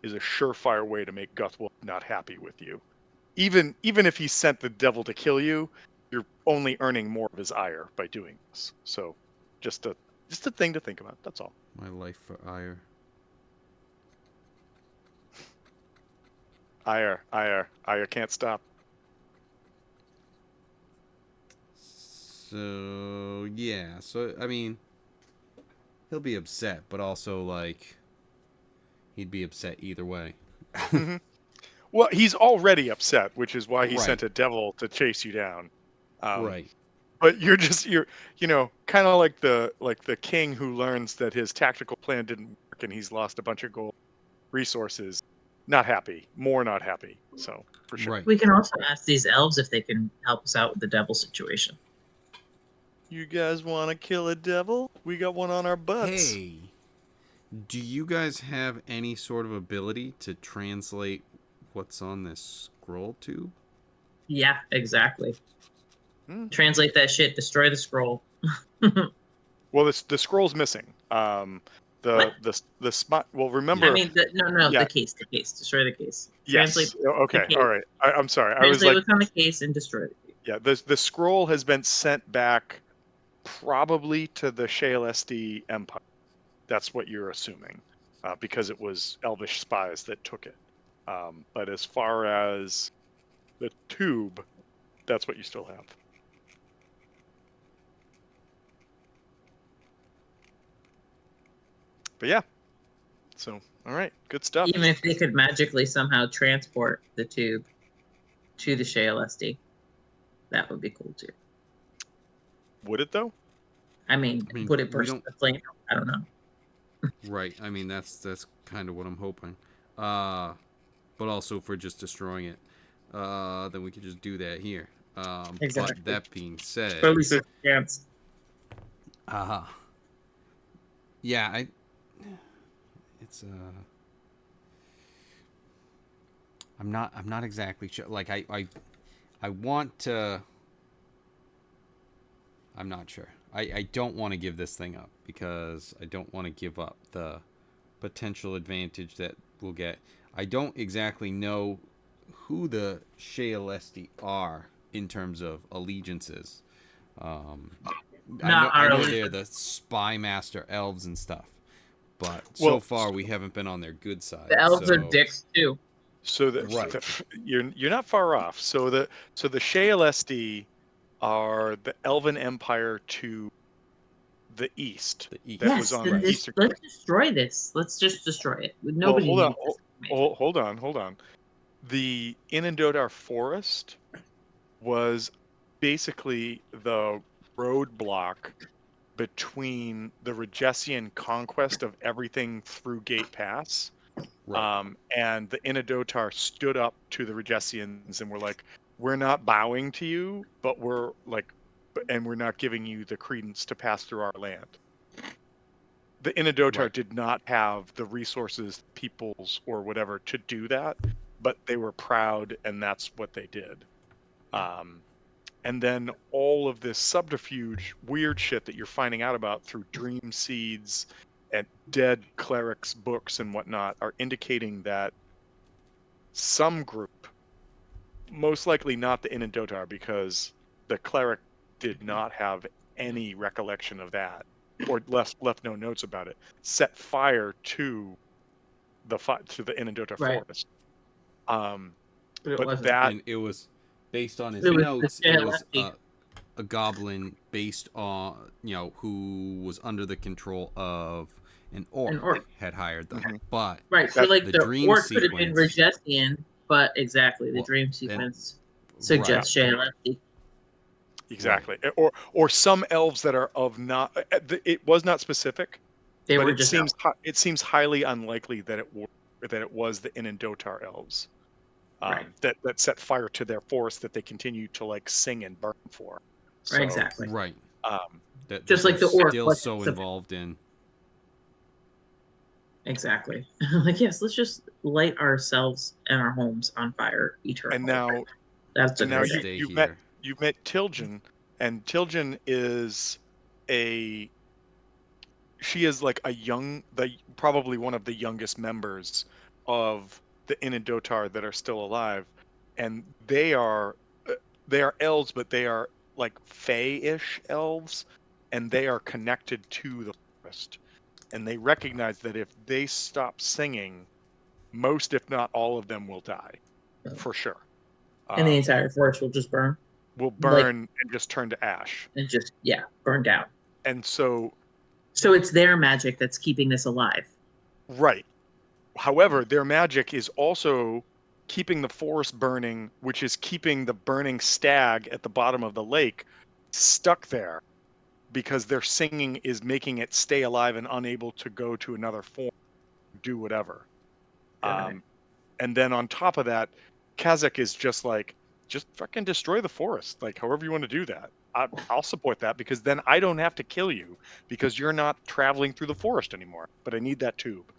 is a surefire way to make Guthwolf not happy with you. Even if he sent the devil to kill you, you're only earning more of his ire by doing this. So just a just a thing to think about. That's all. My life for ire. Ire can't stop. So yeah, so I mean, he'll be upset, but also like he'd be upset either way. Hmm. Well, he's already upset, which is why he Right, sent a devil to chase you down. Um, right. but you're kind of like the king who learns that his tactical plan didn't work and he's lost a bunch of gold resources. Not happy, more not happy. So for sure. Right. We can also ask these elves if they can help us out with the devil situation. You guys want to kill a devil? We got one on our butts. Hey, do you guys have any sort of ability to translate what's on this scroll tube? Yeah, exactly. Hmm. Translate that shit. Destroy the scroll. Well, the scroll's missing. What? The spot. Well, I remember, mean, no, yeah, the case, the case. Destroy the case. Translate yes, the okay, all case. right. I'm sorry. I was Translate like, what's on the case and destroy the case. yeah, the scroll has been sent back probably to the Shaelesti Empire. That's what you're assuming, because it was Elvish spies that took it. But as far as the tube, that's what you still have. But yeah, so All right, good stuff. Even if they could magically somehow transport the tube to the shale SD, that would be cool too. Would it though? I mean, Would it we burst don't. the flame? I don't know. Right. I mean, that's kind of what I'm hoping. But also, if we're just destroying it, then we could just do that here. Exactly. But that being said, Or at least there's a chance. uh yeah, it's I'm not exactly sure. Like I want to. I'm not sure. I don't want to give this thing up because I don't want to give up the potential advantage that we'll get. I don't exactly know who the Shayalesti are in terms of allegiances. Not I our know they're allegiance. the spy master elves and stuff, but so Well, far we haven't been on their good side. The elves are So dicks too. so Right. you're not far off. So the Shale SD are the Elven Empire to the east the east, that was Yes, on then the right? eastern. let's destroy this. Let's just destroy it. Well, Nobody hold on, needs this information. hold on. The Inundodar Forest was basically the roadblock between the Regessian conquest of everything through Gate Pass. Right. And the Inadotar stood up to the Regessians and were like, "We're not bowing to you, but we're like, and we're not giving you the credence to pass through our land." The Inadotar Right. did not have the resources, peoples, or whatever to do that, but they were proud, and that's what they did. Um, and then all of this subterfuge, weird shit that you're finding out about through dream seeds and dead clerics' books and whatnot are indicating that some group, most likely not the Inundotar, because the cleric did not have any recollection of that, or left no notes about it, set fire to the Inundotar Right. forest. But it But wasn't. that And it was based on his It was the notes. It shale was SD. a goblin based on who was under the control of an orc, An orc. had hired them. Mhm. But Right. So that like the the dream orc could have been sequence, Regessian, but exactly the well, dream and sequence right, suggests shale SD. right, exactly, or some elves that are of not. It was not specific, They but were it just seems out. it seems highly unlikely that it was the Inundotar elves Right. that set fire to their forest that they continue to like sing and burn for. Right. So Exactly. right. um, Just They're like the orc still wasn't so involved in. exactly. Like yes, let's just light ourselves and our homes on fire and eternally. now That's a and now great And idea. stay you've here. met Tilgen, and Tilgen is a she is like probably one of the youngest members of the Inadotar that are still alive, and they are elves, but they are like fey-ish elves, and they are connected to the forest, and they recognize that if they stop singing, most, if not all of them, will die for sure. And the Um, entire forest will just burn. will Like burn and just turn to ash, and just burn down. and so So it's their magic that's keeping this alive. right. However, their magic is also keeping the forest burning, which is keeping the burning stag at the bottom of the lake stuck there because their singing is making it stay alive and unable to go to another form, do whatever. Got it. And then on top of that, Kazakh is just like, just fucking destroy the forest, like however you want to do that. I'll support that because then I don't have to kill you because you're not traveling through the forest anymore. But I need that tube.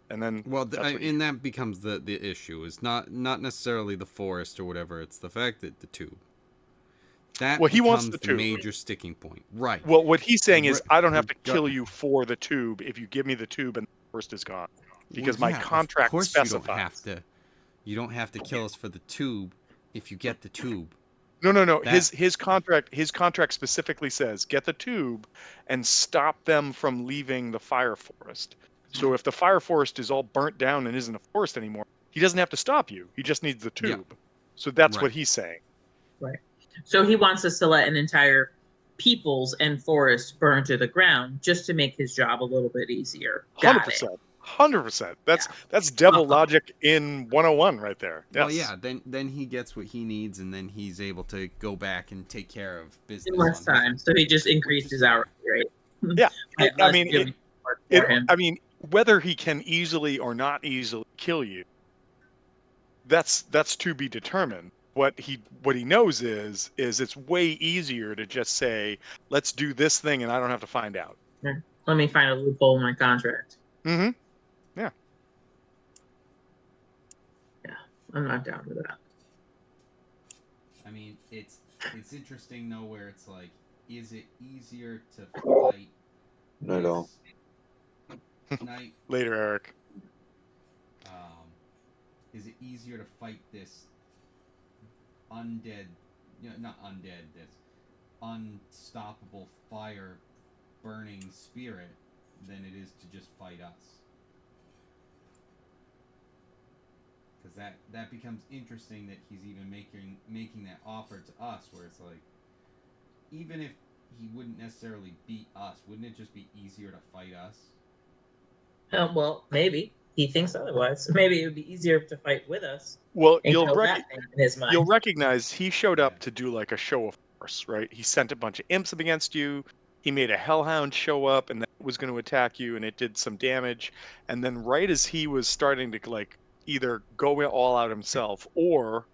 And then Well, that's what you do. and that becomes the issue. Is not necessarily the forest or whatever. It's the fact that the tube. Well, That he wants becomes the the tube. major sticking point. Right. Well, what he's saying is, I don't have to Rega- kill you for the tube if you give me the tube and the forest is gone, Well, because my yeah, of contract course you don't have specifies. to. You don't have to kill us for the tube if you get the tube. No. That His contract specifically says get the tube and stop them from leaving the fire forest. So if the fire forest is all burnt down and isn't a forest anymore, he doesn't have to stop you. He just needs the yeah, tube. So that's what right. he's saying. Right. So he wants us to let an entire peoples and forest burn to the ground just to make his job a little bit easier. Got it. 100%. 100%. That's devil logic in 101 right there. Yes. Well, yeah. Then he gets what he needs, and then he's able to go back and take care of business in less on his time, own, so he just which increased is his fair. hourly rate. Yeah. Like I us mean, doing work for him. I mean, whether he can easily or not easily kill you, that's to be determined. What he knows is it's way easier to just say, let's do this thing, and I don't have to find out. Let me find a loophole in my contract. Mm-hmm. Yeah. Yeah, I'm not down with that. I mean, it's interesting though, where it's like, is it easier to fight Not at all. this knight? Later, Eric. Is it easier to fight this undead, not undead, this unstoppable fire burning spirit than it is to just fight us? Because that becomes interesting, that he's even making that offer to us, where it's like, even if he wouldn't necessarily beat us, wouldn't it just be easier to fight us? Well, maybe he thinks otherwise. Maybe it would be easier to fight with us. Well, And kill that thing in his mind. you'll recognize he showed up Yeah. to do like a show of force, right? He sent a bunch of imps up against you. He made a hellhound show up, and that was going to attack you, and it did some damage. And then, right as he was starting to like either go all out himself or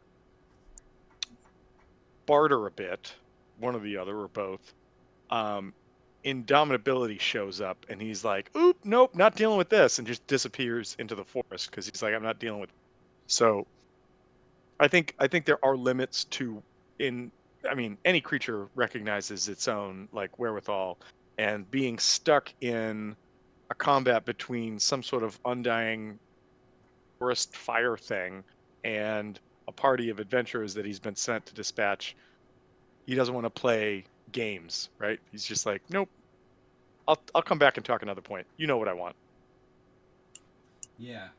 barter a bit, one or the other or both, um, Indomitability shows up, and he's like, "Oop, nope, not dealing with this," and just disappears into the forest because he's like, "I'm not dealing with." So I think there are limits to in I mean, any creature recognizes its own like wherewithal, and being stuck in a combat between some sort of undying forest fire thing and a party of adventurers that he's been sent to dispatch, he doesn't want to play games, right? He's just like, "Nope, I'll come back and talk another point. You know what I want." Yeah,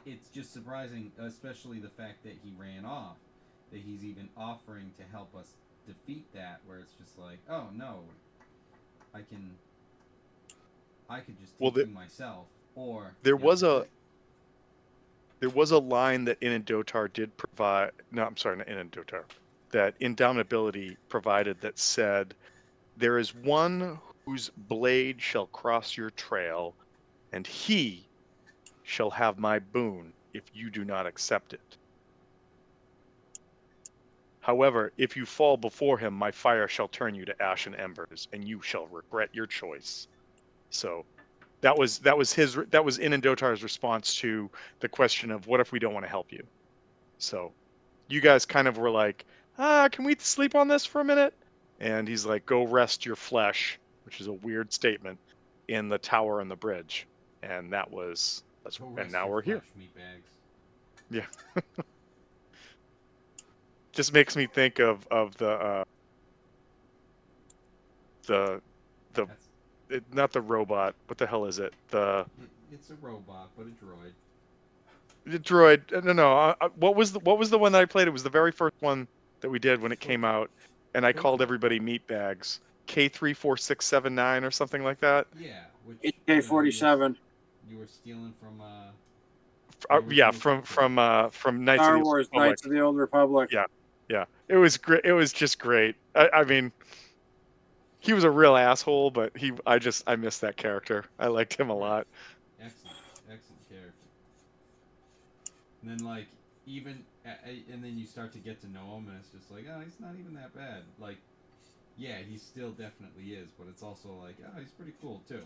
it's just surprising, especially the fact that he ran off, that he's even offering to help us defeat that, where it's just like, oh no, I can, I could just Well, take you myself, or, there was a line that Inundotar did provide. No, I'm sorry, not Inundotar. That Indomitability provided that said, "There is one whose blade shall cross your trail, and he shall have my boon if you do not accept it. However, if you fall before him, my fire shall turn you to ash and embers, and you shall regret your choice." So that was Inundotar's response to the question of, what if we don't want to help you? So you guys kind of were like, can we sleep on this for a minute? And he's like, go rest your flesh, which is a weird statement, in the tower and the bridge. And and now we're here. meatbags. Yeah. Just makes me think of the not the robot. What the hell is it? It's a robot, but a droid. The droid. No. What was the one that I played? It was the very first one that we did when it came out, and I called everybody meatbags. K34679 or something like that. Yeah, which HK-47. You were stealing from Yeah, from Knights of Star the Wars, Republic. Knights of the Old Republic. Yeah. It was great. It was just great. I mean, he was a real asshole, but I missed that character. I liked him a lot. excellent character. And then like even and then you start to get to know him, and it's just like, oh, he's not even that bad. Like, yeah, he still definitely is, but it's also like, oh, he's pretty cool too.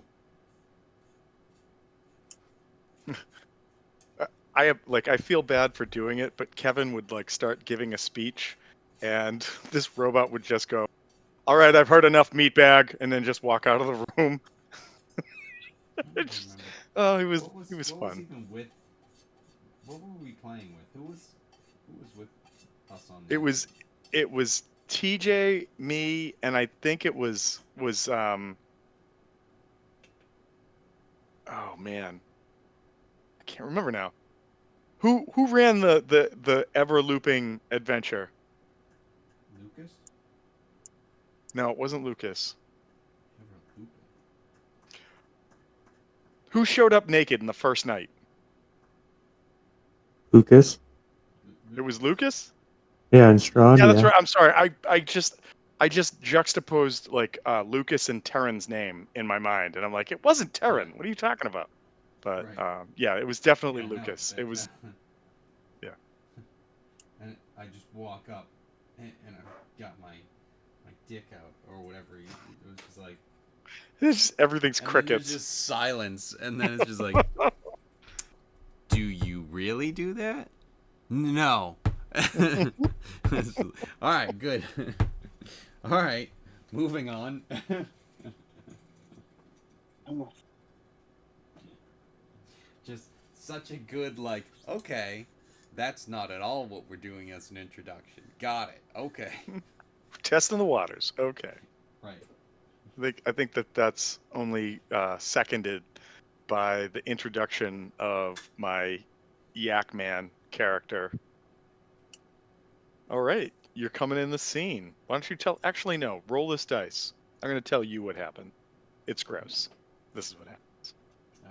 I feel bad for doing it, but Kevin would like start giving a speech, and this robot would just go, "All right, I've heard enough, meatbag," and then just walk out of the room. He was What was fun. even with? What were we playing with? Who was with us on It that? was TJ, me, and I think it was oh man, I can't remember now. Who ran the ever looping adventure? Lucas? No, it wasn't Lucas. Ever looping. Who showed up naked in the first night? Lucas. It was Lucas? Yeah, and Strahd. Yeah, that's right. I'm sorry. I just juxtaposed like Lucas and Terran's name in my mind, and I'm like, it wasn't Terran. Right. What are you talking about? But Right. yeah, it was definitely Yeah, no, Lucas. It was yeah. And I just walk up, and I got my dick out or whatever. It was just like, It's just, everything's and then there's crickets. just silence, and then it's just like, do you really do that? No. All right, good. All right, moving on. Just such a good, like, okay, that's not at all what we're doing as an introduction. Got it. Okay. Testing the waters. Okay. Right. I think that's only seconded by the introduction of my Yak Man character. All right, you're coming in the scene. Why don't you tell? Actually, no. Roll this dice. I'm going to tell you what happened. It's gross. This is what happened. Oh,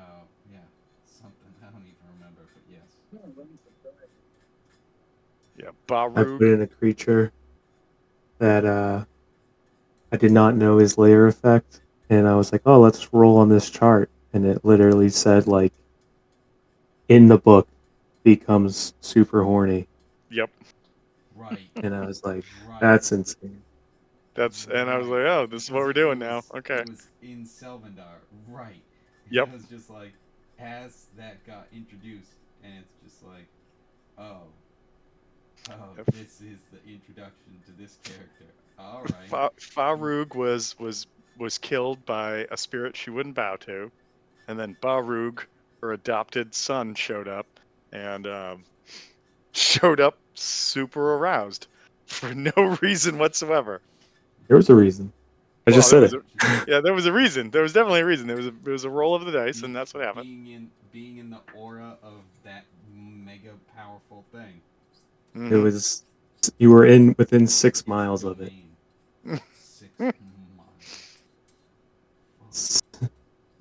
yeah. Something I don't even remember, but yes. Yeah, I put Barug. in a creature that I did not know his layer effect, and I was like, "Oh, let's roll on this chart," and it literally said like in the book becomes super horny, Yep. Right. and I was like, Right. "That's insane." And I was Right. like, oh, this is what Because we're doing now. Okay. it was in Selvendar. Right. Yep. And I was just like, as that got introduced, and it's just like, oh, Yep. this is the introduction to this character. All right. Farug was killed by a spirit she wouldn't bow to, and then Barug, her adopted son, showed up and showed up super aroused for no reason whatsoever. There was a reason. I Well, just said it. there was a reason. There was definitely a reason. There was a roll of the dice, and that's what happened. Being in the aura of that mega powerful thing. It Mm-hmm. was you were in within 6 Its miles of it. domain. 6 miles.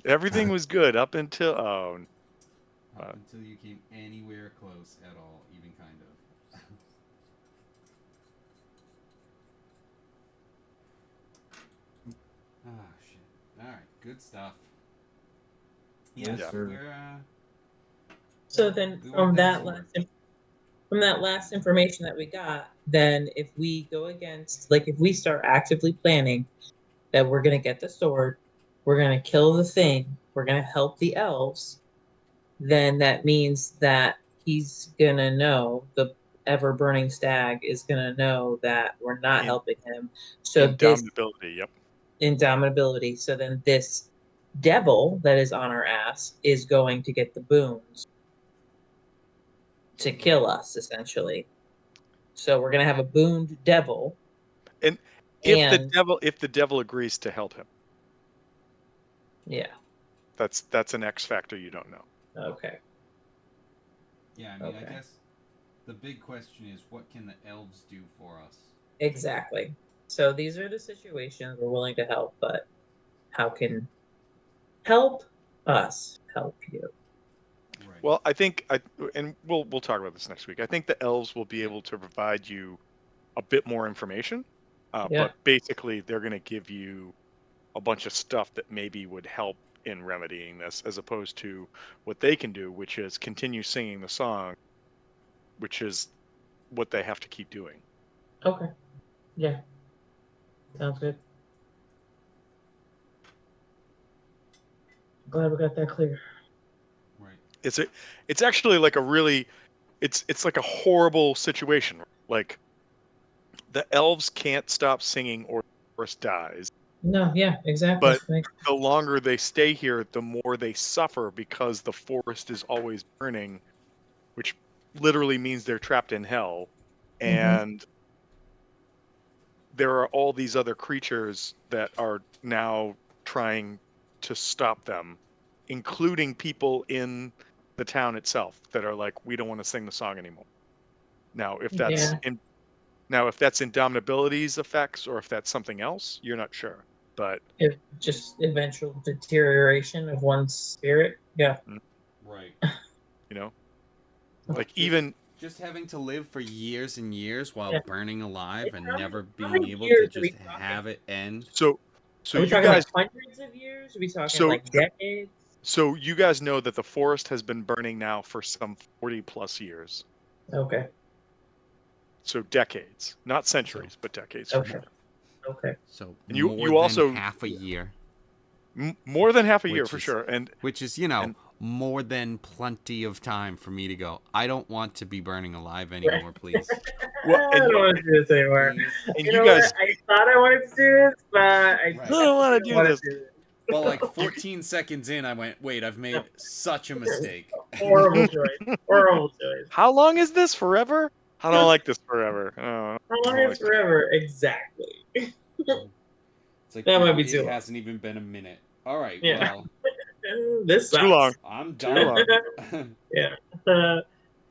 Everything was good up until Up until you came anywhere close at all, even kind of. Ah, shit. Alright, good stuff. Yes, Yes, sir. we're, So then we from want that sword. last information that we got, then if we go against, like if we start actively planning that we're going to get the sword, we're going to kill the thing, we're going to help the elves, then that means that he's going to know, the ever burning stag is going to know that we're not in, helping him. So this indomitability. Yep. indomitability. So then this devil that is on our ass is going to get the boons to kill us, essentially. So we're gonna have a booned devil, And and if the devil agrees to help him, yeah, that's an X factor you don't know. okay, Yeah, I mean, I okay, guess the big question is, what can the elves do for us? exactly. So these are the situations we're willing to help, but how can help us help you? Right. Well, and we'll talk about this next week. I think the elves will be able to provide you a bit more information, Yeah, but basically they're going to give you a bunch of stuff that maybe would help in remedying this, as opposed to what they can do, which is continue singing the song, which is what they have to keep doing. okay, yeah, sounds good. Glad we got that clear. Right. It's actually like a really it's like a horrible situation. Like the elves can't stop singing or the forest dies. No, yeah, exactly. But the longer they stay here, the more they suffer because the forest is always burning, which literally means they're trapped in hell. Mm-hmm. And there are all these other creatures that are now trying to stop them, including people in the town itself that are like, we don't want to sing the song anymore. Now, Yeah, if that's Indomitability's effects or if that's something else, you're not sure. But if just eventual deterioration of one's spirit. Yeah. Right. You know, Well, like Just- even Just having to live for years and years while Yeah. burning alive Like, and how never many being able years to are we just talking? have it end. so Are we you talking guys like hundreds of years? Are we talking so like decades? so you guys know that the forest has been burning now for some 40 plus years. Okay. So decades, not centuries, but decades for Okay. sure. Okay. So And more you than also half a year, more than half a year which for is sure. And which is and more than plenty of time for me to go. I don't want to be burning alive anymore, please. well, I don't want to do this anymore. Please. and You you know guys what? I thought I wanted to do this, but I Right. I don't want to don't do want this. to do this. But like 14 seconds in, I went, wait, I've made such a mistake. Horrible choice. Horrible choice. How long is this? Forever? I don't like this forever. Oh, How I long don't is like this. forever? Exactly. It's like, That dude, might be it too long. hasn't even been a minute. All right, Yeah. well, This Too long. sucks. I'm Too done. long. Yeah.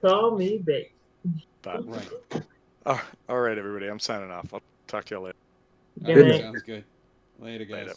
Call me babe. But Right. all right, everybody. I'm signing off. I'll talk to you later. All Good right, night. sounds good. Later, guys. Later.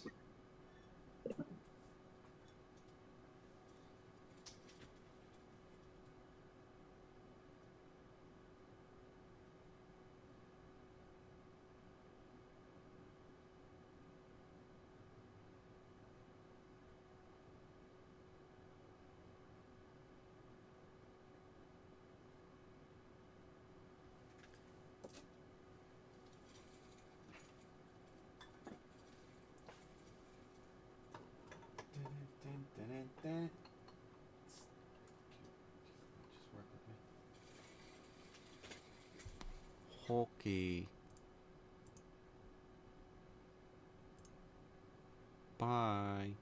Okay. Bye.